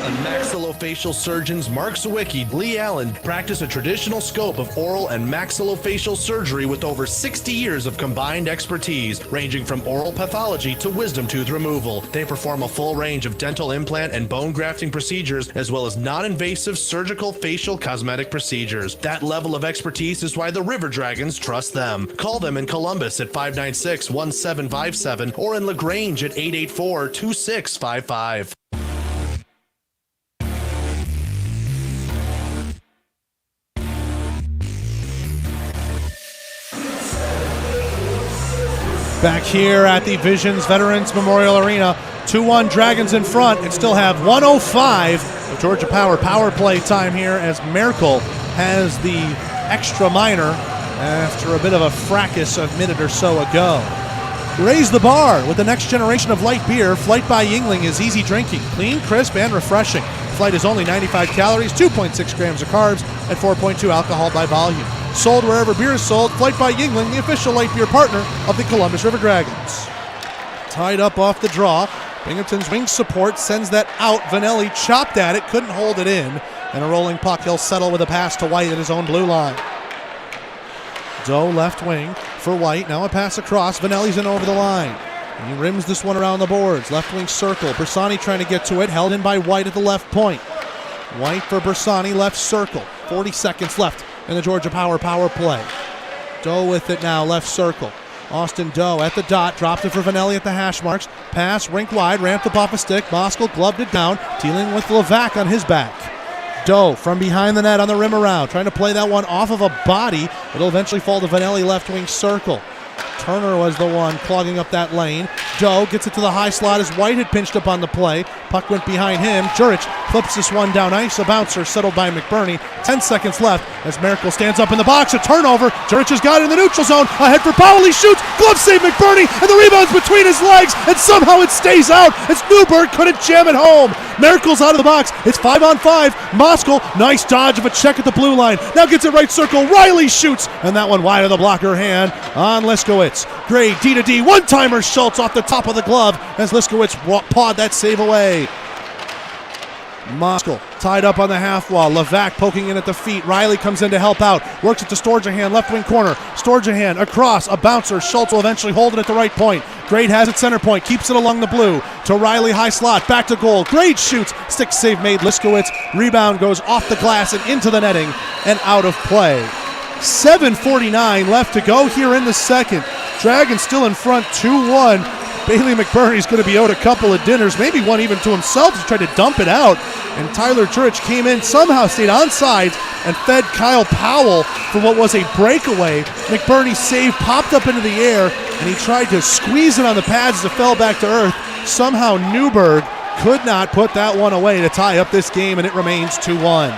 S21: And maxillofacial surgeons Mark Sawicki, Lee Allen practice a traditional scope of oral and maxillofacial surgery with over 60 years of combined expertise, ranging from oral pathology to wisdom tooth removal. They perform a full range of dental implant and bone grafting procedures, as well as non-invasive surgical facial cosmetic procedures. That level of expertise is why the River Dragons trust them. Call them in Columbus at 596-1757 or in LaGrange at 884-2655.
S2: Back here at the Visions Veterans Memorial Arena, 2-1 Dragons in front, and still have 1:05 of Georgia Power power play time here as Merkel has the extra minor after a bit of a fracas a minute or so ago. Raise the bar with the next generation of light beer. Flight by Yuengling is easy drinking, clean, crisp, and refreshing. Flight is only 95 calories, 2.6 grams of carbs, and 4.2 alcohol by volume. sold wherever beer is sold. Flight by Yingling, the official light beer partner of the Columbus River Dragons. Tied up off the draw. Binghamton's wing support sends that out. Vanelli chopped at it, couldn't hold it in. And a rolling puck, he'll settle with a pass to White at his own blue line. Doe left wing for White. Now a pass across. Vanelli's in over the line. And he rims this one around the boards. Left wing circle. Bersani trying to get to it. Held in by White at the left point. White for Bersani, left circle. 40 seconds left in the Georgia power play. Doe with it now, left circle. Austin Doe at the dot, drops it for Vanelli at the hash marks. Pass, rink wide, ramped up off a stick. Moskal gloved it down, dealing with Levac on his back. Doe from behind the net on the rim around, trying to play that one off of a body. It'll eventually fall to Vanelli, left wing circle. Turner was the one clogging up that lane. Doe gets it to the high slot as White had pinched up on the play. Puck went behind him. Juric flips this one down ice. A bouncer settled by McBurney. 10 seconds left as Miracle stands up in the box. A turnover. Juric has got it in the neutral zone. Ahead for Powell. He shoots. Glove save McBurney. And the rebound's between his legs. And somehow it stays out as Newberg couldn't jam it home. Miracle's out of the box. It's 5-on-5. Moskal, nice dodge of a check at the blue line. Now gets it right circle. Riley shoots. And that one wide of the blocker hand on Liskowitz. Gray D-to-D. One-timer Schultz off the top of the glove as Liskowitz pawed that save away. Moskal tied up on the half wall. Levac poking in at the feet. Riley comes in to help out. Works it to Storjahan, left wing corner. Storjahan across, a bouncer. Schultz will eventually hold it at the right point. Grade has it center point, keeps it along the blue. To Riley, high slot, back to goal. Grade shoots, stick save made. Liskowitz, rebound goes off the glass and into the netting and out of play. 7:49 left to go here in the second. Dragons still in front 2-1. Bailey McBurney's going to be owed a couple of dinners, maybe one even to himself to try to dump it out. And Tyler Juric came in, somehow stayed onside, and fed Kyle Powell for what was a breakaway. McBurney's save popped up into the air, and he tried to squeeze it on the pads as it fell back to earth. Somehow Newberg could not put that one away to tie up this game, and it remains 2-1.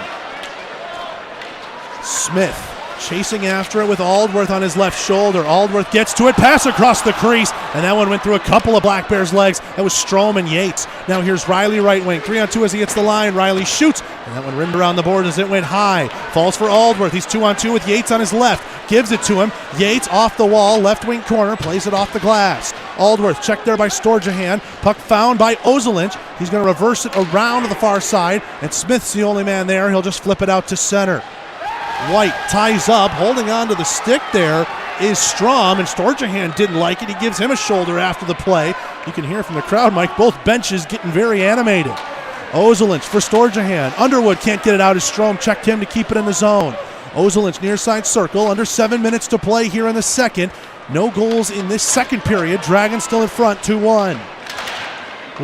S2: Smith chasing after it with Aldworth on his left shoulder. Aldworth gets to it, pass across the crease, and that one went through a couple of Black Bears' legs. That was Strom and Yates. Now here's Riley right wing. 3-on-2 as he hits the line. Riley shoots, and that one rimmed around the board as it went high. Falls for Aldworth. He's 2-on-2 with Yates on his left. Gives it to him. Yates off the wall, left wing corner, plays it off the glass. Aldworth checked there by Storjahan. Puck found by Ozelinch. He's going to reverse it around to the far side, and Smith's the only man there. He'll just flip it out to center. White ties up, holding on to the stick there is Strom, and Storjahan didn't like it. He gives him a shoulder after the play. You can hear from the crowd, Mike, both benches getting very animated. Ozelinch for Storjahan. Underwood can't get it out as Strom checked him to keep it in the zone. Ozelinch near side circle, under 7 minutes to play here in the second. No goals in this second period. Dragons still in front, 2-1.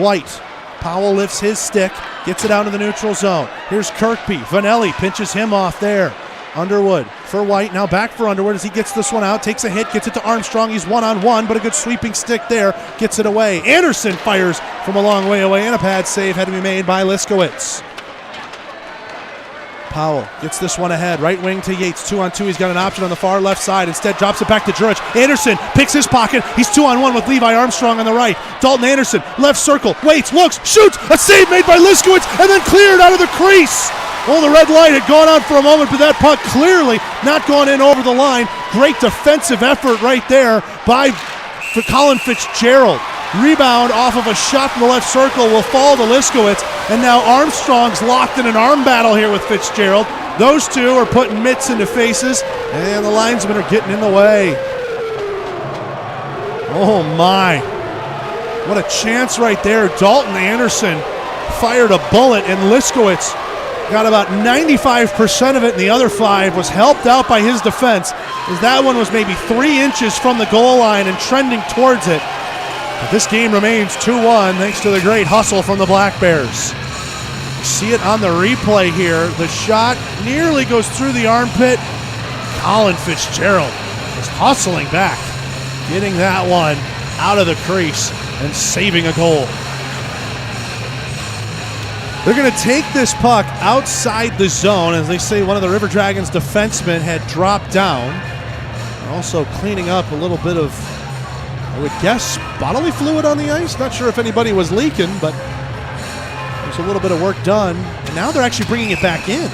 S2: White. Powell lifts his stick, gets it out of the neutral zone. Here's Kirkby. Vanelli pinches him off there. Underwood for White, now back for Underwood as he gets this one out, takes a hit, gets it to Armstrong. He's 1-on-1, but a good sweeping stick there, gets it away. Anderson fires from a long way away, and a pad save had to be made by Liskowitz. Powell gets this one ahead, right wing to Yates, 2-on-2. He's got an option on the far left side, instead drops it back to Juric. Anderson picks his pocket, he's 2-on-1 with Levi Armstrong on the right. Dalton Anderson, left circle, waits, looks, shoots, a save made by Liskowitz, and then cleared out of the crease. Well, the red light had gone on for a moment, but that puck clearly not gone in over the line. Great defensive effort right there by Colin Fitzgerald. Rebound off of a shot from the left circle will fall to Liskowitz, and now Armstrong's locked in an arm battle here with Fitzgerald. Those two are putting mitts into faces, and the linesmen are getting in the way. Oh my. What a chance right there. Dalton Anderson fired a bullet, and Liskowitz got about 95% of it, and the other 5 was helped out by his defense, as that one was maybe 3 inches from the goal line and trending towards it. But this game remains 2-1 thanks to the great hustle from the Black Bears. See it on the replay here. The shot nearly goes through the armpit. Colin Fitzgerald is hustling back, getting that one out of the crease and saving a goal. They're going to take this puck outside the zone. As they say, one of the River Dragons defensemen had dropped down. Also cleaning up a little bit of, I would guess, bodily fluid on the ice. Not sure if anybody was leaking, but there's a little bit of work done. And now they're actually bringing it back in.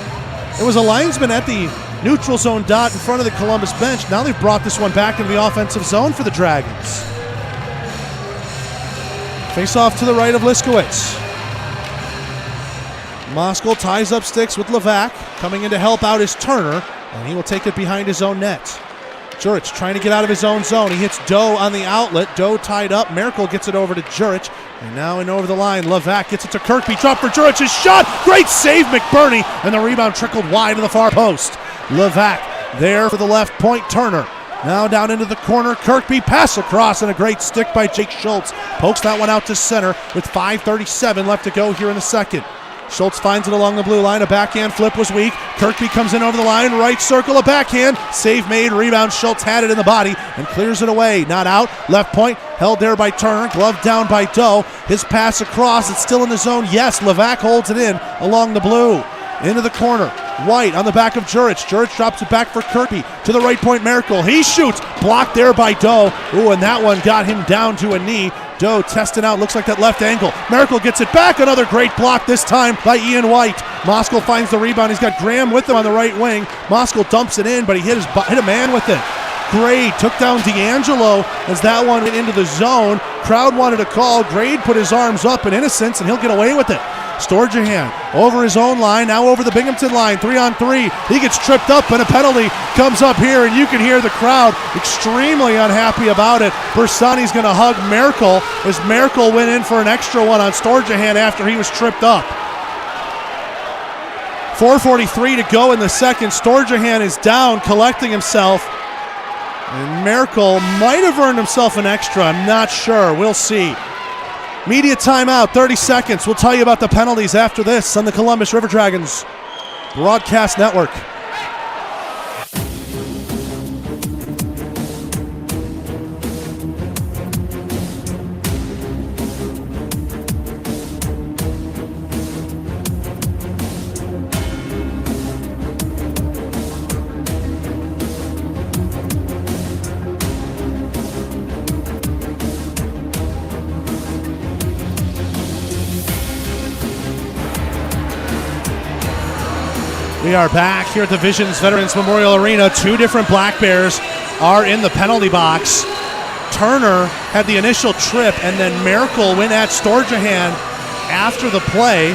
S2: There was a linesman at the Neutral zone dot in front of the Columbus bench. Now they've brought this one back into the offensive zone for the Dragons. Face off to the right of Liskowitz. Moskal ties up sticks with Levac. Coming in to help out is Turner, and he will take it behind his own net. Juric trying to get out of his own zone. He hits Doe on the outlet. Doe tied up. Merkel gets it over to Juric. And now in over the line, Levac gets it to Kirkby. Drop for Juric's shot. Great save, McBurney. And the rebound trickled wide to the far post. Levac there for the left point. Turner now down into the corner. Kirkby pass across and a great stick by Jake Schultz. Pokes that one out to center with 5:37 left to go here in the second. Schultz finds it along the blue line. A backhand flip was weak. Kirkby comes in over the line. Right circle, a backhand. Save made. Rebound. Schultz had it in the body and clears it away. Not out. Left point. Held there by Turner. Glove down by Doe. His pass across. It's still in the zone. Yes, Levac holds it in along the blue. Into the corner. White on the back of Juric. Juric drops it back for Kirkby. To the right point, Merkel. He shoots. Blocked there by Doe. Ooh, and that one got him down to a knee. Doe testing out, looks like that left ankle. Merkel gets it back, another great block this time by Ian White. Moskal finds the rebound, he's got Graham with him on the right wing. Moskal dumps it in, but he hit a man with it. Grade took down D'Angelo as that one went into the zone. Crowd wanted a call. Grade put his arms up in innocence, and he'll get away with it. Storjahan over his own line, now over the Binghamton line, 3-on-3. He gets tripped up, and a penalty comes up here, and you can hear the crowd extremely unhappy about it. Bersani's going to hug Merkel as Merkel went in for an extra one on Storjahan after he was tripped up. 4:43 to go in the second. Storjahan is down, collecting himself. And Merkel might have earned himself an extra. I'm not sure. We'll see. Media timeout, 30 seconds. We'll tell you about the penalties after this on the Columbus River Dragons Broadcast Network. We are back here at the Visions Veterans Memorial Arena. Two different Black Bears are in the penalty box. Turner had the initial trip, and then Merkel went at Storjahan after the play,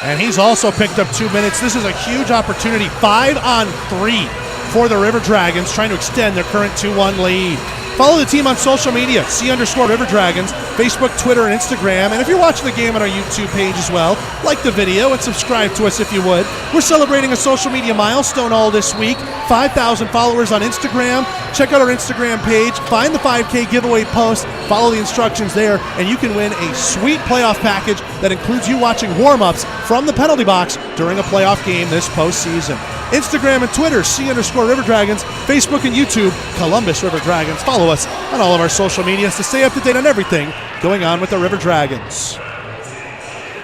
S2: and he's also picked up 2 minutes. This is a huge opportunity. 5-on-3 for the River Dragons, trying to extend their current 2-1 lead. Follow the team on social media, _River Dragons, Facebook, Twitter, and Instagram. And if you're watching the game on our YouTube page as well, like the video and subscribe to us if you would. We're celebrating a social media milestone all this week. 5,000 followers on Instagram. Check out our Instagram page. Find the 5K giveaway post. Follow the instructions there, and you can win a sweet playoff package that includes you watching warm-ups from the penalty box during a playoff game this postseason. Instagram and Twitter, _River Dragons. Facebook and YouTube, Columbus River Dragons. Follow us on all of our social medias to stay up to date on everything going on with the River Dragons.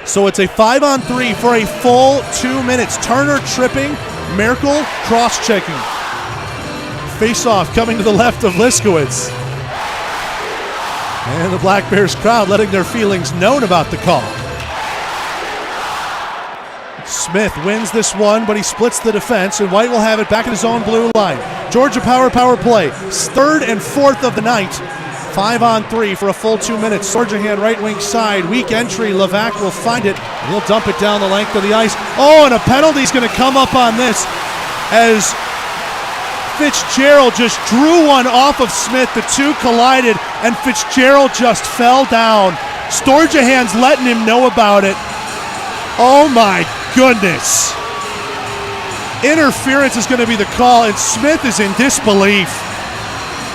S2: So it's a 5-on-3 for a full 2 minutes. Turner tripping, Merkel cross-checking. Face-off coming to the left of Liskowitz. And the Black Bears crowd letting their feelings known about the call. Smith wins this one, but he splits the defense, and White will have it back in his own blue line. Georgia power play. Third and fourth of the night. 5-on-3 for a full 2 minutes. Storjahan right wing side. Weak entry. Levac will find it, and he'll dump it down the length of the ice. Oh, and a penalty's going to come up on this as Fitzgerald just drew one off of Smith. The two collided, and Fitzgerald just fell down. Storjahan's letting him know about it. Oh my goodness. Interference is going to be the call, and Smith is in disbelief.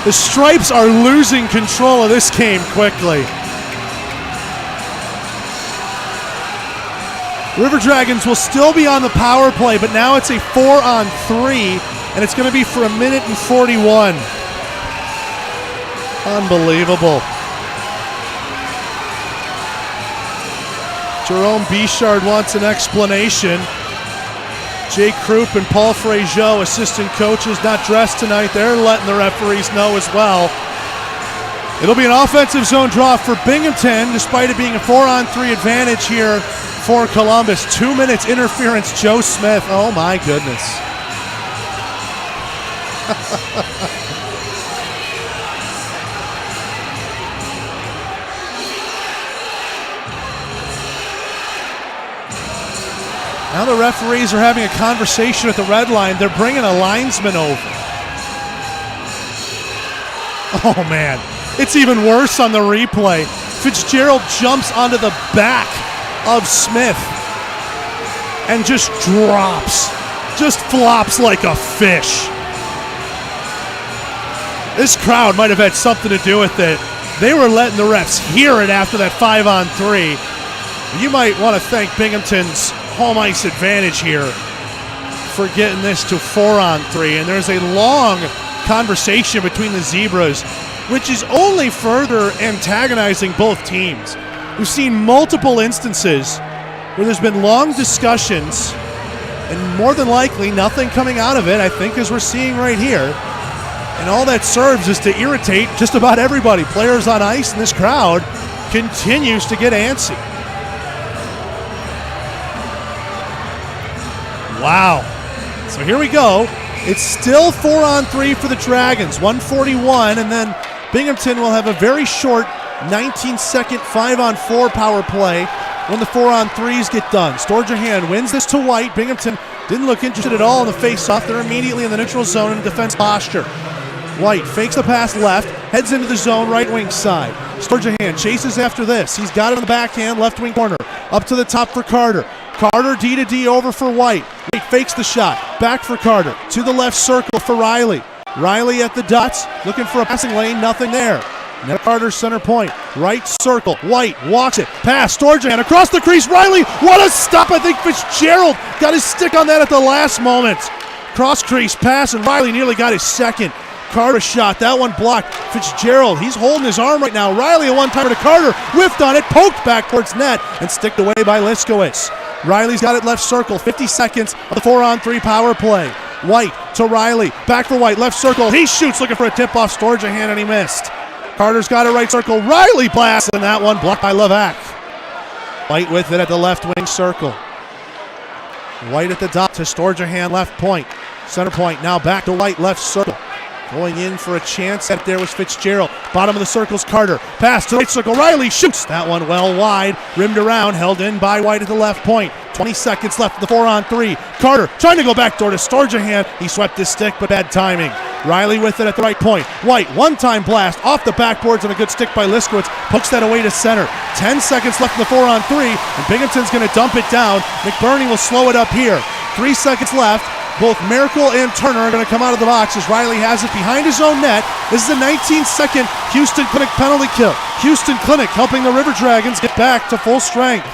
S2: The Stripes are losing control of this game quickly. River Dragons will still be on the power play, but now it's a 4-on-3, and it's going to be for 1:41. Unbelievable. Jerome Bichard wants an explanation. Jake Krupp and Paul Fraziot, assistant coaches, not dressed tonight. They're letting the referees know as well. It'll be an offensive zone draw for Binghamton, despite it being a 4-on-3 advantage here for Columbus. 2 minutes interference, Joe Smith. Oh my goodness. Now the referees are having a conversation at the red line. They're bringing a linesman over. Oh, man. It's even worse on the replay. Fitzgerald jumps onto the back of Smith and just drops. Just flops like a fish. This crowd might have had something to do with it. They were letting the refs hear it after that 5-on-3. You might want to thank Binghamton's home ice advantage here for getting this to 4-on-3. And there's a long conversation between the Zebras, which is only further antagonizing both teams. We've seen multiple instances where there's been long discussions and more than likely nothing coming out of it, I think, as we're seeing right here. And all that serves is to irritate just about everybody. Players on ice, and this crowd continues to get antsy. Wow. So here we go. It's still 4-on-3 for the Dragons, 1:41, and then Binghamton will have a very short 19-second 5-on-4 power play when the 4-on-3s get done. Storjahan wins this to White. Binghamton didn't look interested at all in the face-off. They're immediately in the neutral zone in defense posture. White fakes the pass left, heads into the zone, right wing side. Storjahan chases after this. He's got it on the backhand, left wing corner. Up to the top for Carter. Carter D-to-D over for White. White fakes the shot. Back for Carter. To the left circle for Riley. Riley at the dots, looking for a passing lane, nothing there. Now Carter center point. Right circle. White walks it. Pass. Storjahan across the crease. Riley, what a stop. I think Fitzgerald got his stick on that at the last moment. Cross crease pass, and Riley nearly got his second. Carter shot. That one blocked. Fitzgerald, he's holding his arm right now. Riley, a one-timer to Carter. Whiffed on it. Poked back towards net and sticked away by Liskowitz. Riley's got it left circle. 50 seconds of the 4-on-3 power play. White to Riley. Back for White. Left circle. He shoots looking for a tip-off. Storjahan, and he missed. Carter's got it right circle. Riley blasts, and that one blocked by Levac. White with it at the left wing circle. White at the dot to Storjahan, left point. Center point now back to White, left circle. Going in for a chance. That there was Fitzgerald. Bottom of the circle's Carter. Pass to the right circle. Riley shoots. That one well wide. Rimmed around. Held in by White at the left point. 20 seconds left of the 4-on-3. Carter trying to go backdoor to Storjahan. He swept his stick, but bad timing. Riley with it at the right point. White, one-time blast off the backboards and a good stick by Liskowitz. Pokes that away to center. 10 seconds left in the 4-on-3, and Binghamton's going to dump it down. McBurney will slow it up here. 3 seconds left. Both Miracle and Turner are going to come out of the box as Riley has it behind his own net. This is a 19-second Houston Clinic penalty kill. Houston Clinic helping the River Dragons get back to full strength.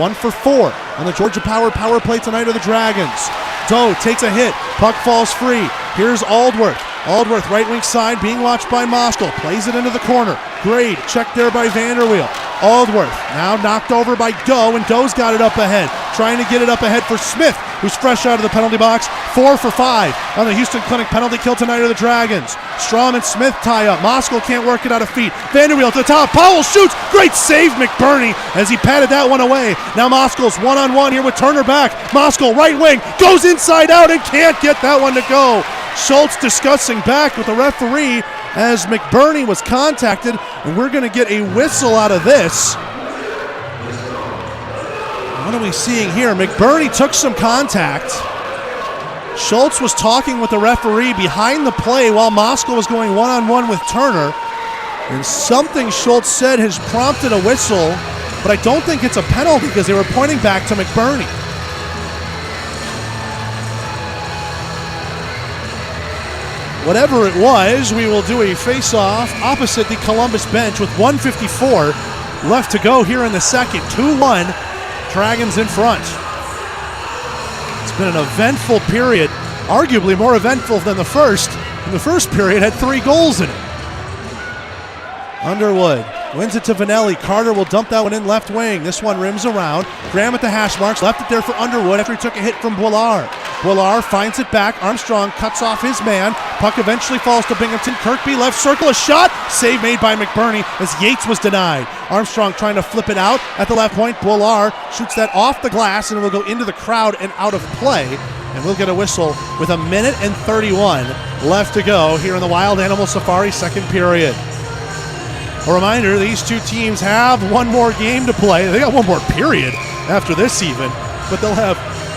S2: 1 for 4 on the Georgia power play tonight of the Dragons. Doe takes a hit. Puck falls free. Here's Aldworth. Aldworth, right wing side, being watched by Moskal. Plays it into the corner. Grade, checked there by Vanderweel. Aldworth, now knocked over by Doe, and Doe's got it up ahead. Trying to get it up ahead for Smith, who's fresh out of the penalty box. 4 for 5 on the Houston Clinic penalty kill tonight of the Dragons. Strom and Smith tie up. Moskal can't work it out of feet. Vanderweel to the top. Powell shoots. Great save, McBurney, as he patted that one away. Now Moskal's one-on-one here with Turner back. Moskal, right wing, goes inside out and can't get that one to go. Schultz discussing back with the referee as McBurney was contacted, and we're going to get a whistle out of this. What are we seeing here? McBurney took some contact. Schultz was talking with the referee behind the play while Moskal was going one-on-one with Turner, and something Schultz said has prompted a whistle, but I don't think it's a penalty because they were pointing back to McBurney. Whatever it was, we will do a face-off opposite the Columbus bench with 1:54 left to go here in the second. 2-1, Dragons in front. It's been an eventful period, arguably more eventful than the first. And the first period had 3 goals in it. Underwood wins it to Vanelli. Carter will dump that one in left wing. This one rims around. Graham at the hash marks. Left it there for Underwood after he took a hit from Boilard. Boilard finds it back. Armstrong cuts off his man. Puck eventually falls to Binghamton. Kirkby left circle. A shot. Save made by McBurney as Yates was denied. Armstrong trying to flip it out at the left point. Boilard shoots that off the glass and it will go into the crowd and out of play And we'll get a whistle with 1:31 left to go here in the Wild Animal Safari second period. A reminder, these two teams have one more game to play. They got one more period after this even, but they'll have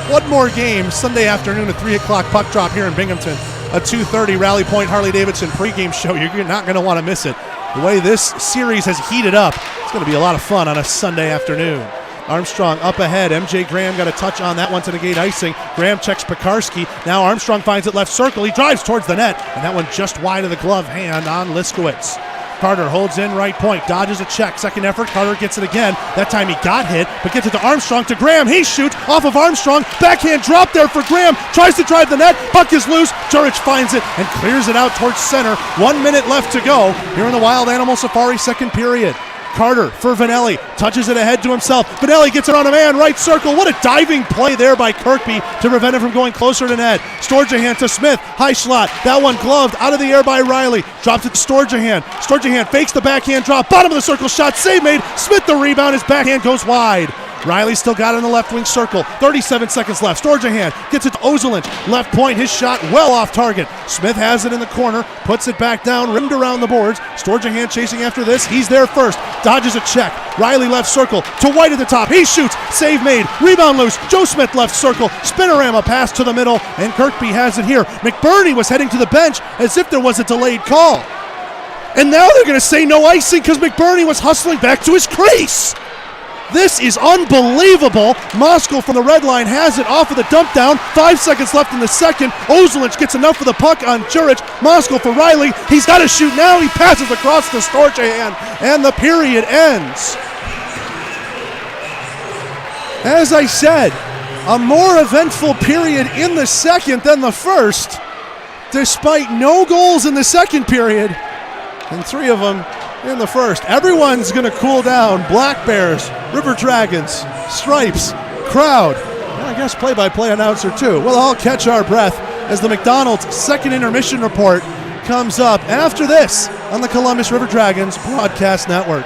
S2: one more game Sunday afternoon at 3 o'clock puck drop here in Binghamton. A 2:30 Rally Point Harley-Davidson pregame show. You're not going to want to miss it. The way this series has heated up, it's going to be a lot of fun on a Sunday afternoon. Armstrong up ahead. MJ Graham got a touch on that one to negate icing. Graham checks Pekarski. Now Armstrong finds it left circle. He drives towards the net, and that one just wide of the glove hand on Liskowitz. Carter holds in right point, dodges a check. Second effort, Carter gets it again. That time he got hit, but gets it to Armstrong, to Graham. He shoots off of Armstrong. Backhand drop there for Graham. Tries to drive the net. Puck is loose. Jurich finds it and clears it out towards center. 1 minute left to go here in the Wild Animal Safari second period. Carter for Vanelli, touches it ahead to himself. Vanelli gets it on a man, right circle. What a diving play there by Kirkby to prevent him from going closer to net. Storjahan to Smith, high slot. That one gloved out of the air by Riley. Drops it to Storjahan. Storjahan fakes the backhand drop. Bottom of the circle shot, save made. Smith the rebound, his backhand goes wide. Riley still got it in the left wing circle. 37 seconds left. Storjahan gets it to Ozelinch. Left point, his shot well off target. Smith has it in the corner, puts it back down, rimmed around the boards. Storjahan chasing after this. He's there first. Dodges a check. Riley left circle to White at the top. He shoots. Save made. Rebound loose. Joe Smith left circle. Spinorama pass to the middle, and Kirkby has it here. McBurney was heading to the bench as if there was a delayed call. And now they're going to say no icing because McBurney was hustling back to his crease. This is unbelievable. Moskal from the red line has it off of the dump down. 5 seconds left in the second. Ozelinch gets enough of the puck on Jurich. Moskal for Riley. He's got to shoot now. He passes across to Storjahan, and the period ends. As I said, a more eventful period in the second than the first, despite no goals in the second period, and 3 of them in the first. Everyone's going to cool down. Black Bears, River Dragons, Stripes, crowd, and I guess play-by-play announcer too. We'll all catch our breath as the McDonald's second intermission report comes up after this on the Columbus River Dragons Broadcast Network.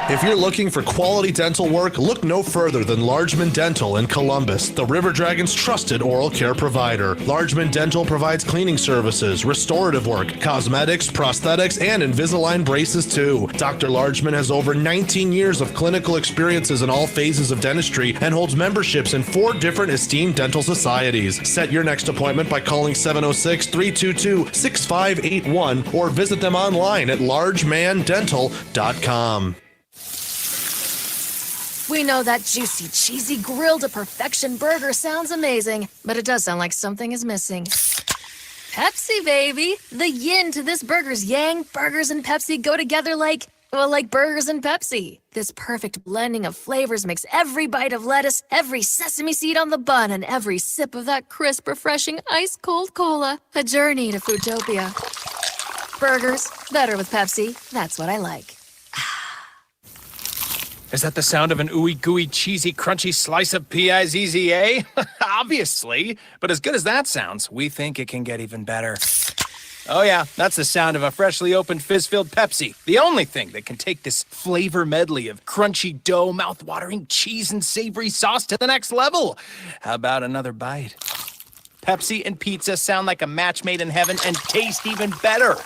S21: If you're looking for quality dental work, look no further than Largeman Dental in Columbus, the River Dragons' trusted oral care provider. Largeman Dental provides cleaning services, restorative work, cosmetics, prosthetics, and Invisalign braces too. Dr. Largeman has over 19 years of clinical experiences in all phases of dentistry and holds memberships in 4 different esteemed dental societies. Set your next appointment by calling 706-322-6581 or visit them online at largemandental.com.
S9: We know that juicy, cheesy, grilled to perfection burger sounds amazing, but it does sound like something is missing. Pepsi, baby! The yin to this burger's yang. Burgers and Pepsi go together like burgers and Pepsi. This perfect blending of flavors makes every bite of lettuce, every sesame seed on the bun, and every sip of that crisp, refreshing, ice-cold cola a journey to Foodtopia. Burgers, better with Pepsi. That's what I like.
S10: Is that the sound of an ooey gooey cheesy crunchy slice of P-I-Z-Z-A? Obviously, but as good as that sounds, we think it can get even better. Oh yeah, that's the sound of a freshly opened fizz-filled Pepsi. The only thing that can take this flavor medley of crunchy dough, mouth-watering cheese, and savory sauce to the next level. How about another bite? Pepsi and pizza sound like a match made in heaven and taste even better.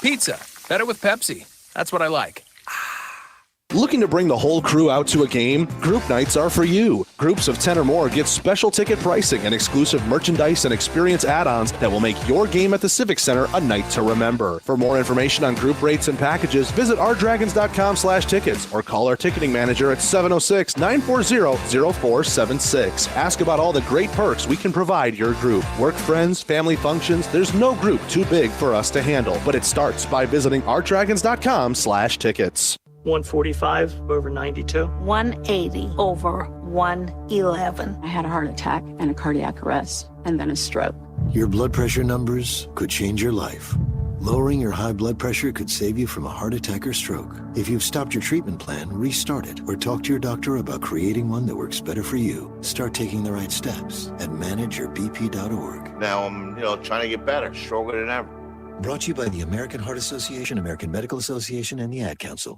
S10: Pizza, better with Pepsi. That's what I like.
S4: Looking to bring the whole crew out to a game? Group nights are for you. Groups of 10 or more get special ticket pricing and exclusive merchandise and experience add-ons that will make your game at the Civic Center a night to remember. For more information on group rates and packages, visit ourdragons.com/tickets or call our ticketing manager at 706-940-0476. Ask about all the great perks we can provide your group. Work friends, family functions, there's no group too big for us to handle, but it starts by visiting ourdragons.com/tickets.
S5: 145 over 92.
S22: 180 over 111. I had a heart attack and a cardiac arrest and then a stroke.
S23: Your blood pressure numbers could change your life. Lowering your high blood pressure could save you from a heart attack or stroke. If you've stopped your treatment plan, restart it or talk to your doctor about creating one that works better for you. Start taking the right steps at manageyourbp.org.
S24: Now I'm, trying to get better, stronger than ever.
S23: Brought to you by the American Heart Association, American Medical Association, and the Ad Council.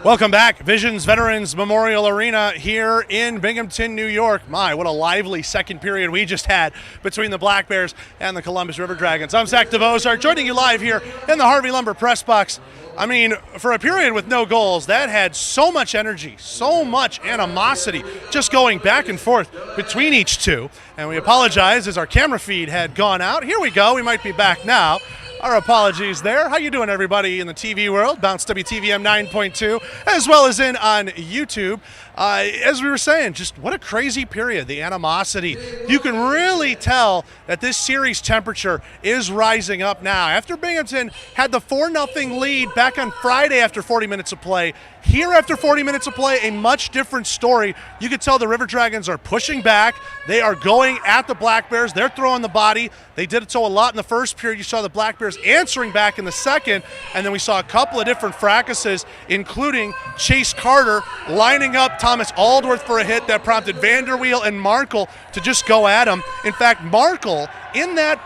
S2: Welcome back. Visions Veterans Memorial Arena here in Binghamton, New York. My, what a lively second period we just had between the Black Bears and the Columbus River Dragons. I'm Zach DeVozar, joining you live here in the Harvey Lumber press box. I mean, for a period with no goals, that had so much energy, so much animosity just going back and forth between each two. And we apologize as our camera feed had gone out. Here we go. We might be back now. Our apologies there. How you doing, everybody in the TV world? Bounce WTVM 9.2, as well as on YouTube. As we were saying, just what a crazy period, the animosity. You can really tell that this series temperature is rising up now. After Binghamton had the 4-0 lead back on Friday after 40 minutes of play, here after 40 minutes of play, a much different story. You could tell the River Dragons are pushing back. They are going at the Black Bears. They're throwing the body. They did it so a lot in the first period. You saw the Black Bears answering back in the second, and then we saw a couple of different fracases, including Chase Carter lining up Thomas Aldworth for a hit that prompted Vanderweel and Markle to just go at him. In fact, Markle in that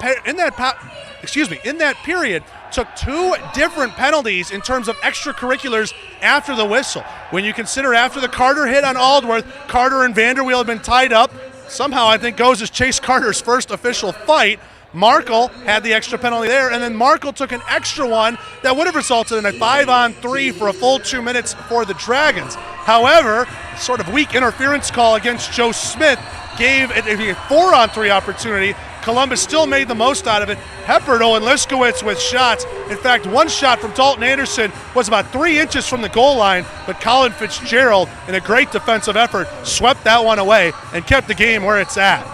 S2: period took 2 different penalties in terms of extracurriculars after the whistle. When you consider after the Carter hit on Aldworth, Carter and Vanderweel had been tied up. Somehow I think goes as Chase Carter's first official fight. Markle had the extra penalty there, and then Markle took an extra one that would have resulted in a 5-on-3 for a full 2 minutes for the Dragons. However, sort of weak interference call against Joe Smith gave it a 4-on-3 opportunity. Columbus still made the most out of it. Peppered Owen Liskowitz with shots. In fact, one shot from Dalton Anderson was about 3 inches from the goal line, but Colin Fitzgerald, in a great defensive effort, swept that one away and kept the game where it's at.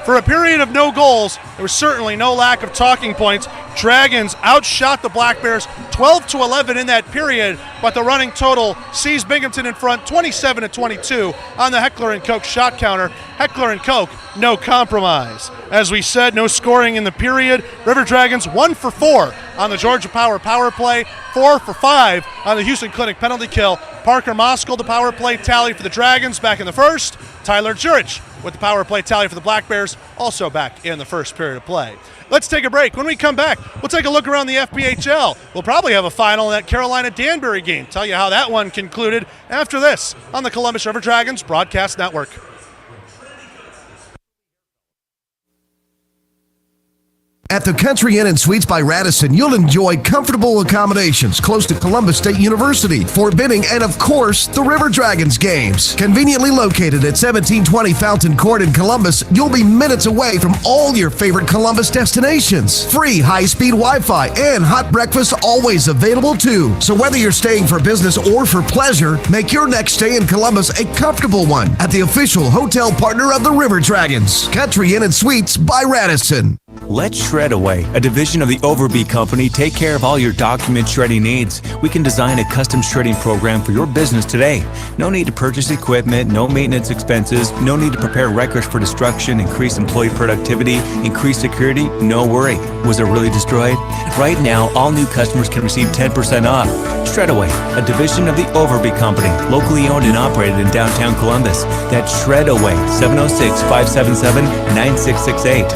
S2: For a period of no goals, there was certainly no lack of talking points. Dragons outshot the Black Bears 12-11 in that period, but the running total sees Binghamton in front 27-22 on the Heckler & Koch shot counter. Heckler & Koch, no compromise. As we said, no scoring in the period. River Dragons 1 for 4 on the Georgia Power play, 4 for 5 on the Houston Clinic penalty kill. Parker Moskell, the power play tally for the Dragons back in the first. Tyler Jurich with the power play tally for the Black Bears, also back in the first period of play. Let's take a break. When we come back, we'll take a look around the FBHL. We'll probably have a final in that Carolina-Danbury game. Tell you how that one concluded after this on the Columbus River Dragons Broadcast Network.
S1: At the Country Inn & Suites by Radisson, you'll enjoy comfortable accommodations close to Columbus State University, Fort Benning, and of course, the River Dragons games. Conveniently located at 1720 Fountain Court in Columbus, you'll be minutes away from all your favorite Columbus destinations. Free high-speed Wi-Fi and hot breakfast always available too. So whether you're staying for business or for pleasure, make your next stay in Columbus a comfortable one at the official hotel partner of the River Dragons, Country Inn & Suites by Radisson.
S7: Let Shred Away, a division of the Overbee Company, take care of all your document shredding needs. We can design a custom shredding program for your business today. No need to purchase equipment, no maintenance expenses, no need to prepare records for destruction, increase employee productivity, increase security, no worry. Was it really destroyed? Right now, all new customers can receive 10% off. Shred Away, a division of the Overbee Company, locally owned and operated in downtown Columbus. That's Shred Away, 706-577-9668.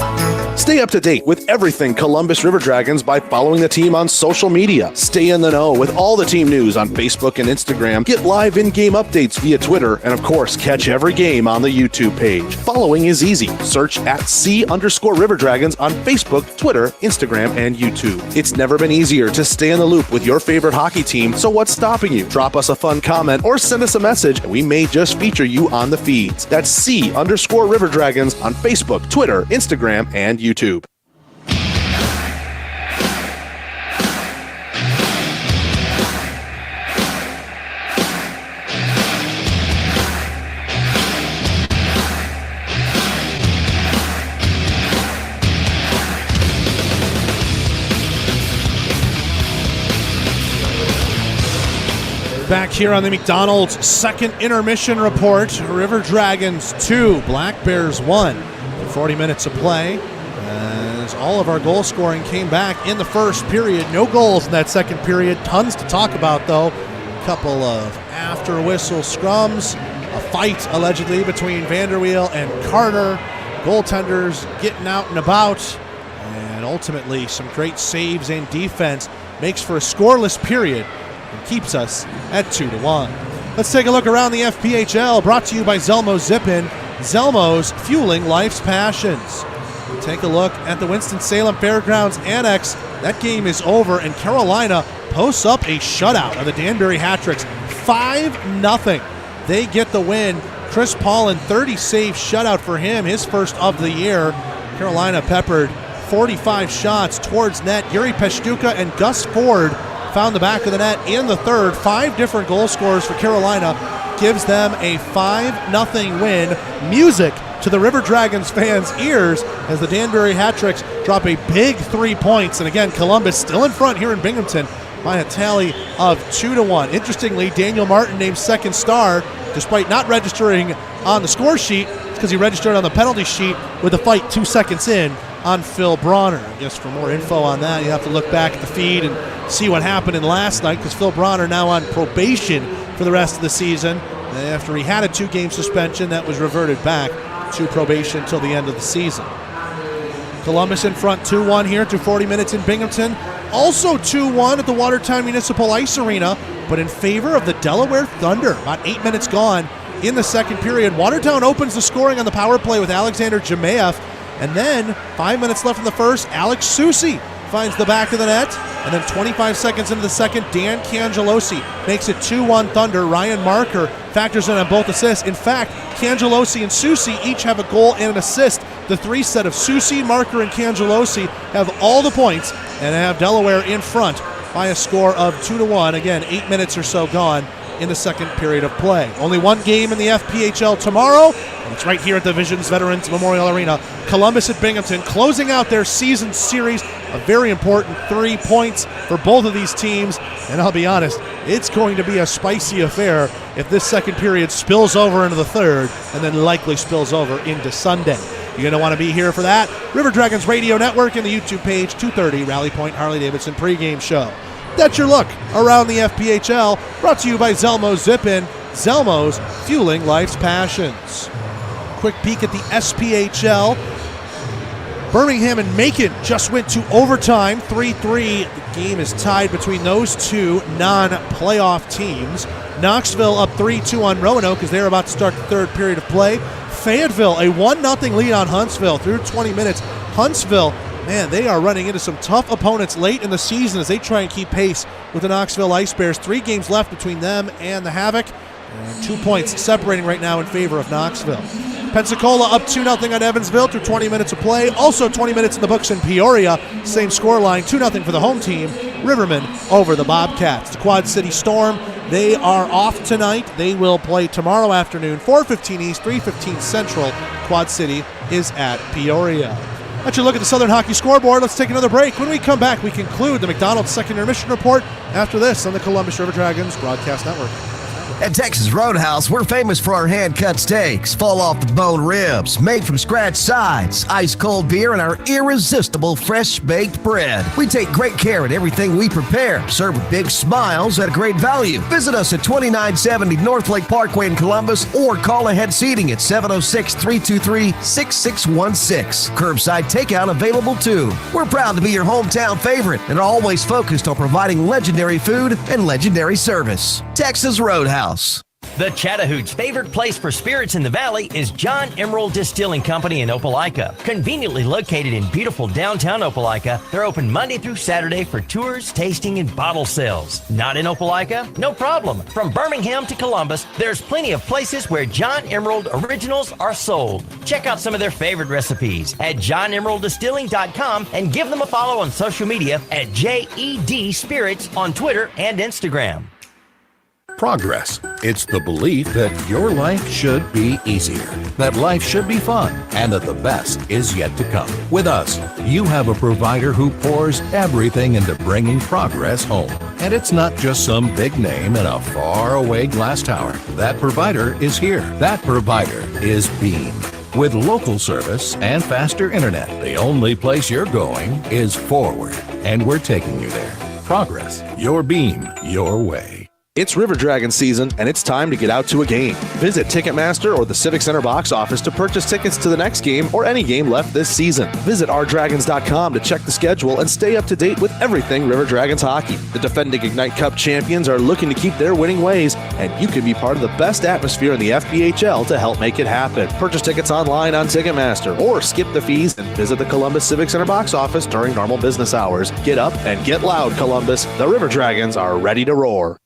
S4: Stay up to date with everything Columbus River Dragons by following the team on social media. Stay in the know with all the team news on Facebook and Instagram. Get live in-game updates via Twitter. And of course, catch every game on the YouTube page. Following is easy. Search at @C_River Dragons on Facebook, Twitter, Instagram, and YouTube. It's never been easier to stay in the loop with your favorite hockey team. So what's stopping you? Drop us a fun comment or send us a message and we may just feature you on the feeds. That's @C_River Dragons on Facebook, Twitter, Instagram, and YouTube.
S2: Back here on the McDonald's second intermission report, River Dragons 2, Black Bears 1. 40 minutes of play. As all of our goal scoring came back in the first period. No goals in that second period. Tons to talk about, though. A couple of after whistle scrums. A fight, allegedly, between Vanderweel and Carter. Goaltenders getting out and about. And ultimately, some great saves and defense makes for a scoreless period and keeps us at 2-1. Let's take a look around the FPHL, brought to you by Zelmo's Zip-In. Zelmo's, fueling life's passions. Take a look at the Winston-Salem Fairgrounds Annex. That game is over, and Carolina posts up a shutout of the Danbury Hat-Tricks. 5-0. They get the win. Chris Paulin, 30-save shutout for him, his first of the year. Carolina peppered 45 shots towards net. Yuri Peshtuka and Gus Ford found the back of the net in the third. 5 different goal scorers for Carolina gives them a 5-0 win. Music to the River Dragons fans' ears as the Danbury Hat-Tricks drop a big 3 points. And again, Columbus still in front here in Binghamton by a tally of 2-1. Interestingly, Daniel Martin named second star despite not registering on the score sheet because he registered on the penalty sheet with the fight 2 seconds in on Phil Bronner. I guess for more info on that, you have to look back at the feed and see what happened in last night because Phil Bronner now on probation for the rest of the season. After he had a 2-game suspension, that was reverted back to probation until the end of the season. Columbus in front 2-1 here through 40 minutes in Binghamton. Also 2-1 at the Watertown Municipal Ice Arena, but in favor of the Delaware Thunder. About 8 minutes gone in the second period. Watertown opens the scoring on the power play with Alexander Jemaev, and then 5 minutes left in the first, Alex Susi finds the back of the net, and then 25 seconds into the second, Dan Cangelosi makes it 2-1 Thunder. Ryan Marker factors in on both assists. In fact, Cangelosi and Susi each have a goal and an assist. The three set of Susi, Marker, and Cangelosi have all the points and have Delaware in front by a score of 2-1. Again, 8 minutes or so gone in the second period of play. Only one game in the FPHL tomorrow, and it's right here at the Visions Veterans Memorial Arena. Columbus at Binghamton closing out their season series. A very important 3 points for both of these teams, and I'll be honest, it's going to be a spicy affair if this second period spills over into the third and then likely spills over into Sunday. You're going to want to be here for that. River Dragons Radio Network and the YouTube page, 2:30 Rally Point Harley-Davidson pregame show. That's your look around the FPHL, brought to you by Zelmo's Zip-In. Zelmo's, fueling life's passions. Quick peek at the SPHL. Birmingham and Macon just went to overtime, 3-3. The game is tied between those two non-playoff teams. Knoxville up 3-2 on Roanoke as they're about to start the third period of play. Fayetteville, a 1-0 lead on Huntsville through 20 minutes. Huntsville, man, they are running into some tough opponents late in the season as they try and keep pace with the Knoxville Ice Bears. 3 games left between them and the Havoc, and 2 points separating right now in favor of Knoxville. Pensacola up 2-0 on Evansville through 20 minutes of play. Also 20 minutes in the books in Peoria. Same scoreline, 2-0 for the home team. Rivermen over the Bobcats. The Quad City Storm, they are off tonight. They will play tomorrow afternoon, 4:15 East, 3:15 Central. Quad City is at Peoria. That's your look at the Southern Hockey scoreboard. Let's take another break. When we come back, we conclude the McDonald's second intermission report after this on the Columbus River Dragons Broadcast Network.
S1: At Texas Roadhouse, we're famous for our hand-cut steaks, fall-off-the-bone ribs, made-from-scratch sides, ice-cold beer, and our irresistible fresh-baked bread. We take great care in everything we prepare, served with big smiles at a great value. Visit us at 2970 North Lake Parkway in Columbus or call ahead seating at 706-323-6616. Curbside takeout available too. We're proud to be your hometown favorite and are always focused on providing legendary food and legendary service. Texas Roadhouse.
S13: The Chattahooch's favorite place for spirits in the valley is John Emerald Distilling Company in Opelika. Conveniently located in beautiful downtown Opelika, they're open Monday through Saturday for tours, tasting, and bottle sales. Not in Opelika? No problem. From Birmingham to Columbus, there's plenty of places where John Emerald originals are sold. Check out some of their favorite recipes at johnemeralddistilling.com and give them a follow on social media at JED Spirits on Twitter and Instagram.
S6: Progress. It's the belief that your life should be easier, that life should be fun, and that the best is yet to come. With us, you have a provider who pours everything into bringing progress home. And it's not just some big name in a faraway glass tower. That provider is here. That provider is Beam. With local service and faster internet, the only place you're going is forward. And we're taking you there. Progress. Your Beam. Your way.
S4: It's River Dragon season, and it's time to get out to a game. Visit Ticketmaster or the Civic Center box office to purchase tickets to the next game or any game left this season. Visit ourdragons.com to check the schedule and stay up to date with everything River Dragons hockey. The defending Ignite Cup champions are looking to keep their winning ways, and you can be part of the best atmosphere in the FPHL to help make it happen. Purchase tickets online on Ticketmaster or skip the fees and visit the Columbus Civic Center box office during normal business hours. Get up and get loud, Columbus. The River Dragons are ready to roar.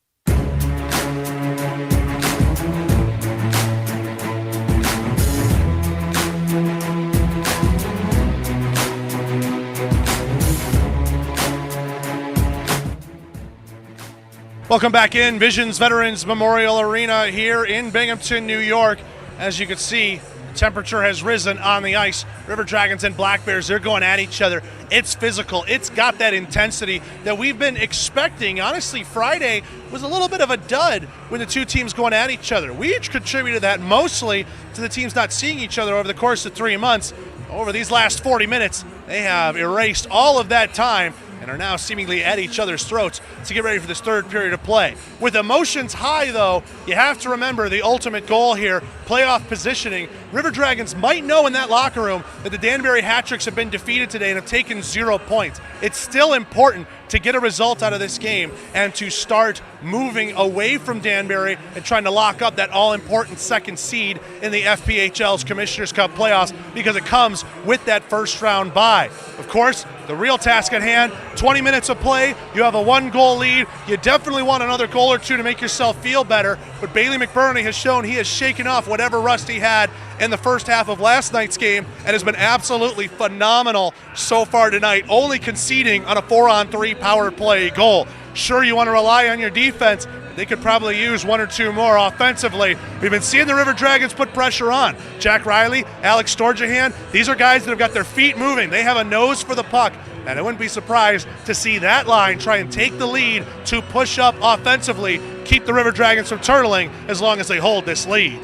S2: Welcome back in Visions Veterans Memorial Arena here in Binghamton, New York. As you can see, the temperature has risen on the ice. River Dragons and Black Bears, they're going at each other. It's physical. It's got that intensity that we've been expecting. Honestly, Friday was a little bit of a dud with the two teams going at each other. We each contributed that mostly to the teams not seeing each other over the course of 3 months. Over these last 40 minutes, they have erased all of that time and are now seemingly at each other's throats to get ready for this third period of play. With emotions high, though, you have to remember the ultimate goal here, playoff positioning. River Dragons might know in that locker room that the Danbury Hat-Tricks have been defeated today and have taken 0 points. It's still important to get a result out of this game and to start moving away from Danbury and trying to lock up that all-important second seed in the FPHL's Commissioners Cup playoffs, because it comes with that first-round bye. Of course, the real task at hand, 20 minutes of play, you have a 1-goal lead. You definitely want another goal or two to make yourself feel better, but Bailey McBurney has shown he has shaken off whatever rust he had in the first half of last night's game and has been absolutely phenomenal so far tonight, only conceding on a 4-on-3 power play goal. Sure, you want to rely on your defense. They could probably use 1 or 2 more offensively. We've been seeing the River Dragons put pressure on. Jack Riley, Alex Storjahan, these are guys that have got their feet moving. They have a nose for the puck, and I wouldn't be surprised to see that line try and take the lead to push up offensively, keep the River Dragons from turtling as long as they hold this lead.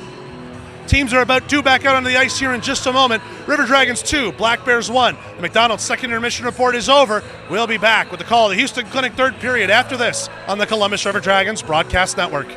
S2: Teams are about due back out onto the ice here in just a moment. River Dragons 2, Black Bears 1. The McDonald's second intermission report is over. We'll be back with the call of the Houston Clinic third period after this on the Columbus River Dragons Broadcast Network.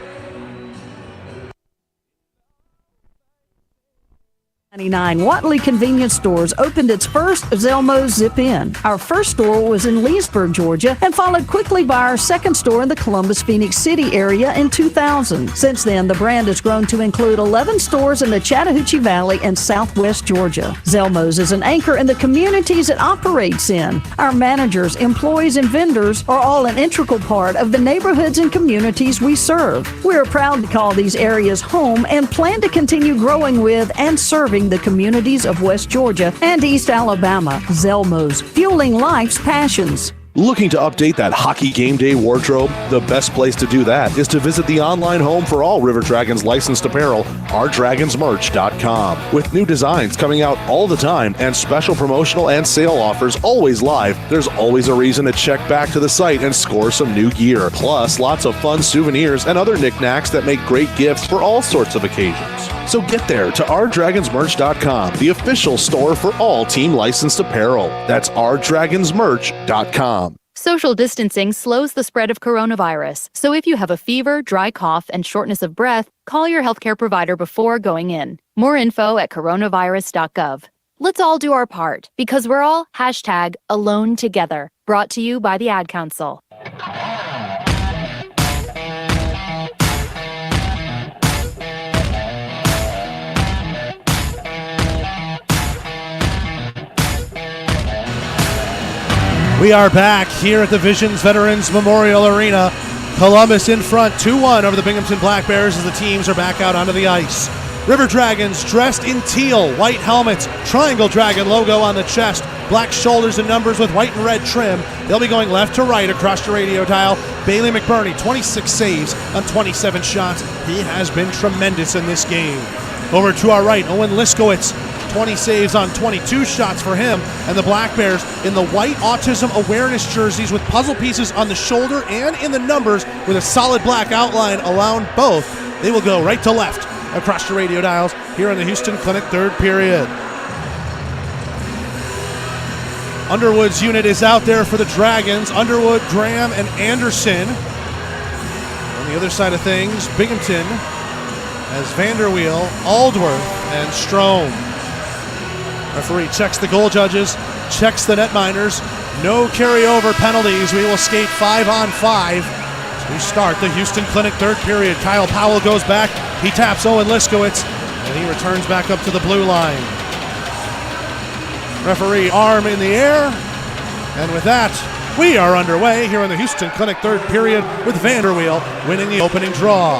S3: 99 Watley Convenience Stores opened its first Zelmo's Zip-In. Our first store was in Leesburg, Georgia, and followed quickly by our second store in the Columbus, Phoenix City area in 2000. Since then, the brand has grown to include 11 stores in the Chattahoochee Valley and Southwest Georgia. Zelmo's is an anchor in the communities it operates in. Our managers, employees, and vendors are all an integral part of the neighborhoods and communities we serve. We are proud to call these areas home and plan to continue growing with and serving the communities of West Georgia and East Alabama. Zelmo's, fueling life's passions.
S4: Looking to update that hockey game day wardrobe? The best place to do that is to visit the online home for all River Dragons licensed apparel, ourdragonsmerch.com. With new designs coming out all the time and special promotional and sale offers always live, there's always a reason to check back to the site and score some new gear. Plus, lots of fun souvenirs and other knickknacks that make great gifts for all sorts of occasions. So get there to ourdragonsmerch.com, the official store for all team licensed apparel. That's ourdragonsmerch.com.
S8: Social distancing slows the spread of coronavirus, so if you have a fever, dry cough, and shortness of breath, call your healthcare provider before going in. More info at coronavirus.gov. Let's all do our part, because we're all #alone together. Brought to you by the Ad Council.
S2: We are back here at the Visions Veterans Memorial Arena. Columbus in front, 2-1 over the Binghamton Black Bears as the teams are back out onto the ice. River Dragons dressed in teal, white helmets, triangle dragon logo on the chest, black shoulders and numbers with white and red trim. They'll be going left to right across the radio dial. Bailey McBurney, 26 saves on 27 shots. He has been tremendous in this game. Over to our right, Owen Liskowitz, 20 saves on 22 shots for him, and the Black Bears in the white autism awareness jerseys with puzzle pieces on the shoulder and in the numbers with a solid black outline around both. They will go right to left across the radio dials here in the Houston Clinic third period. Underwood's unit is out there for the Dragons. Underwood, Graham, and Anderson. On the other side of things, Binghamton has Vanderweel, Aldworth, and Strome. Referee checks the goal judges, checks the netminders. No carryover penalties. We will skate 5-on-5 to start the Houston Clinic third period. Kyle Powell goes back. He taps Owen Liskowitz, and he returns back up to the blue line. Referee arm in the air. And with that, we are underway here in the Houston Clinic third period with Vanderweel winning the opening draw.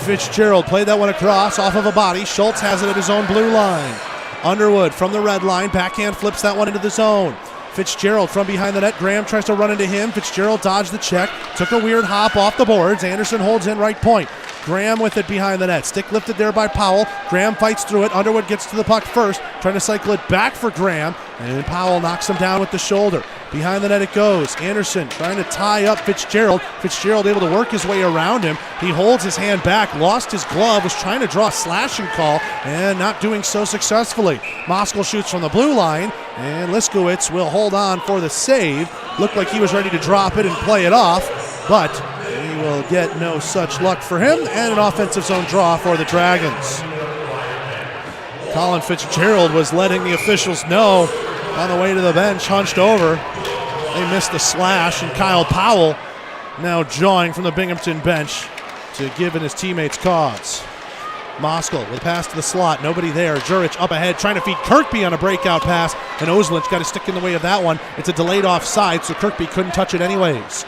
S2: Fitzgerald played that one across off of a body. Schultz has it at his own blue line. Underwood from the red line, backhand flips that one into the zone. Fitzgerald from behind the net. Graham tries to run into him. Fitzgerald dodged the check, took a weird hop off the boards. Anderson holds in right point. Graham with it behind the net. Stick lifted there by Powell. Graham fights through it. Underwood gets to the puck first, trying to cycle it back for Graham, and Powell knocks him down with the shoulder. Behind the net it goes. Anderson trying to tie up Fitzgerald. Fitzgerald able to work his way around him. He holds his hand back, lost his glove, was trying to draw a slashing call, and not doing so successfully. Moskal shoots from the blue line, and Liskowitz will hold on for the save. Looked like he was ready to drop it and play it off, but he will get no such luck for him, and an offensive zone draw for the Dragons. Colin Fitzgerald was letting the officials know on the way to the bench, hunched over. They missed the slash, and Kyle Powell now jawing from the Binghamton bench to give his teammates cause. Moskal with a pass to the slot, nobody there. Jurich up ahead trying to feed Kirkby on a breakout pass, and Ozelich got a stick in the way of that one. It's a delayed offside, so Kirkby couldn't touch it anyways.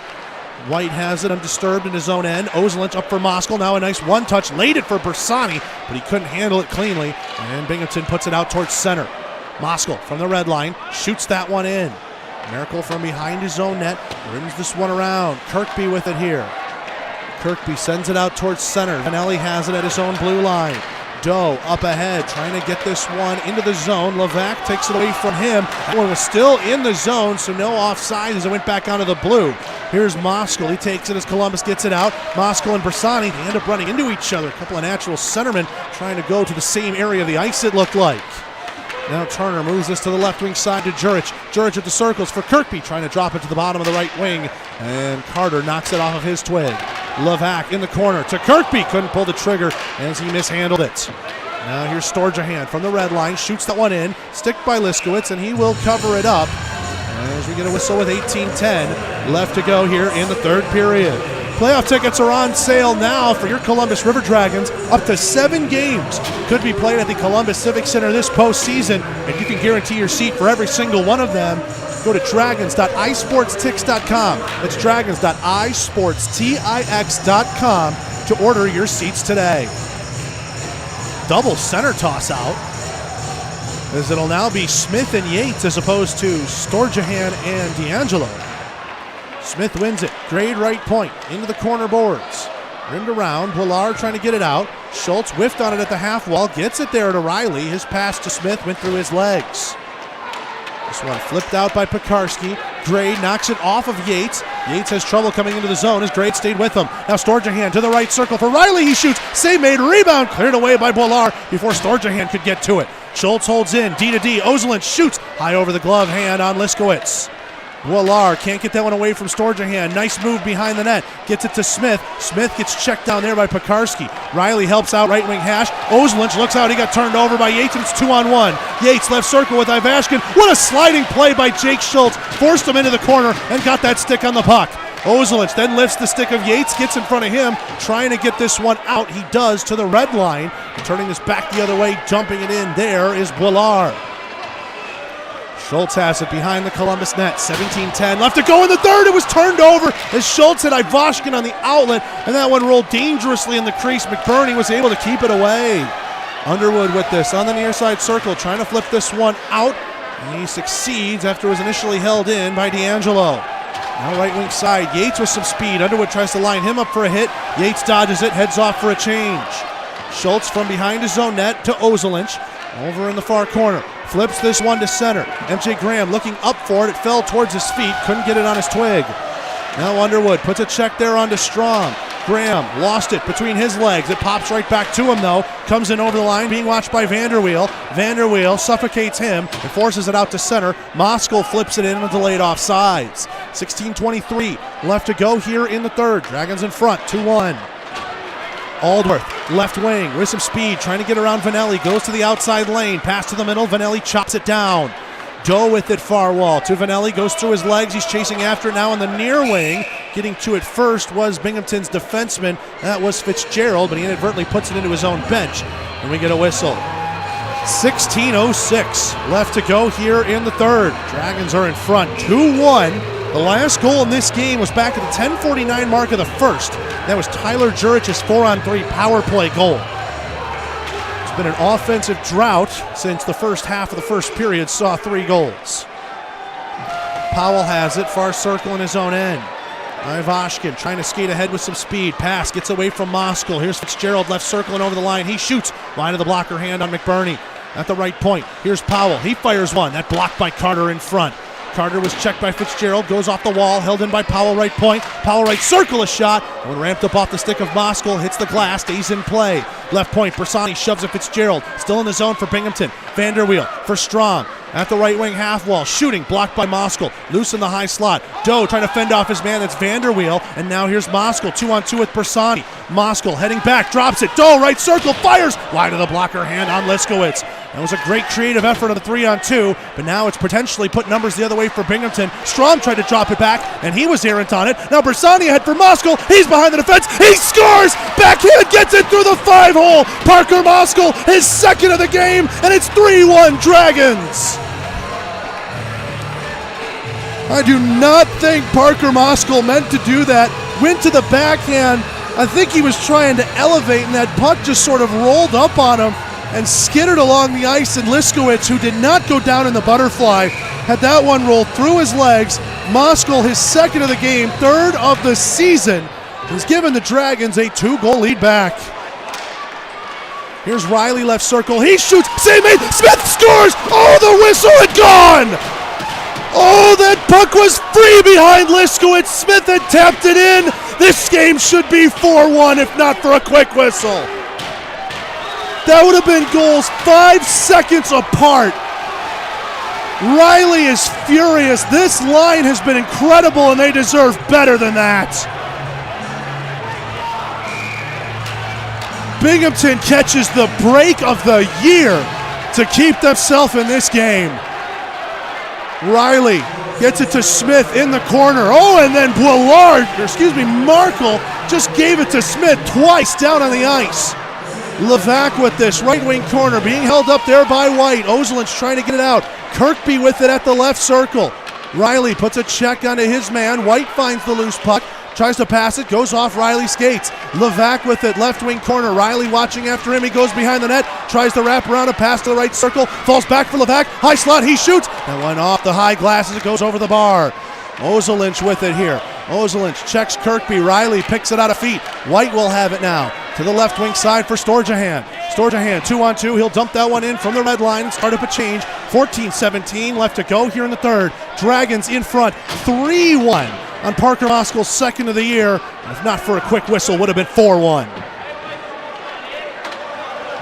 S2: White has it undisturbed in his own end. Ozelich up for Moskal, now a nice one-touch, laid it for Bersani, but he couldn't handle it cleanly, and Binghamton puts it out towards center. Moskal from the red line, shoots that one in. Miracle from behind his own net, rims this one around. Kirkby with it here. Kirkby sends it out towards center. Vanelli has it at his own blue line. Doe up ahead, trying to get this one into the zone. Levac takes it away from him. That one was still in the zone, so no offside as it went back onto the blue. Here's Moskal. He takes it as Columbus gets it out. Moskal and Bersani, they end up running into each other. A couple of natural centermen trying to go to the same area of the ice, it looked like. Now Turner moves this to the left wing side to Jurich. Jurich at the circles for Kirkby, trying to drop it to the bottom of the right wing. And Carter knocks it off of his twig. Levac in the corner to Kirkby. Couldn't pull the trigger as he mishandled it. Now here's Storjahan from the red line. Shoots that one in. Stick by Liskowitz, and he will cover it up as we get a whistle with 18:10 left to go here in the third period. Playoff tickets are on sale now for your Columbus River Dragons. Up to 7 games could be played at the Columbus Civic Center this postseason, and you can guarantee your seat for every single one of them. Go to dragons.isportstix.com. That's dragons.isportstix.com to order your seats today. Double center toss out, as it'll now be Smith and Yates as opposed to Storjahan and D'Angelo. Smith wins it. Grade right point into the corner boards. Rimmed around. Bouillard trying to get it out. Schultz whiffed on it at the half wall. Gets it there to Riley. His pass to Smith went through his legs. This one flipped out by Pekarski. Grade knocks it off of Yates. Yates has trouble coming into the zone as Grade stayed with him. Now Storjahan to the right circle for Riley. He shoots. Save made. Rebound cleared away by Bouillard before Storjahan could get to it. Schultz holds in. D to D. Ozelich shoots high over the glove hand on Liskowitz. Bouillard can't get that one away from Storjahan. Nice move behind the net. Gets it to Smith. Smith gets checked down there by Pekarski. Riley helps out right wing hash. Ozelich looks out. He got turned over by Yates, and it's 2-on-1. Yates left circle with Ivashkin. What a sliding play by Jake Schultz. Forced him into the corner and got that stick on the puck. Ozelich then lifts the stick of Yates, gets in front of him, trying to get this one out. He does to the red line. And turning this back the other way, dumping it in there is Bouillard. Schultz has it behind the Columbus net. 17-10 left to go in the third. It was turned over as Schultz hit Ivashkin on the outlet, and that one rolled dangerously in the crease. McBurney was able to keep it away. Underwood with this on the near side circle, trying to flip this one out, and he succeeds after it was initially held in by D'Angelo. Now right wing side, Yates with some speed. Underwood tries to line him up for a hit. Yates dodges it, heads off for a change. Schultz from behind his own net to Ozelich. Over in the far corner. Flips this one to center. MJ Graham looking up for it. It fell towards his feet. Couldn't get it on his twig. Now Underwood puts a check there onto Strong. Graham lost it between his legs. It pops right back to him, though. Comes in over the line, being watched by Vanderweel. Vanderweel suffocates him and forces it out to center. Moskal flips it in on delayed offsides. 16:23 left to go here in the third. Dragons in front, 2-1. Aldworth, left wing, with some speed, trying to get around Vanelli, goes to the outside lane, pass to the middle, Vanelli chops it down. Doe with it, far wall to Vanelli, goes through his legs, he's chasing after it now in the near wing. Getting to it first was Binghamton's defenseman, that was Fitzgerald, but he inadvertently puts it into his own bench, and we get a whistle. 16:06 left to go here in the third. Dragons are in front, 2-1. The last goal in this game was back at the 10:49 mark of the first. That was Tyler Jurich's 4-on-3 power play goal. It's been an offensive drought since the first half of the first period saw 3 goals. Powell has it, far circle in his own end. Ivashkin trying to skate ahead with some speed. Pass gets away from Moskal. Here's Fitzgerald left circling over the line. He shoots. Line of the blocker hand on McBurney at the right point. Here's Powell. He fires one. That blocked by Carter in front. Carter was checked by Fitzgerald, goes off the wall, held in by Powell right point. Powell right circle a shot. When ramped up off the stick of Moskal, hits the glass, stays in play. Left point, Bersani shoves at Fitzgerald. Still in the zone for Binghamton. Vanderweel for Strong. At the right wing half wall, shooting, blocked by Moskal. Loose in the high slot. Doe trying to fend off his man, that's Vanderweel. And now here's Moskal, 2-on-2 with Bersani. Moskal heading back, drops it. Doe right circle, fires. Wide of the blocker hand on Liskowitz. That was a great creative effort on the 3-on-2, but now it's potentially put numbers the other way for Binghamton. Strom tried to drop it back, and he was errant on it. Now Bersani ahead for Moskal. He's behind the defense. He scores! Backhand gets it through the 5-hole. Parker Moskal, his second of the game, and it's 3-1 Dragons. I do not think Parker Moskal meant to do that. Went to the backhand. I think he was trying to elevate, and that puck just sort of rolled up on him and skittered along the ice, and Liskowitz, who did not go down in the butterfly, had that one rolled through his legs. Moskal, his second of the game, third of the season, has given the Dragons a 2-goal lead back. Here's Riley left circle. He shoots. Save made. Smith scores. Oh, the whistle had gone. Oh, that puck was free behind Liskowitz. Smith had tapped it in. This game should be 4-1 if not for a quick whistle. That would have been goals 5 seconds apart. Riley is furious. This line has been incredible, and they deserve better than that. Binghamton catches the break of the year to keep themselves in this game. Riley gets it to Smith in the corner. Oh, and then Markle just gave it to Smith twice down on the ice. Levac with this right wing corner being held up there by White. Ozelin's trying to get it out. Kirkby with it at the left circle. Riley puts a check onto his man. White finds the loose puck. Tries to pass it, goes off Riley skates. Levac with it, left wing corner. Riley watching after him. He goes behind the net, tries to wrap around a pass to the right circle. Falls back for Levac. High slot, he shoots. That one off the high glass as it goes over the bar. Ozelinch with it here. Ozelinch checks Kirkby. Riley picks it out of feet. White will have it now. To the left wing side for Storjahan. Storjahan 2-on-2. He'll dump that one in from the red line and start up a change. 14-17 left to go here in the third. Dragons in front 3-1 on Parker Moskal's second of the year. And if not for a quick whistle, would have been 4-1.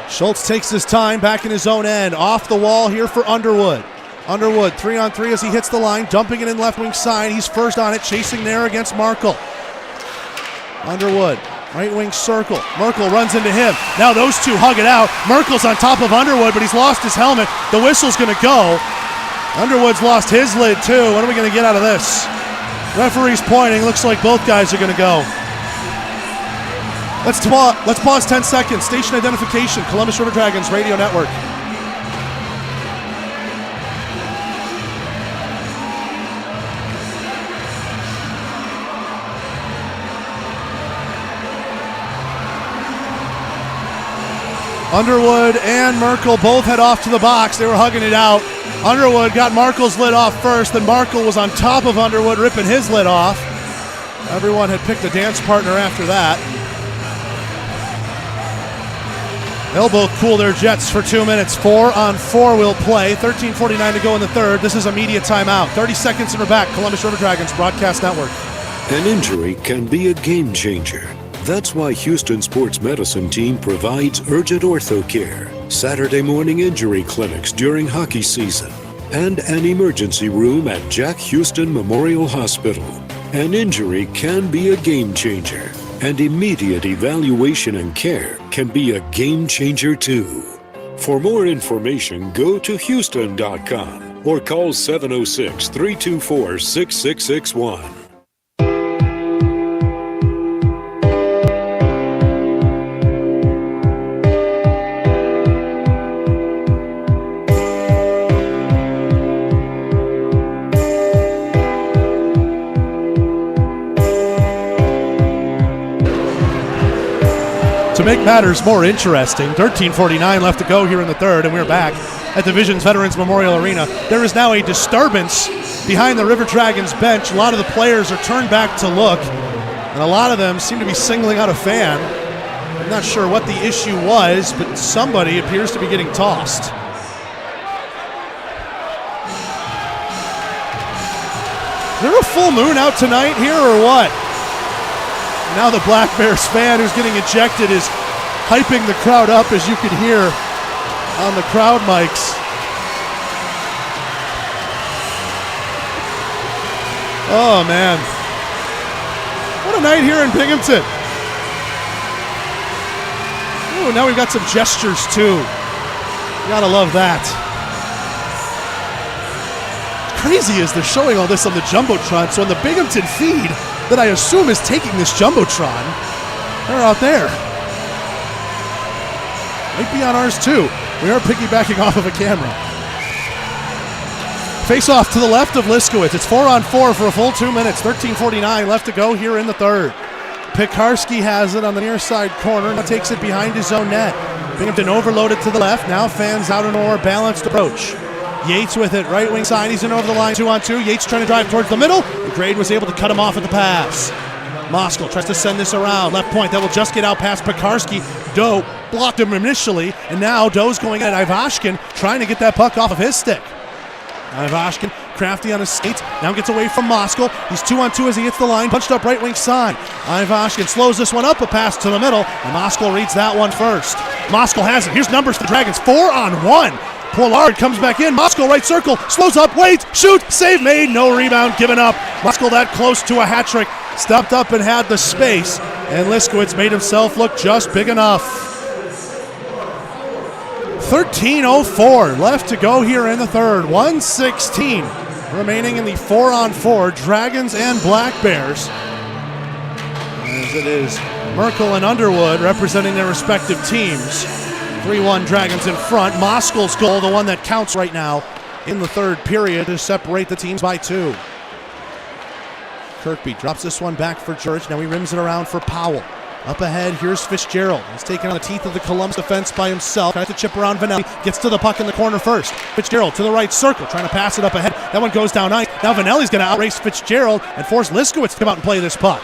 S2: Schultz takes his time back in his own end. Off the wall here for Underwood. Underwood 3-on-3 as he hits the line, dumping it in left wing side. He's first on it, chasing there against Markle. Underwood, right wing circle. Merkel runs into him. Now those two hug it out. Merkel's on top of Underwood, but he's lost his helmet. The whistle's going to go. Underwood's lost his lid too. What are we going to get out of this? Referee's pointing. Looks like both guys are going to go. Let's pause 10 seconds. Station identification, Columbus River Dragons Radio Network. Underwood and Merkel both head off to the box. They were hugging it out. Underwood got Markle's lid off first, then Markle was on top of Underwood, ripping his lid off. Everyone had picked a dance partner after that. They'll both cool their jets for 2 minutes. 4-on-4 will play. 13:49 to go in the third. This is a media timeout. 30 seconds and we're back. Columbus River Dragons Broadcast Network.
S11: An injury can be a game changer. That's why Houston Sports Medicine Team provides urgent ortho care, Saturday morning injury clinics during hockey season, and an emergency room at Jack Houston Memorial Hospital. An injury can be a game changer. And immediate evaluation and care can be a game changer too. For more information, go to Houston.com or call 706-324-6661.
S2: To make matters more interesting, 13:49 left to go here in the third, and we're back at the Visions Veterans Memorial Arena. There is now a disturbance behind the River Dragons bench. A lot of the players are turned back to look, and a lot of them seem to be singling out a fan. I'm not sure what the issue was, but somebody appears to be getting tossed. Is there a full moon out tonight here or what? Now the Black Bears fan who's getting ejected is hyping the crowd up, as you can hear on the crowd mics. Oh, man. What a night here in Binghamton. Ooh, now we've got some gestures, too. You gotta love that. What's crazy is they're showing all this on the Jumbotron, so on the Binghamton feed, that I assume is taking this Jumbotron, they're out there. Might be on ours too. We are piggybacking off of a camera. Face off to the left of Liskowitz. It's 4-on-4 for a full 2 minutes. 13:49 left to go here in the third. Pekarski has it on the near side corner. Now takes it behind his own net. Binghamton overloaded to the left. Now fans out an or balanced approach. Yates with it, right wing side. He's in over the line, 2-on-2. Yates trying to drive towards the middle. Grade was able to cut him off at the pass. Moskal tries to send this around. Left point, that will just get out past Pekarski. Doe blocked him initially, and now Doe's going at Ivashkin, trying to get that puck off of his stick. Ivashkin, crafty on his skates, now gets away from Moskal. He's 2-on-2 as he hits the line, punched up right wing side. Ivashkin slows this one up, a pass to the middle, and Moskal reads that one first. Moskal has it. Here's numbers for the Dragons, 4-on-1. Pollard comes back in. Moskal right circle. Slows up. Waits. Shoot. Save made. No rebound given up. Moskal that close to a hat trick. Stepped up and had the space. And Liskowitz made himself look just big enough. 13:04 left to go here in the third. 1:16 remaining in the 4-on-4 Dragons and Black Bears. As it is Merkel and Underwood representing their respective teams. 3-1 Dragons in front. Moskal's goal, the one that counts right now in the third period to separate the teams by 2. Kirkby drops this one back for George. Now he rims it around for Powell. Up ahead, here's Fitzgerald. He's taking on the teeth of the Columbus defense by himself. Tries to chip around Vanelli. Gets to the puck in the corner first. Fitzgerald to the right circle, trying to pass it up ahead. That one goes down ice. Now Vanelli's going to outrace Fitzgerald and force Liskowitz to come out and play this puck.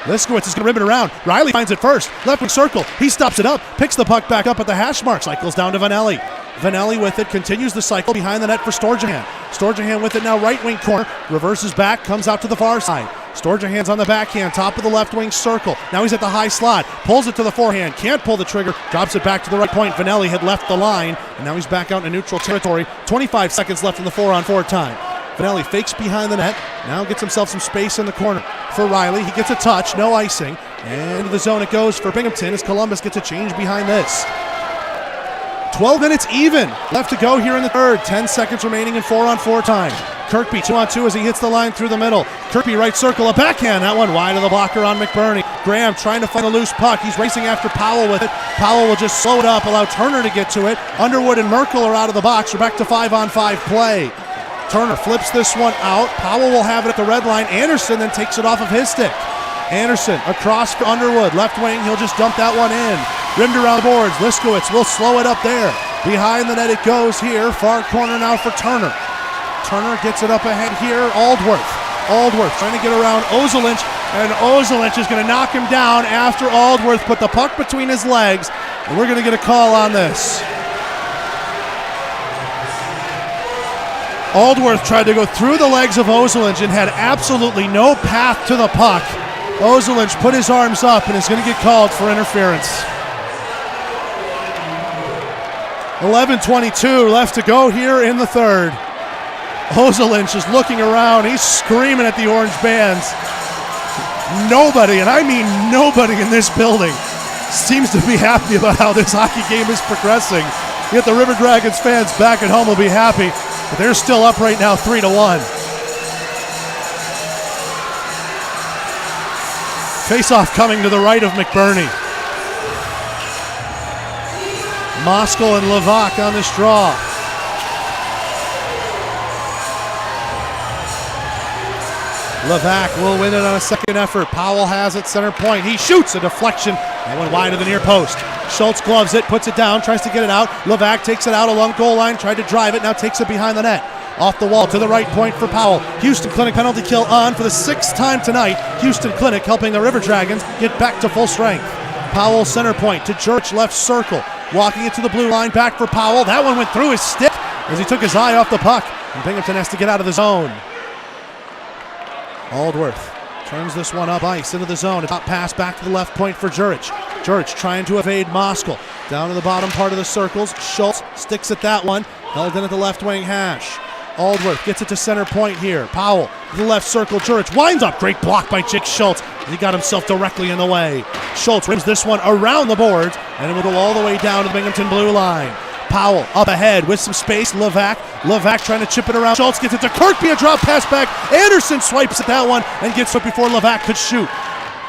S2: Liskowitz is going to rip it around. Riley finds it first. Left wing circle. He stops it up. Picks the puck back up at the hash mark. Cycles down to Vanelli. Vanelli with it. Continues the cycle behind the net for Storjahan. Storjahan with it now right wing corner. Reverses back. Comes out to the far side. Storjahan's on the backhand. Top of the left wing circle. Now he's at the high slot. Pulls it to the forehand. Can't pull the trigger. Drops it back to the right point. Vanelli had left the line. And now he's back out in neutral territory. 25 seconds left in the 4-on-4 time. Vanelli fakes behind the net. Now gets himself some space in the corner for Riley. He gets a touch, no icing. And into the zone it goes for Binghamton as Columbus gets a change behind this. 12 minutes even left to go here in the third. 10 seconds remaining in 4-on-4 time. Kirkby 2-on-2 as he hits the line through the middle. Kirkby right circle, a backhand. That one wide of the blocker on McBurney. Graham trying to find a loose puck. He's racing after Powell with it. Powell will just slow it up, allow Turner to get to it. Underwood and Merkel are out of the box. We're back to 5-on-5 play. Turner flips this one out. Powell will have it at the red line. Anderson then takes it off of his stick. Anderson across for Underwood. Left wing, he'll just dump that one in. Rimmed around the boards. Liskowitz will slow it up there. Behind the net it goes here. Far corner now for Turner. Turner gets it up ahead here. Aldworth trying to get around Ozelinch, and Ozelinch is going to knock him down after Aldworth put the puck between his legs, and we're going to get a call on this. Aldworth tried to go through the legs of Ozelinch and had absolutely no path to the puck. Ozelinch put his arms up and is going to get called for interference. 11:22 left to go here in the third. Ozelinch is looking around. He's screaming at the orange bands. nobody, and I mean nobody in this building, seems to be happy about how this hockey game is progressing. Yet the River Dragons fans back at home will be happy, but they're still up right now 3-1. Face-off coming to the right of McBurney. Moskal and Levac on this draw. Levac will win it on a second effort. Powell has it center point. He shoots a deflection. That went wide of the near post. Schultz gloves it, puts it down, tries to get it out. Levac takes it out along goal line, tried to drive it, now takes it behind the net. Off the wall to the right point for Powell. Houston Clinic penalty kill on for the 6th time tonight. Houston Clinic helping the River Dragons get back to full strength. Powell center point to Church left circle. Walking it to the blue line, back for Powell. That one went through his stick as he took his eye off the puck. And Binghamton has to get out of the zone. Aldworth turns this one up ice into the zone. A top pass back to the left point for Juric. Juric trying to evade Moskal. Down to the bottom part of the circles. Schultz sticks at that one. Held in at the left wing hash. Aldworth gets it to center point here. Powell to the left circle. Juric winds up. Great block by Jake Schultz. He got himself directly in the way. Schultz rims this one around the boards, and it will go all the way down to the Binghamton blue line. Powell up ahead with some space. Levac trying to chip it around. Schultz gets it to Kirkby. A drop pass back. Anderson swipes at that one and gets it before Levac could shoot.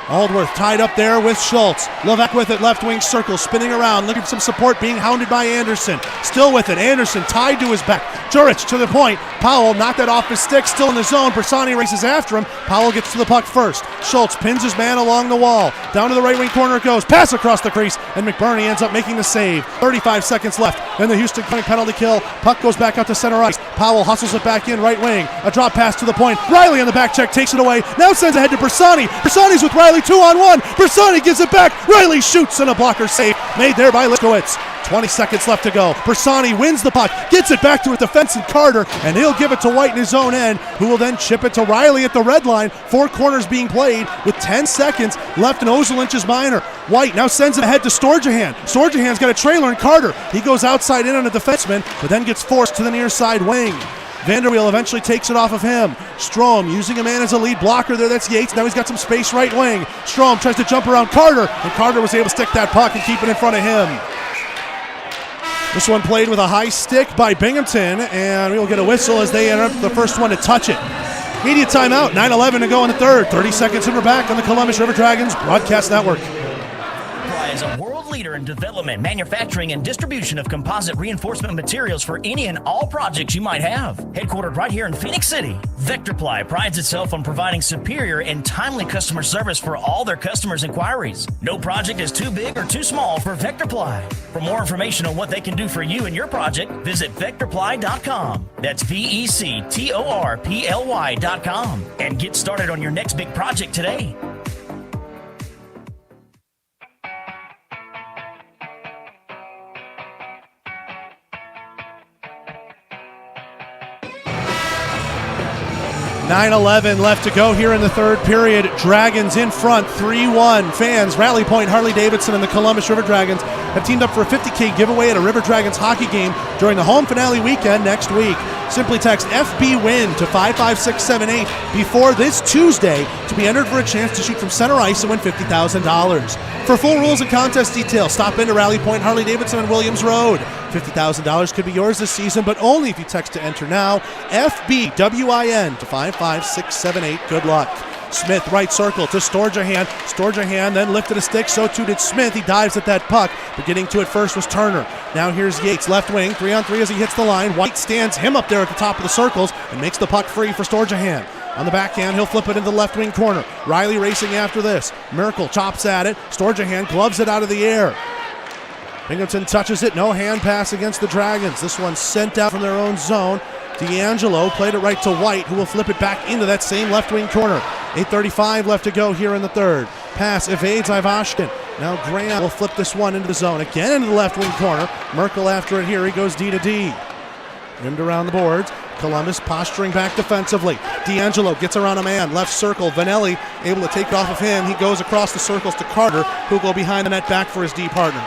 S2: Aldworth tied up there with Schultz. Levac with it, left wing circle, spinning around, looking for some support, being hounded by Anderson. Still with it, Anderson tied to his back. Juric to the point. Powell knocked that off his stick, still in the zone. Bersani races after him. Powell gets to the puck first. Schultz pins his man along the wall. Down to the right wing corner it goes. Pass across the crease, and McBurney ends up making the save. 35 seconds left, and the Houston Clinic penalty kill. Puck goes back out to center ice. Powell hustles it back in right wing. A drop pass to the point. Riley on the back check takes it away. Now sends ahead to Bersani. Bersani's with Riley 2-on-1. Bersani gives it back. Riley shoots and a blocker save made there by Liskowitz. 20 seconds left to go. Bersani wins the puck, gets it back to his defense and Carter, and he'll give it to White in his own end, who will then chip it to Riley at the red line. 4 corners being played with 10 seconds left in Ozelinch's minor. White now sends it ahead to Storjahan. Storjahan's got a trailer in Carter. He goes outside in on a defenseman, but then gets forced to the near side wing. Vanderweel eventually takes it off of him. Strom using a man as a lead blocker there. That's Yates. Now he's got some space right wing. Strom tries to jump around Carter, and Carter was able to stick that puck and keep it in front of him. This one played with a high stick by Binghamton, and we'll get a whistle as they enter the first one to touch it. Media timeout, 9:11 to go in the third. 30 seconds and we're back on the Columbus River Dragons Broadcast Network.
S14: Is a world leader in development, manufacturing, and distribution of composite reinforcement materials for any and all projects you might have. Headquartered right here in Phoenix City, Vectorply prides itself on providing superior and timely customer service for all their customers' inquiries. No project is too big or too small for Vectorply. For more information on what they can do for you and your project, visit Vectorply.com. That's VECTORPLY.com. And get started on your next big project today.
S2: .9:11 left to go here in the third period. Dragons in front, 3-1. Fans, Rally Point, Harley-Davidson, and the Columbus River Dragons have teamed up for a $50K giveaway at a River Dragons hockey game during the home finale weekend next week. Simply text FB-WIN to 55678 before this Tuesday to be entered for a chance to shoot from center ice and win $50,000. For full rules and contest details, stop into Rally Point, Harley-Davidson, on Williams Road. $50,000 could be yours this season, but only if you text to enter now, FB-WIN to 55678. Good luck. Smith, right circle to Storjahan. Storjahan then lifted a stick, so too did Smith. He dives at that puck, but getting to it first was Turner. Now here's Yates, left wing, 3-on-3 as he hits the line. White stands him up there at the top of the circles and makes the puck free for Storjahan. On the backhand, he'll flip it into the left wing corner. Riley racing after this. Merkel chops at it. Storjahan gloves it out of the air. Binghamton touches it. No hand pass against the Dragons. This one sent out from their own zone. D'Angelo played it right to White, who will flip it back into that same left wing corner. 8:35 left to go here in the third. Pass evades Ivashkin. Now Graham will flip this one into the zone. Again into the left wing corner. Merkel after it here. He goes D to D. Rimmed around the boards. Columbus posturing back defensively. D'Angelo gets around a man. Left circle. Vanelli able to take it off of him. He goes across the circles to Carter, who will go behind the net back for his D partner.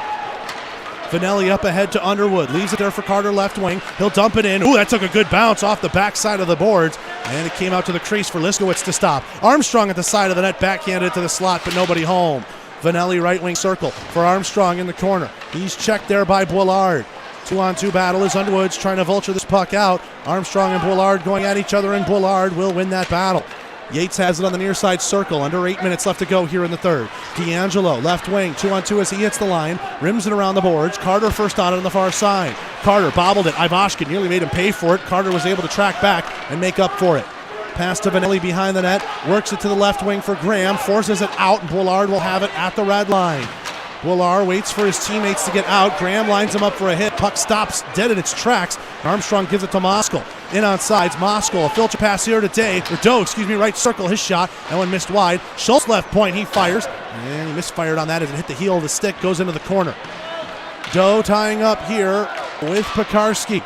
S2: Vanelli up ahead to Underwood. Leaves it there for Carter left wing. He'll dump it in. Ooh, that took a good bounce off the backside of the boards. And it came out to the crease for Liskowitz to stop. Armstrong at the side of the net, backhanded to the slot, but nobody home. Vanelli right wing circle for Armstrong in the corner. He's checked there by Boulard. 2-on-2 battle is Underwood's trying to vulture this puck out. Armstrong and Boulard going at each other, and Boulard will win that battle. Yates has it on the near side circle. Under 8 minutes left to go here in the third. D'Angelo, left wing, 2-on-2 as he hits the line. Rims it around the boards. Carter first on it on the far side. Carter bobbled it. Ivashkin nearly made him pay for it. Carter was able to track back and make up for it. Pass to Vanelli behind the net. Works it to the left wing for Graham. Forces it out, and Boulard will have it at the red line. Boulard waits for his teammates to get out. Graham lines him up for a hit. Puck stops dead in its tracks. Armstrong gives it to Moskal. In on sides, Moskal, a filter pass here to Doe, right circle, his shot. That one missed wide. Schultz left point, he fires. And he misfired on that as it hit the heel of the stick, goes into the corner. Doe tying up here with Pekarski.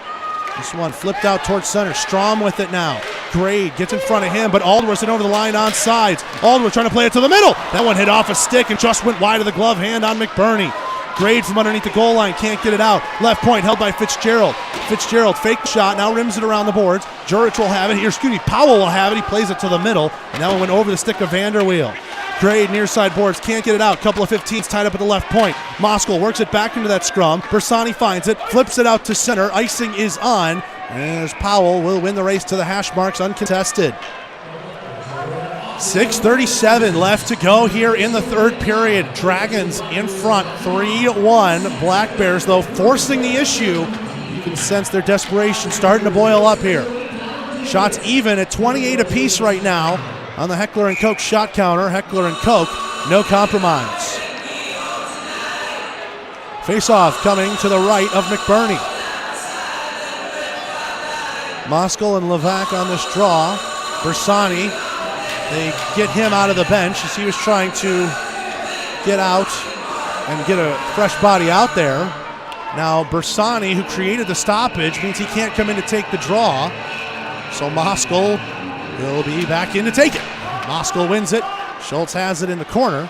S2: This one flipped out towards center. Strom with it now. Grade gets in front of him, but Aldworth's over the line on sides. Aldworth trying to play it to the middle. That one hit off a stick and just went wide of the glove hand on McBurney. Grade from underneath the goal line, can't get it out. Left point held by Fitzgerald. Fitzgerald fake the shot, now rims it around the boards. Jurich will have it. Powell will have it. He plays it to the middle, and that one went over the stick of Vanderweel. Grade near side boards, can't get it out. Couple of 15s tied up at the left point. Moskal works it back into that scrum. Bersani finds it, flips it out to center. Icing is on, as Powell will win the race to the hash marks uncontested. 6:37 left to go here in the third period. Dragons in front, 3-1. Black Bears, though, forcing the issue. You can sense their desperation starting to boil up here. Shots even at 28 apiece right now on the Heckler and Koch shot counter. Heckler and Koch, no compromise. Face-off coming to the right of McBurney. Moskal and Levac on this draw. Bersani, they get him out of the bench as he was trying to get out and get a fresh body out there. Now Bersani, who created the stoppage, means he can't come in to take the draw. So Moskal will be back in to take it. Moskal wins it. Schultz has it in the corner.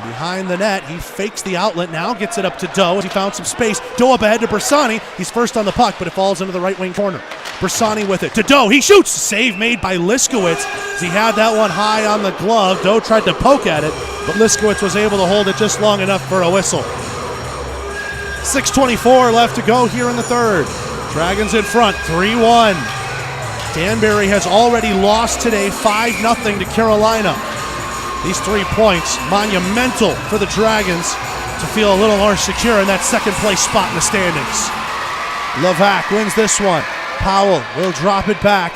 S2: Behind the net, he fakes the outlet, now gets it up to Doe as he found some space. Doe up ahead to Bersani. He's first on the puck, but it falls into the right wing corner. Bersani with it to Doe. He shoots. Save made by Liskowitz as he had that one high on the glove. Doe tried to poke at it, but Liskowitz was able to hold it just long enough for a whistle. 6:24 left to go here in the third. Dragons in front, 3-1. Danbury has already lost today 5-0 to Carolina. These 3 points, monumental for the Dragons to feel a little more secure in that second place spot in the standings. Levac wins this one. Powell will drop it back.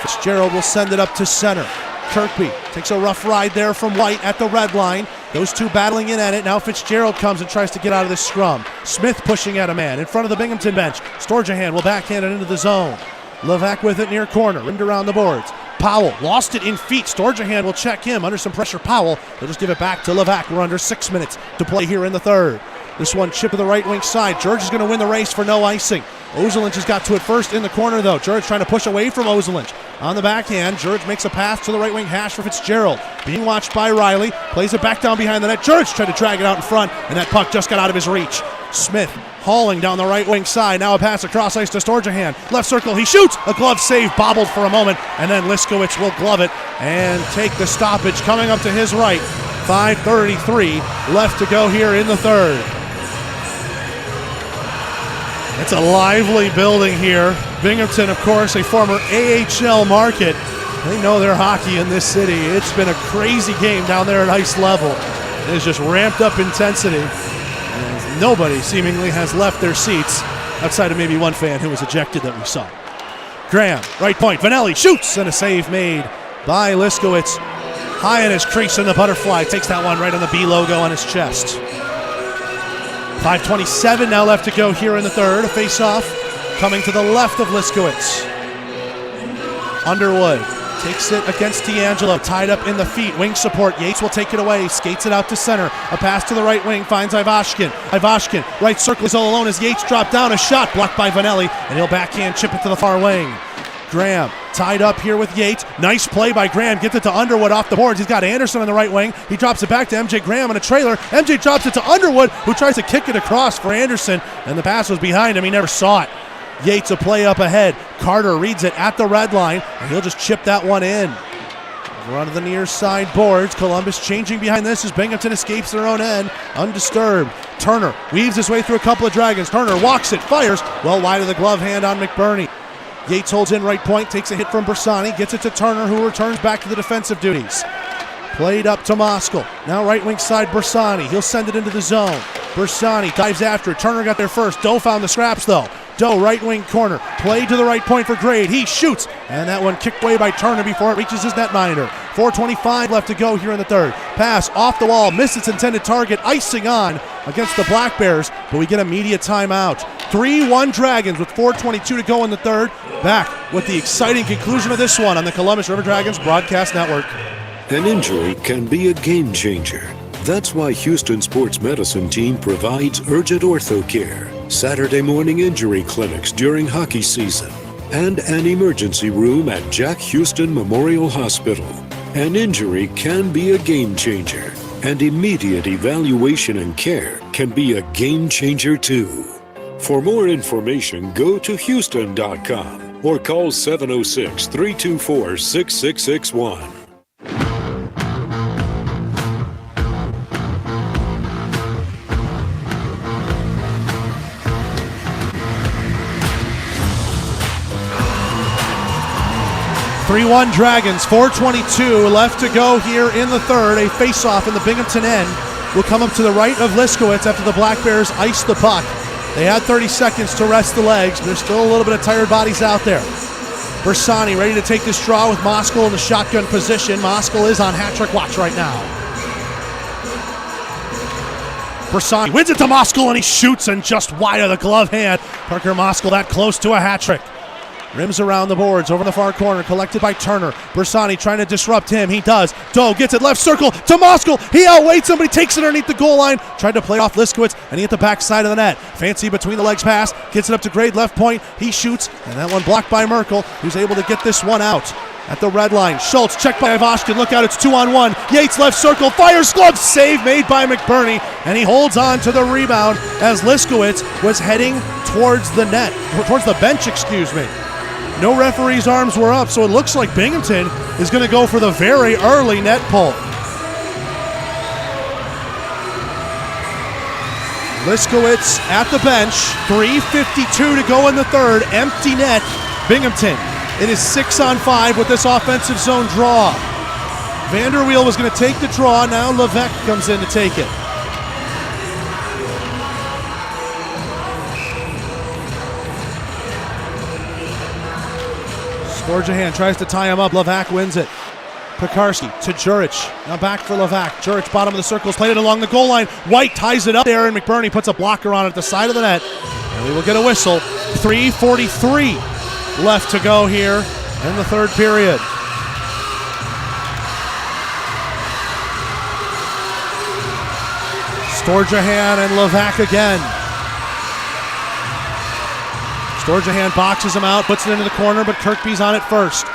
S2: Fitzgerald will send it up to center. Kirkby takes a rough ride there from White at the red line. Those two battling in at it. Now Fitzgerald comes and tries to get out of this scrum. Smith pushing at a man in front of the Binghamton bench. Storjahan will backhand it into the zone. Levac with it near corner, rimmed around the boards. Powell lost it in feet. Storjahan will check him under some pressure. Powell will just give it back to Levac. We're under 6 minutes to play here in the third. This one chip to the right wing side. George is going to win the race for no icing. Ozelinch has got to it first in the corner, though. George trying to push away from Ozelinch. On the backhand, George makes a pass to the right wing hash for Fitzgerald. Being watched by Riley. Plays it back down behind the net. George tried to drag it out in front, and that puck just got out of his reach. Smith hauling down the right wing side. Now a pass across ice to Storjahan. Left circle, he shoots. A glove save, bobbled for a moment, and then Liskowitz will glove it and take the stoppage coming up to his right. 5:33 left to go here in the third. It's a lively building here. Binghamton, of course, a former AHL market. They know their hockey in this city. It's been a crazy game down there at ice level. It's just ramped up intensity. And nobody seemingly has left their seats outside of maybe one fan who was ejected that we saw. Graham, right point. Vanelli shoots, and a save made by Liskowitz. High in his crease in the butterfly. Takes that one right on the B logo on his chest. 5:27 now left to go here in the third. A face-off coming to the left of Liskowitz. Underwood takes it against D'Angelo, tied up in the feet. Wing support. Yates will take it away. Skates it out to center. A pass to the right wing finds Ivashkin. Ivashkin, right circle is all alone as Yates dropped down. A shot blocked by Vanelli, and he'll backhand chip it to the far wing. Graham tied up here with Yates. Nice play by Graham. Gets it to Underwood off the boards. He's got Anderson on the right wing. He drops it back to MJ Graham on a trailer. MJ drops it to Underwood, who tries to kick it across for Anderson, and the pass was behind him. He never saw it. Yates a play up ahead. Carter reads it at the red line, and he'll just chip that one in. Over onto the near side boards. Columbus changing behind this as Binghamton escapes their own end, undisturbed. Turner weaves his way through a couple of Dragons. Turner walks it, fires, well wide of the glove hand on McBurney. Yates holds in right point, takes a hit from Bersani, gets it to Turner, who returns back to the defensive duties. Played up to Moskal. Now right wing side Bersani. He'll send it into the zone. Bersani dives after it. Turner got there first. Doe found the scraps though. Doe right wing corner. Played to the right point for Grade. He shoots. And that one kicked away by Turner before it reaches his netminder. 4:25 left to go here in the third. Pass off the wall. Missed its intended target. Icing on against the Black Bears. But we get a media timeout. 3-1 Dragons with 4:22 to go in the third. Back with the exciting conclusion of this one on the Columbus River Dragons Broadcast Network.
S11: An injury can be a game changer. That's why Houston Sports Medicine Team provides urgent ortho care, Saturday morning injury clinics during hockey season, and an emergency room at Jack Houston Memorial Hospital. An injury can be a game changer, and immediate evaluation and care can be a game changer too. For more information, go to Houston.com or call 706-324-6661.
S2: 3-1 Dragons, 4:22 left to go here in the third. A face-off in the Binghamton end will come up to the right of Liskowitz after the Black Bears ice the puck. They had 30 seconds to rest the legs, but there's still a little bit of tired bodies out there. Bersani ready to take this draw with Moskal in the shotgun position. Moskal is on hat-trick watch right now. Bersani wins it to Moskal, and he shoots and just wide of the glove hand. Parker Moskal that close to a hat-trick. Rims around the boards, over in the far corner, collected by Turner. Bersani trying to disrupt him. He does. Doe gets it left circle to Moskal. He outweighs somebody, takes it underneath the goal line. Tried to play off Liskowitz, and he hit the back side of the net. Fancy between the legs pass. Gets it up to Grade left point. He shoots, and that one blocked by Merkel, who's able to get this one out. At the red line, Schultz checked by Ivashkin. Look out, it's 2-on-1. Yates left circle, fires, glove save made by McBurney, and he holds on to the rebound as Liskowitz was heading towards the net, towards the bench, excuse me. No referee's arms were up, so it looks like Binghamton is going to go for the very early net pull. Liskowitz at the bench, 3:52 to go in the third, empty net. Binghamton, it is 6-on-5 with this offensive zone draw. Vanderweel was going to take the draw, now Levesque comes in to take it. Storjahan tries to tie him up. Levac wins it. Pekarski to Juric. Now back for Levac. Juric, bottom of the circle, is played it along the goal line. White ties it up there, and McBurney puts a blocker on it at the side of the net. And we will get a whistle. 3:43 left to go here in the third period. Storjahan and Levac again. Storjahan boxes him out, puts it into the corner, but Kirkby's on it first.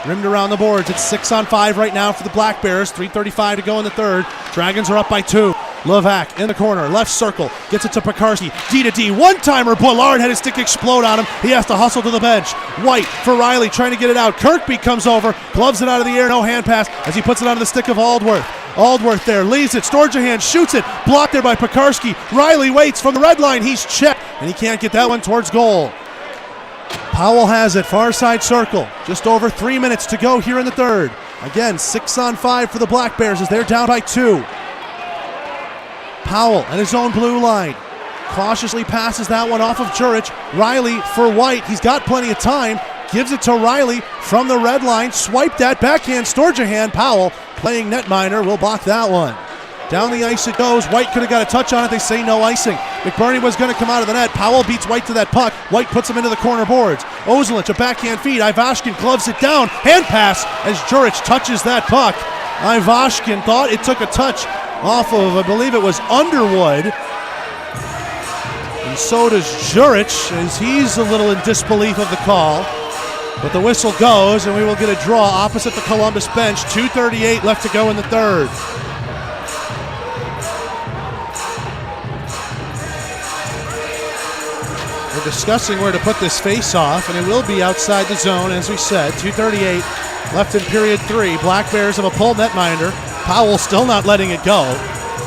S2: Rimmed around the boards. It's 6-on-5 right now for the Black Bears. 3:35 to go in the third. Dragons are up by 2. Levac in the corner, left circle, gets it to Pekarski. D-to-D, one-timer. Bullard had his stick explode on him. He has to hustle to the bench. White for Riley, trying to get it out. Kirkby comes over, gloves it out of the air, no hand pass as he puts it onto the stick of Aldworth. Aldworth there, leaves it. Storjahan shoots it, blocked there by Pekarski. Riley waits from the red line. He's checked, and he can't get that one towards goal. Powell has it, far side circle. Just over 3 minutes to go here in the third. Again, 6-on-5 for the Black Bears as they're down by 2. Powell and his own blue line. Cautiously passes that one off of Juric. Riley for White. He's got plenty of time. Gives it to Riley from the red line. Swipe that backhand. Storjahan. Powell playing netminder will block that one. Down the ice it goes. White could have got a touch on it. They say no icing. McBurney was going to come out of the net. Powell beats White to that puck. White puts him into the corner boards. Ozelich, a backhand feed. Ivashkin gloves it down. Hand pass as Juric touches that puck. Ivashkin thought it took a touch off of, I believe it was Underwood. And so does Juric, as he's a little in disbelief of the call. But the whistle goes, and we will get a draw opposite the Columbus bench. 2:38 left to go in the third. They're discussing where to put this face-off, and it will be outside the zone, as we said. 2:38 left in period 3. Black Bears have a pull netminder. Powell still not letting it go.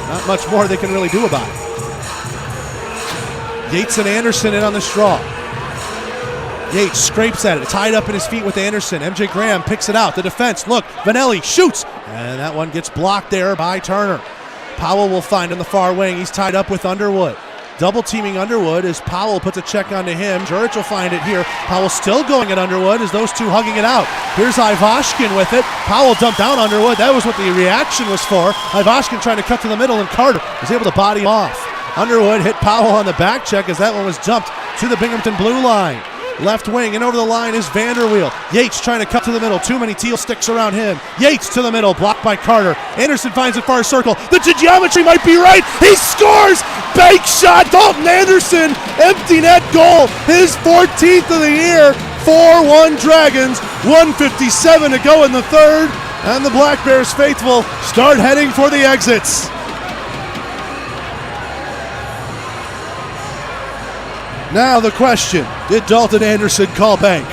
S2: Not much more they can really do about it. Yates and Anderson in on the straw. Yates scrapes at it, tied up in his feet with Anderson. MJ Graham picks it out. The defense, look, Vanelli shoots, and that one gets blocked there by Turner. Powell will find in the far wing. He's tied up with Underwood. Double teaming Underwood as Powell puts a check onto him. Juric will find it here. Powell still going at Underwood as those two hugging it out. Here's Ivashkin with it. Powell dumped down Underwood. That was what the reaction was for. Ivashkin trying to cut to the middle, and Carter was able to body him off. Underwood hit Powell on the back check as that one was jumped to the Binghamton blue line. Left wing and over the line is Vanderweel. Yates trying to cut to the middle. Too many teal sticks around him. Yates to the middle, blocked by Carter. Anderson finds it far circle. The geometry might be right. He scores! Bank shot. Dalton Anderson. Empty net goal. His 14th of the year. 4-1 Dragons. 1:57 to go in the third. And the Black Bears faithful start heading for the exits. Now the question, did Dalton Anderson call bank?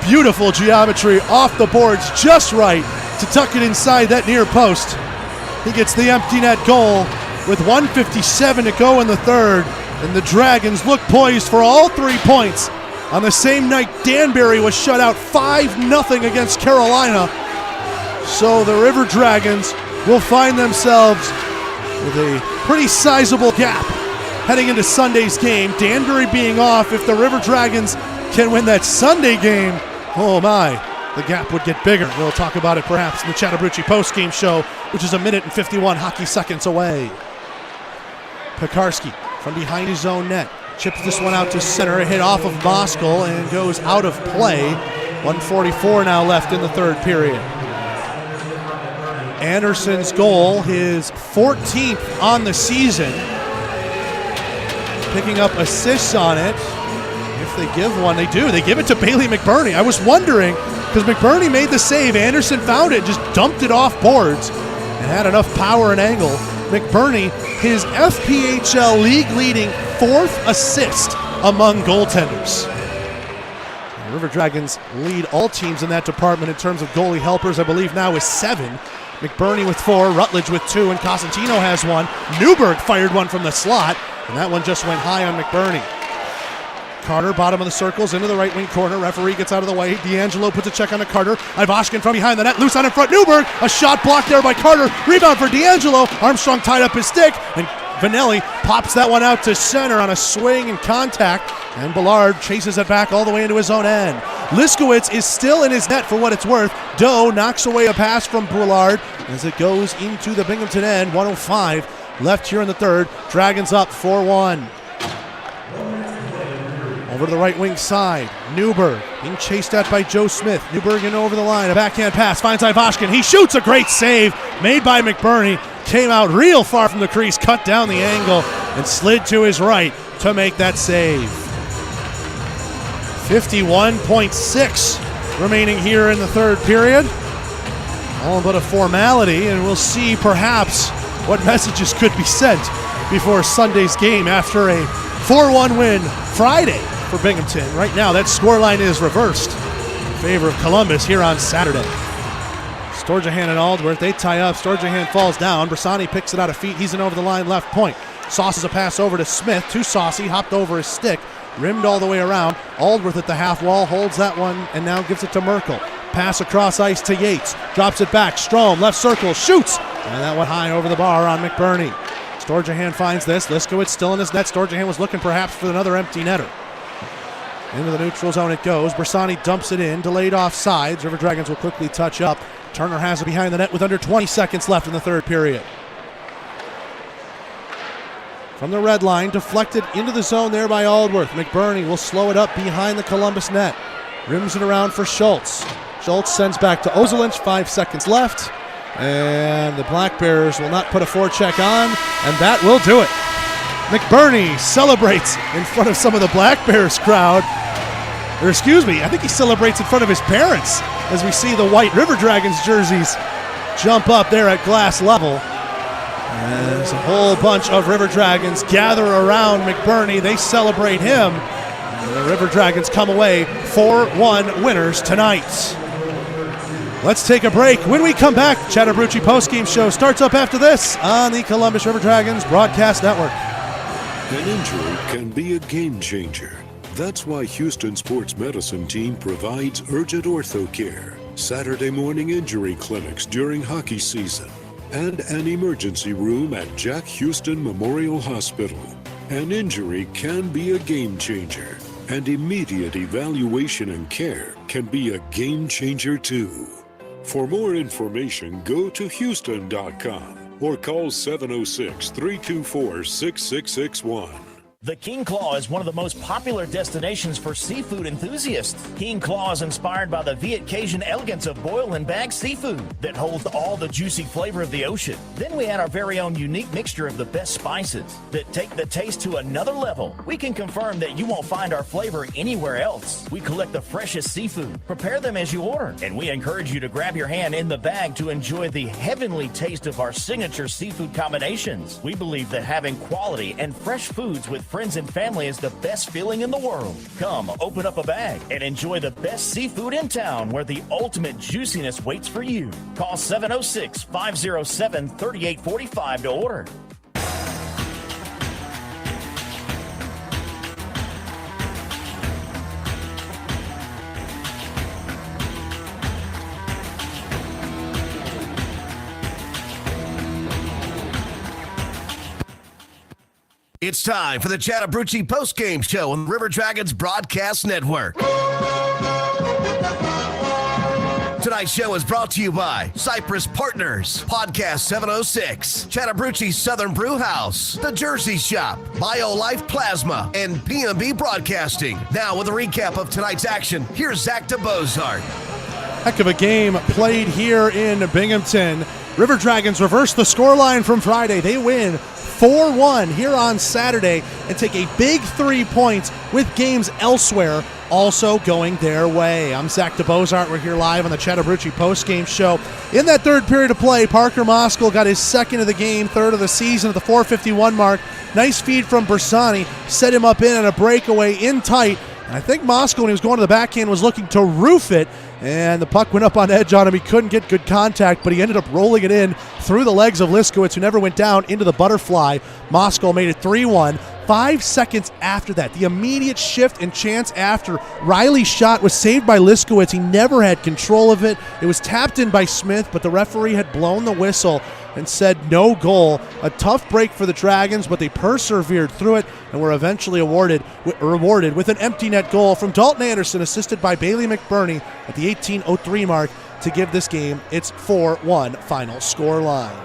S2: Beautiful geometry off the boards, just right to tuck it inside that near post. He gets the empty net goal with 1:57 to go in the third, and the Dragons look poised for all 3 points. On the same night, Danbury was shut out 5-0 against Carolina. So the River Dragons will find themselves with a pretty sizable gap heading into Sunday's game. Danbury being off, if the River Dragons can win that Sunday game, oh my, the gap would get bigger. We'll talk about it perhaps in the Chattahoochee post-game show, which is 1:51 hockey seconds away. Pekarski from behind his own net chips this one out to center. A hit off of Moskal and goes out of play. 1:44 now left in the third period. Anderson's goal, his 14th on the season. Picking up assists on it. If they give one, they do. They give it to Bailey McBurney. I was wondering, because McBurney made the save. Anderson found it, just dumped it off boards, and had enough power and angle. McBurney, his FPHL league-leading 4th assist among goaltenders. The River Dragons lead all teams in that department in terms of goalie helpers. I believe now is 7. McBurney with 4, Rutledge with 2, and Cosentino has 1. Newberg fired one from the slot, and that one just went high on McBurney. Carter, bottom of the circles, into the right wing corner. Referee gets out of the way. D'Angelo puts a check on to Carter. Ivashkin from behind the net, loose on in front. Newberg, a shot blocked there by Carter. Rebound for D'Angelo. Armstrong tied up his stick, and Vanelli pops that one out to center on a swing and contact, and Ballard chases it back all the way into his own end. Liskowitz is still in his net for what it's worth. Doe knocks away a pass from Ballard as it goes into the Binghamton end. 1:05 left here in the third. Dragons up 4-1. Over to the right wing side. Newberg being chased at by Joe Smith. Newberg in over the line. A backhand pass. Finds Ivashkin. He shoots. A great save made by McBurney. Came out real far from the crease. Cut down the angle and slid to his right to make that save. 51.6 remaining here in the third period. All but a formality, and we'll see perhaps what messages could be sent before Sunday's game after a 4-1 win Friday for Binghamton. Right now, that scoreline is reversed in favor of Columbus here on Saturday. Storjahan and Aldworth, they tie up. Storjahan falls down. Bersani picks it out of feet. He's in over the line, left point. Sauces a pass over to Smith. Too saucy, hopped over his stick. Rimmed all the way around. Aldworth at the half wall, holds that one, and now gives it to Merkel. Pass across ice to Yates. Drops it back. Strom, left circle, shoots. And that went high over the bar on McBurney. Storjahan finds this. Liskowitz still in his net. Storjahan was looking perhaps for another empty netter. Into the neutral zone it goes. Bersani dumps it in. Delayed offsides. River Dragons will quickly touch up. Turner has it behind the net with under 20 seconds left in the third period. From the red line, deflected into the zone there by Aldworth. McBurney will slow it up behind the Columbus net. Rims it around for Schultz. Schultz sends back to Ozelinch. 5 seconds left. And the Black Bears will not put a forecheck on, and that will do it. McBurney celebrates in front of some of the Black Bears crowd. Or excuse me, I think he celebrates in front of his parents as we see the white River Dragons jerseys jump up there at glass level. As a whole bunch of River Dragons gather around McBurney, they celebrate him. And the River Dragons come away 4-1 winners tonight. Let's take a break. When we come back, Chattahoochee postgame show starts up after this on the Columbus River Dragons Broadcast Network.
S11: An injury can be a game changer. That's why Houston Sports Medicine Team provides urgent ortho care, Saturday morning injury clinics during hockey season, and an emergency room at Jack Houston Memorial Hospital. An injury can be a game changer, and immediate evaluation and care can be a game changer too. For more information, go to Houston.com or call 706-324-6661.
S14: The King Claw is one of the most popular destinations for seafood enthusiasts. King Claw is inspired by the Viet Cajun elegance of boiled and bagged seafood that holds all the juicy flavor of the ocean. Then we add our very own unique mixture of the best spices that take the taste to another level. We can confirm that you won't find our flavor anywhere else. We collect the freshest seafood, prepare them as you order, and we encourage you to grab your hand in the bag to enjoy the heavenly taste of our signature seafood combinations. We believe that having quality and fresh foods with friends and family is the best feeling in the world. Come, open up a bag and enjoy the best seafood in town where the ultimate juiciness waits for you. Call 706-507-3845 to order.
S1: It's time for the Chattahoochee postgame show on the River Dragons Broadcast Network. Tonight's show is brought to you by Cypress Partners, Podcast 706, Chattahoochee Southern Brew House, The Jersey Shop, BioLife Plasma, and B&B Broadcasting. Now with a recap of tonight's action, here's Zach DeBozart.
S2: Heck of a game played here in Binghamton. River Dragons reverse the scoreline from Friday. They win 4-1 here on Saturday and take a big 3 points with games elsewhere also going their way. I'm Zach DeBozart. We're here live on the Chattahoochee postgame show. In that third period of play, Parker Moskal got his second of the game, third of the season at the 4:51 mark. Nice feed from Bersani, set him up in on a breakaway in tight. And I think Moskal, when he was going to the backhand, was looking to roof it, and the puck went up on edge on him. He couldn't get good contact, but he ended up rolling it in through the legs of Liskowitz, who never went down, into the butterfly. Moskal made it 3-1. 5 seconds after that, the immediate shift and chance after Riley's shot was saved by Liskowitz. He never had control of it. It was tapped in by Smith, but the referee had blown the whistle and said no goal. A tough break for the Dragons, but they persevered through it and were eventually rewarded with an empty net goal from Dalton Anderson, assisted by Bailey McBurney at the 18:03 mark to give this game its 4-1 final score line.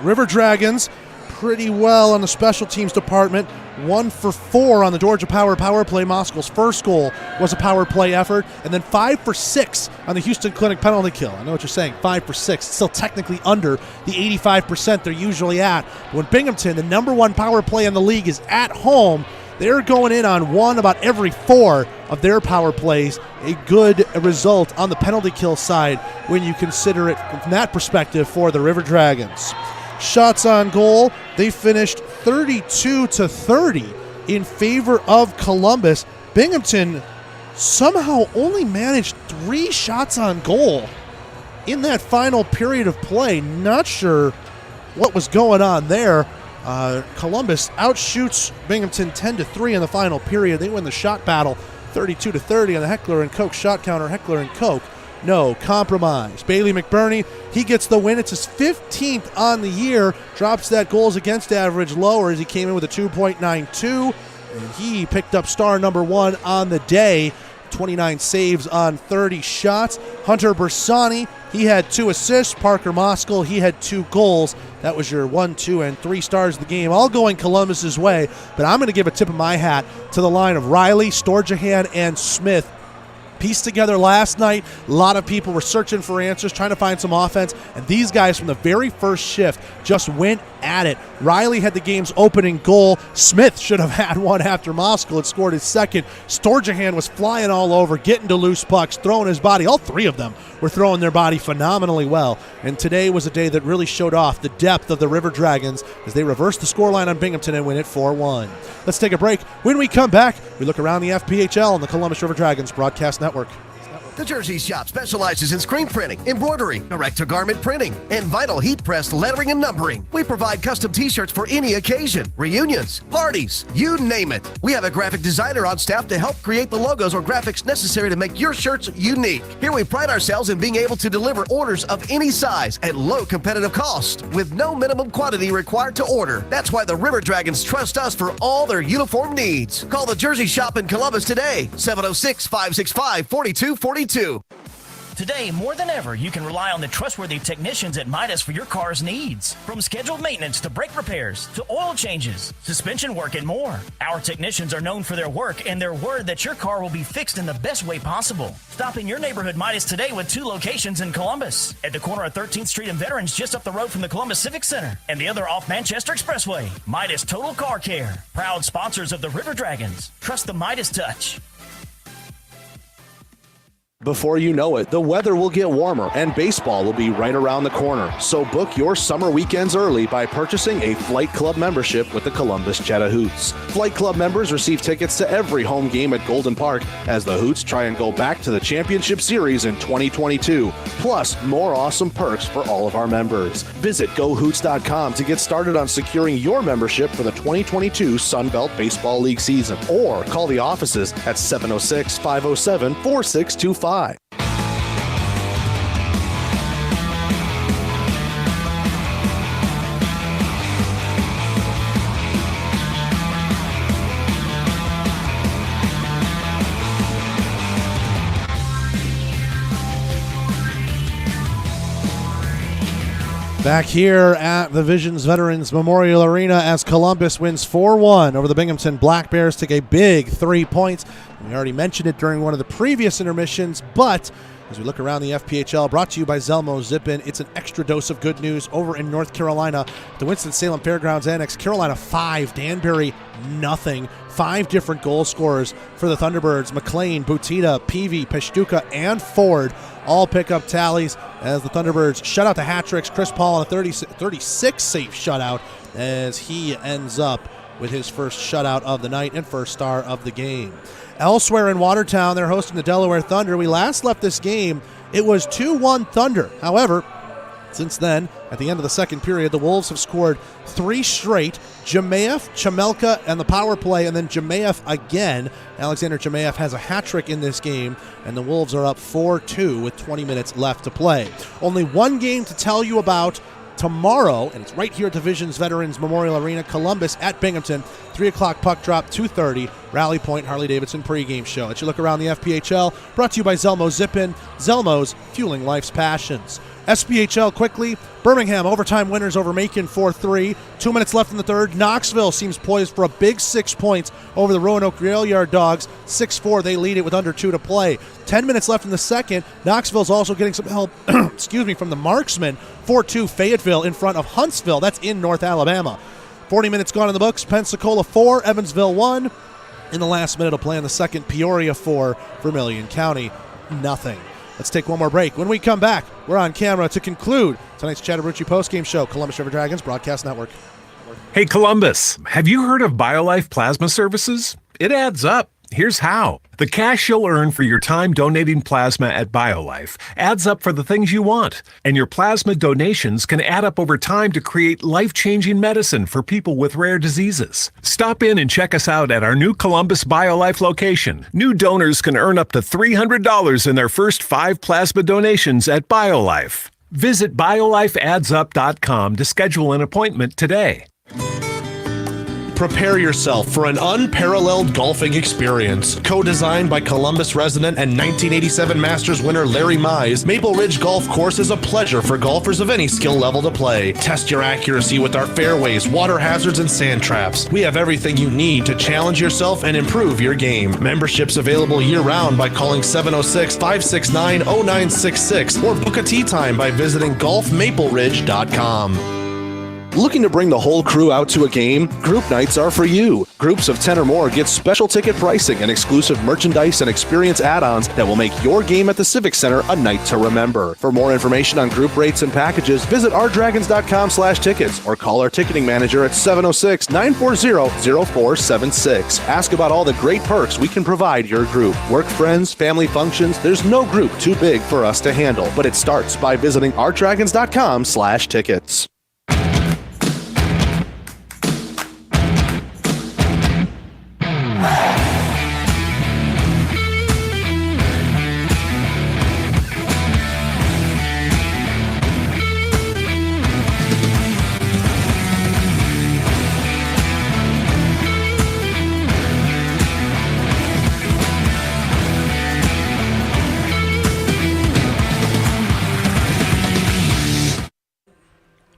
S2: River Dragons pretty well on the special teams department. 1 for 4 on the Georgia power play. Moskal's first goal was a power play effort, and then 5 for 6 on the Houston Clinic penalty kill. I know what you're saying, 5 for 6. Still technically under the 85% they're usually at. When Binghamton, the number 1 power play in the league, is at home, they're going in on 1 about every 4 of their power plays. A good result on the penalty kill side when you consider it from that perspective for the River Dragons. Shots on goal, they finished 32-30 in favor of Columbus. Binghamton somehow only managed 3 shots on goal in that final period of play. Not sure what was going on there. Columbus outshoots Binghamton 10-3 in the final period. They win the shot battle 32-30 on the Heckler and Koch shot counter. Heckler and Koch, no compromise. Bailey McBurney, he gets the win. It's his 15th on the year. Drops that goals against average lower as he came in with a 2.92. And he picked up star number 1 on the day. 29 saves on 30 shots. Hunter Bersani, he had 2 assists. Parker Moskal, he had 2 goals. That was your 1, 2, and 3 stars of the game, all going Columbus's way. But I'm going to give a tip of my hat to the line of Riley, Storjahan, and Smith. pieced together last night. A lot of people were searching for answers, trying to find some offense, and these guys from the very first shift just went at it. Riley had the game's opening goal. Smith should have had one after Moskal had scored his second. Storjahan was flying all over, getting to loose pucks, throwing his body. All three of them were throwing their body phenomenally well. And today was a day that really showed off the depth of the River Dragons as they reversed the scoreline on Binghamton and win it 4-1. Let's take a break. When we come back, we look around the FPHL on the Columbus River Dragons Broadcast Network.
S1: The Jersey Shop specializes in screen printing, embroidery, direct-to-garment printing, and vinyl heat-pressed lettering and numbering. We provide custom t-shirts for any occasion, reunions, parties, you name it. We have a graphic designer on staff to help create the logos or graphics necessary to make your shirts unique. Here we pride ourselves in being able to deliver orders of any size at low competitive cost with no minimum quantity required to order. That's why the River Dragons trust us for all their uniform needs. Call the Jersey Shop in Columbus today, 706-565-4242.
S14: Today, more than ever, you can rely on the trustworthy technicians at Midas for your car's needs. From scheduled maintenance to brake repairs to oil changes, suspension work, and more. Our technicians are known for their work and their word that your car will be fixed in the best way possible. Stop in your neighborhood Midas today with 2 locations in Columbus. At the corner of 13th Street and Veterans, just up the road from the Columbus Civic Center, and the other off Manchester Expressway. Midas Total Car Care. Proud sponsors of the River Dragons. Trust the Midas touch.
S4: Before you know it, the weather will get warmer and baseball will be right around the corner. So book your summer weekends early by purchasing a Flight Club membership with the Columbus Cheetah-Hoots. Flight Club members receive tickets to every home game at Golden Park as the Hoots try and go back to the championship series in 2022. Plus, more awesome perks for all of our members. Visit GoHoots.com to get started on securing your membership for the 2022 Sun Belt Baseball League season. Or call the offices at 706-507-4625.
S2: Back here at the Visions Veterans Memorial Arena as Columbus wins 4-1 over the Binghamton Black Bears, take a big 3 points. We already mentioned it during one of the previous intermissions, but as we look around the FPHL, brought to you by Zelmo Zip-In, it's an extra dose of good news over in North Carolina. The Winston-Salem Fairgrounds Annex, Carolina 5, Danbury nothing. 5 different goal scorers for the Thunderbirds. McLean, Butita, Peavy, Peshtuka, and Ford all pick up tallies as the Thunderbirds shut out the hat tricks. Chris Paul on a 36 safe shutout as he ends up with his first shutout of the night and first star of the game. Elsewhere in Watertown, they're hosting the Delaware Thunder. We last left this game, it was 2-1 Thunder. However, since then, at the end of the second period, the Wolves have scored 3 straight. Jemayev, Chamelka, and the power play, and then Jemayev again. Alexander Jemayev has a hat trick in this game, and the Wolves are up 4-2 with 20 minutes left to play. Only one game to tell you about tomorrow, and it's right here at the Visions Veterans Memorial Arena, Columbus at Binghamton, 3 o'clock puck drop, 2:30, Rally Point Harley-Davidson pregame show. Let's you look around the FPHL, brought to you by Zelmo Zip-In, Zelmo's fueling life's passions. SPHL quickly, Birmingham overtime winners over Macon 4-3. 2 minutes left in the third. Knoxville seems poised for a big 6 points over the Roanoke Rail Yard Dogs. 6-4, they lead it with under 2 to play. 10 minutes left in the second. Knoxville's also getting some help from the marksman. 4-2 Fayetteville in front of Huntsville. That's in North Alabama. 40 minutes gone in the books. Pensacola 4, Evansville 1. In the last minute of play in the second, Peoria 4, Vermilion County nothing. Let's take one more break. When we come back, we're on camera to conclude tonight's Chattahoochee postgame show, Columbus River Dragons Broadcast Network.
S12: Hey, Columbus, have you heard of BioLife Plasma Services? It adds up. Here's how. The cash you'll earn for your time donating plasma at BioLife adds up for the things you want, and your plasma donations can add up over time to create life-changing medicine for people with rare diseases. Stop in and check us out at our new Columbus BioLife location. New donors can earn up to $300 in their first 5 plasma donations at BioLife. Visit biolifeaddsup.com to schedule an appointment today.
S21: Prepare yourself for an unparalleled golfing experience. Co-designed by Columbus resident and 1987 Masters winner Larry Mize, Maple Ridge Golf Course is a pleasure for golfers of any skill level to play. Test your accuracy with our fairways, water hazards, and sand traps. We have everything you need to challenge yourself and improve your game. Memberships available year-round by calling 706-569-0966 or book a tee time by visiting golfmapleridge.com.
S4: Looking to bring the whole crew out to a game? Group nights are for you. Groups of 10 or more get special ticket pricing and exclusive merchandise and experience add-ons that will make your game at the Civic Center a night to remember. For more information on group rates and packages, visit ourdragons.com/tickets or call our ticketing manager at 706-940-0476. Ask about all the great perks we can provide your group. Work friends, family functions, there's no group too big for us to handle, but it starts by visiting ourdragons.com/tickets.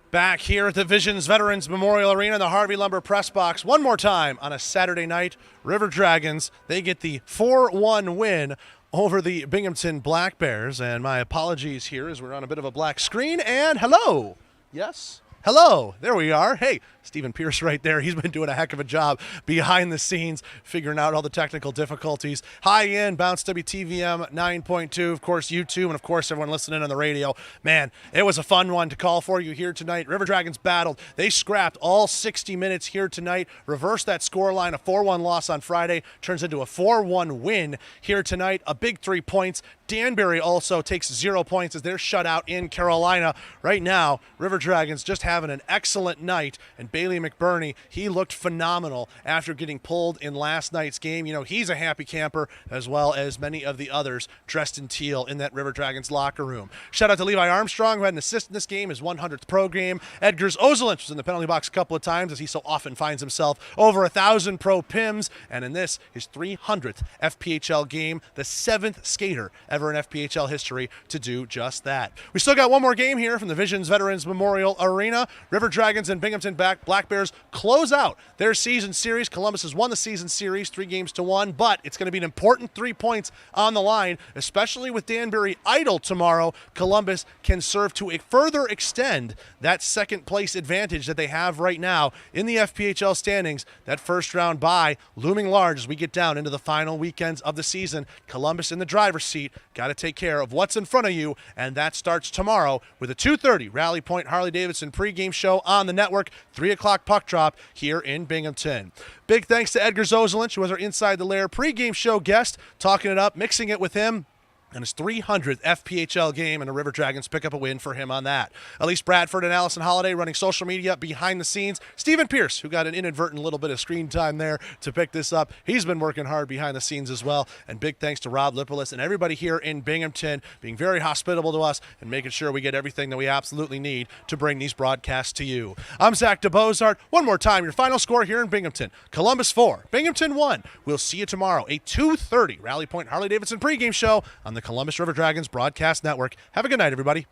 S2: Back here at the Visions Veterans Memorial Arena in the Harvey Lumber Press Box one more time on a Saturday night. River Dragons, they get the 4-1 win over the Binghamton Black Bears. And my apologies here as we're on a bit of a black screen. And hello. Yes. Hello. There we are. Hey, Stephen Pierce right there. He's been doing a heck of a job behind the scenes, figuring out all the technical difficulties. High end, Bounce WTVM 9.2, of course, YouTube, and of course, everyone listening on the radio. Man, it was a fun one to call for you here tonight. River Dragons battled. They scrapped all 60 minutes here tonight, reversed that scoreline. A 4-1 loss on Friday turns into a 4-1 win here tonight. A big 3 points. Danbury also takes 0 points as they're shut out in Carolina. Right now, River Dragons just having an excellent night, and Bailey McBurney, he looked phenomenal after getting pulled in last night's game. You know, he's a happy camper, as well as many of the others dressed in teal in that River Dragons locker room. Shout out to Levi Armstrong, who had an assist in this game, his 100th pro game. Edgars Ozelinch was in the penalty box a couple of times, as he so often finds himself over 1,000 pro PIMs, and in this, his 300th FPHL game, the 7th skater ever in FPHL history to do just that. We still got one more game here from the Visions Veterans Memorial Arena. River Dragons and Binghamton Black Bears close out their season series. Columbus has won the season series 3-1, but it's going to be an important 3 points on the line, especially with Danbury idle tomorrow. Columbus can serve to further extend that second place advantage that they have right now in the FPHL standings. That first round bye looming large as we get down into the final weekends of the season. Columbus in the driver's seat. Got to take care of what's in front of you, and that starts tomorrow with a 2:30 Rally Point Harley-Davidson pregame show on the network, 3 o'clock puck drop here in Binghamton. Big thanks to Edgars Ozelinch, who was our Inside the Lair pregame show guest, talking it up, mixing it with him, and his 300th FPHL game, and the River Dragons pick up a win for him on that. Elise Bradford and Allison Holiday running social media behind the scenes. Stephen Pierce, who got an inadvertent little bit of screen time there to pick this up. He's been working hard behind the scenes as well. And big thanks to Rob Lipolis and everybody here in Binghamton being very hospitable to us and making sure we get everything that we absolutely need to bring these broadcasts to you. I'm Zach DeBozart. One more time, your final score here in Binghamton. Columbus 4, Binghamton 1. We'll see you tomorrow, a 2:30 Rally Point Harley-Davidson pregame show on the Columbus River Dragons Broadcast Network. Have a good night, everybody.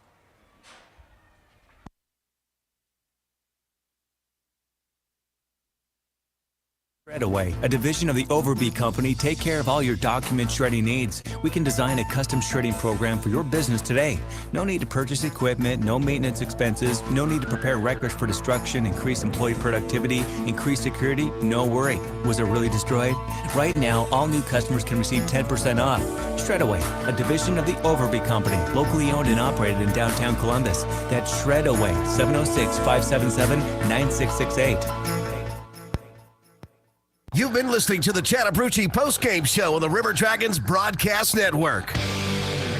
S7: Shredaway, a division of the Overby Company, take care of all your document shredding needs. We can design a custom shredding program for your business today. No need to purchase equipment, no maintenance expenses, no need to prepare records for destruction, increase employee productivity, increase security, no worry. Was it really destroyed? Right now, all new customers can receive 10% off. Shredaway, a division of the Overby Company, locally owned and operated in downtown Columbus. That's Shredaway, 706-577-9668.
S1: You've been listening to the Chattahoochee postgame show on the River Dragons Broadcast Network.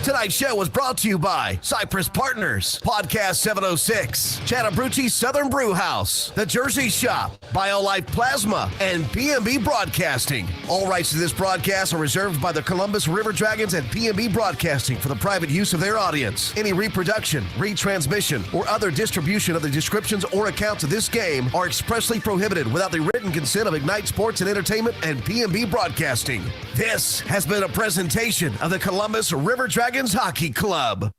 S1: Tonight's show was brought to you by Cypress Partners, Podcast 706, Chattahoochee Southern Brew House, The Jersey Shop, BioLife Plasma, and PMB Broadcasting. All rights to this broadcast are reserved by the Columbus River Dragons and PMB Broadcasting for the private use of their audience. Any reproduction, retransmission, or other distribution of the descriptions or accounts of this game are expressly prohibited without the written consent of Ignite Sports and Entertainment and PMB Broadcasting. This has been a presentation of the Columbus River Dragons Hockey Club.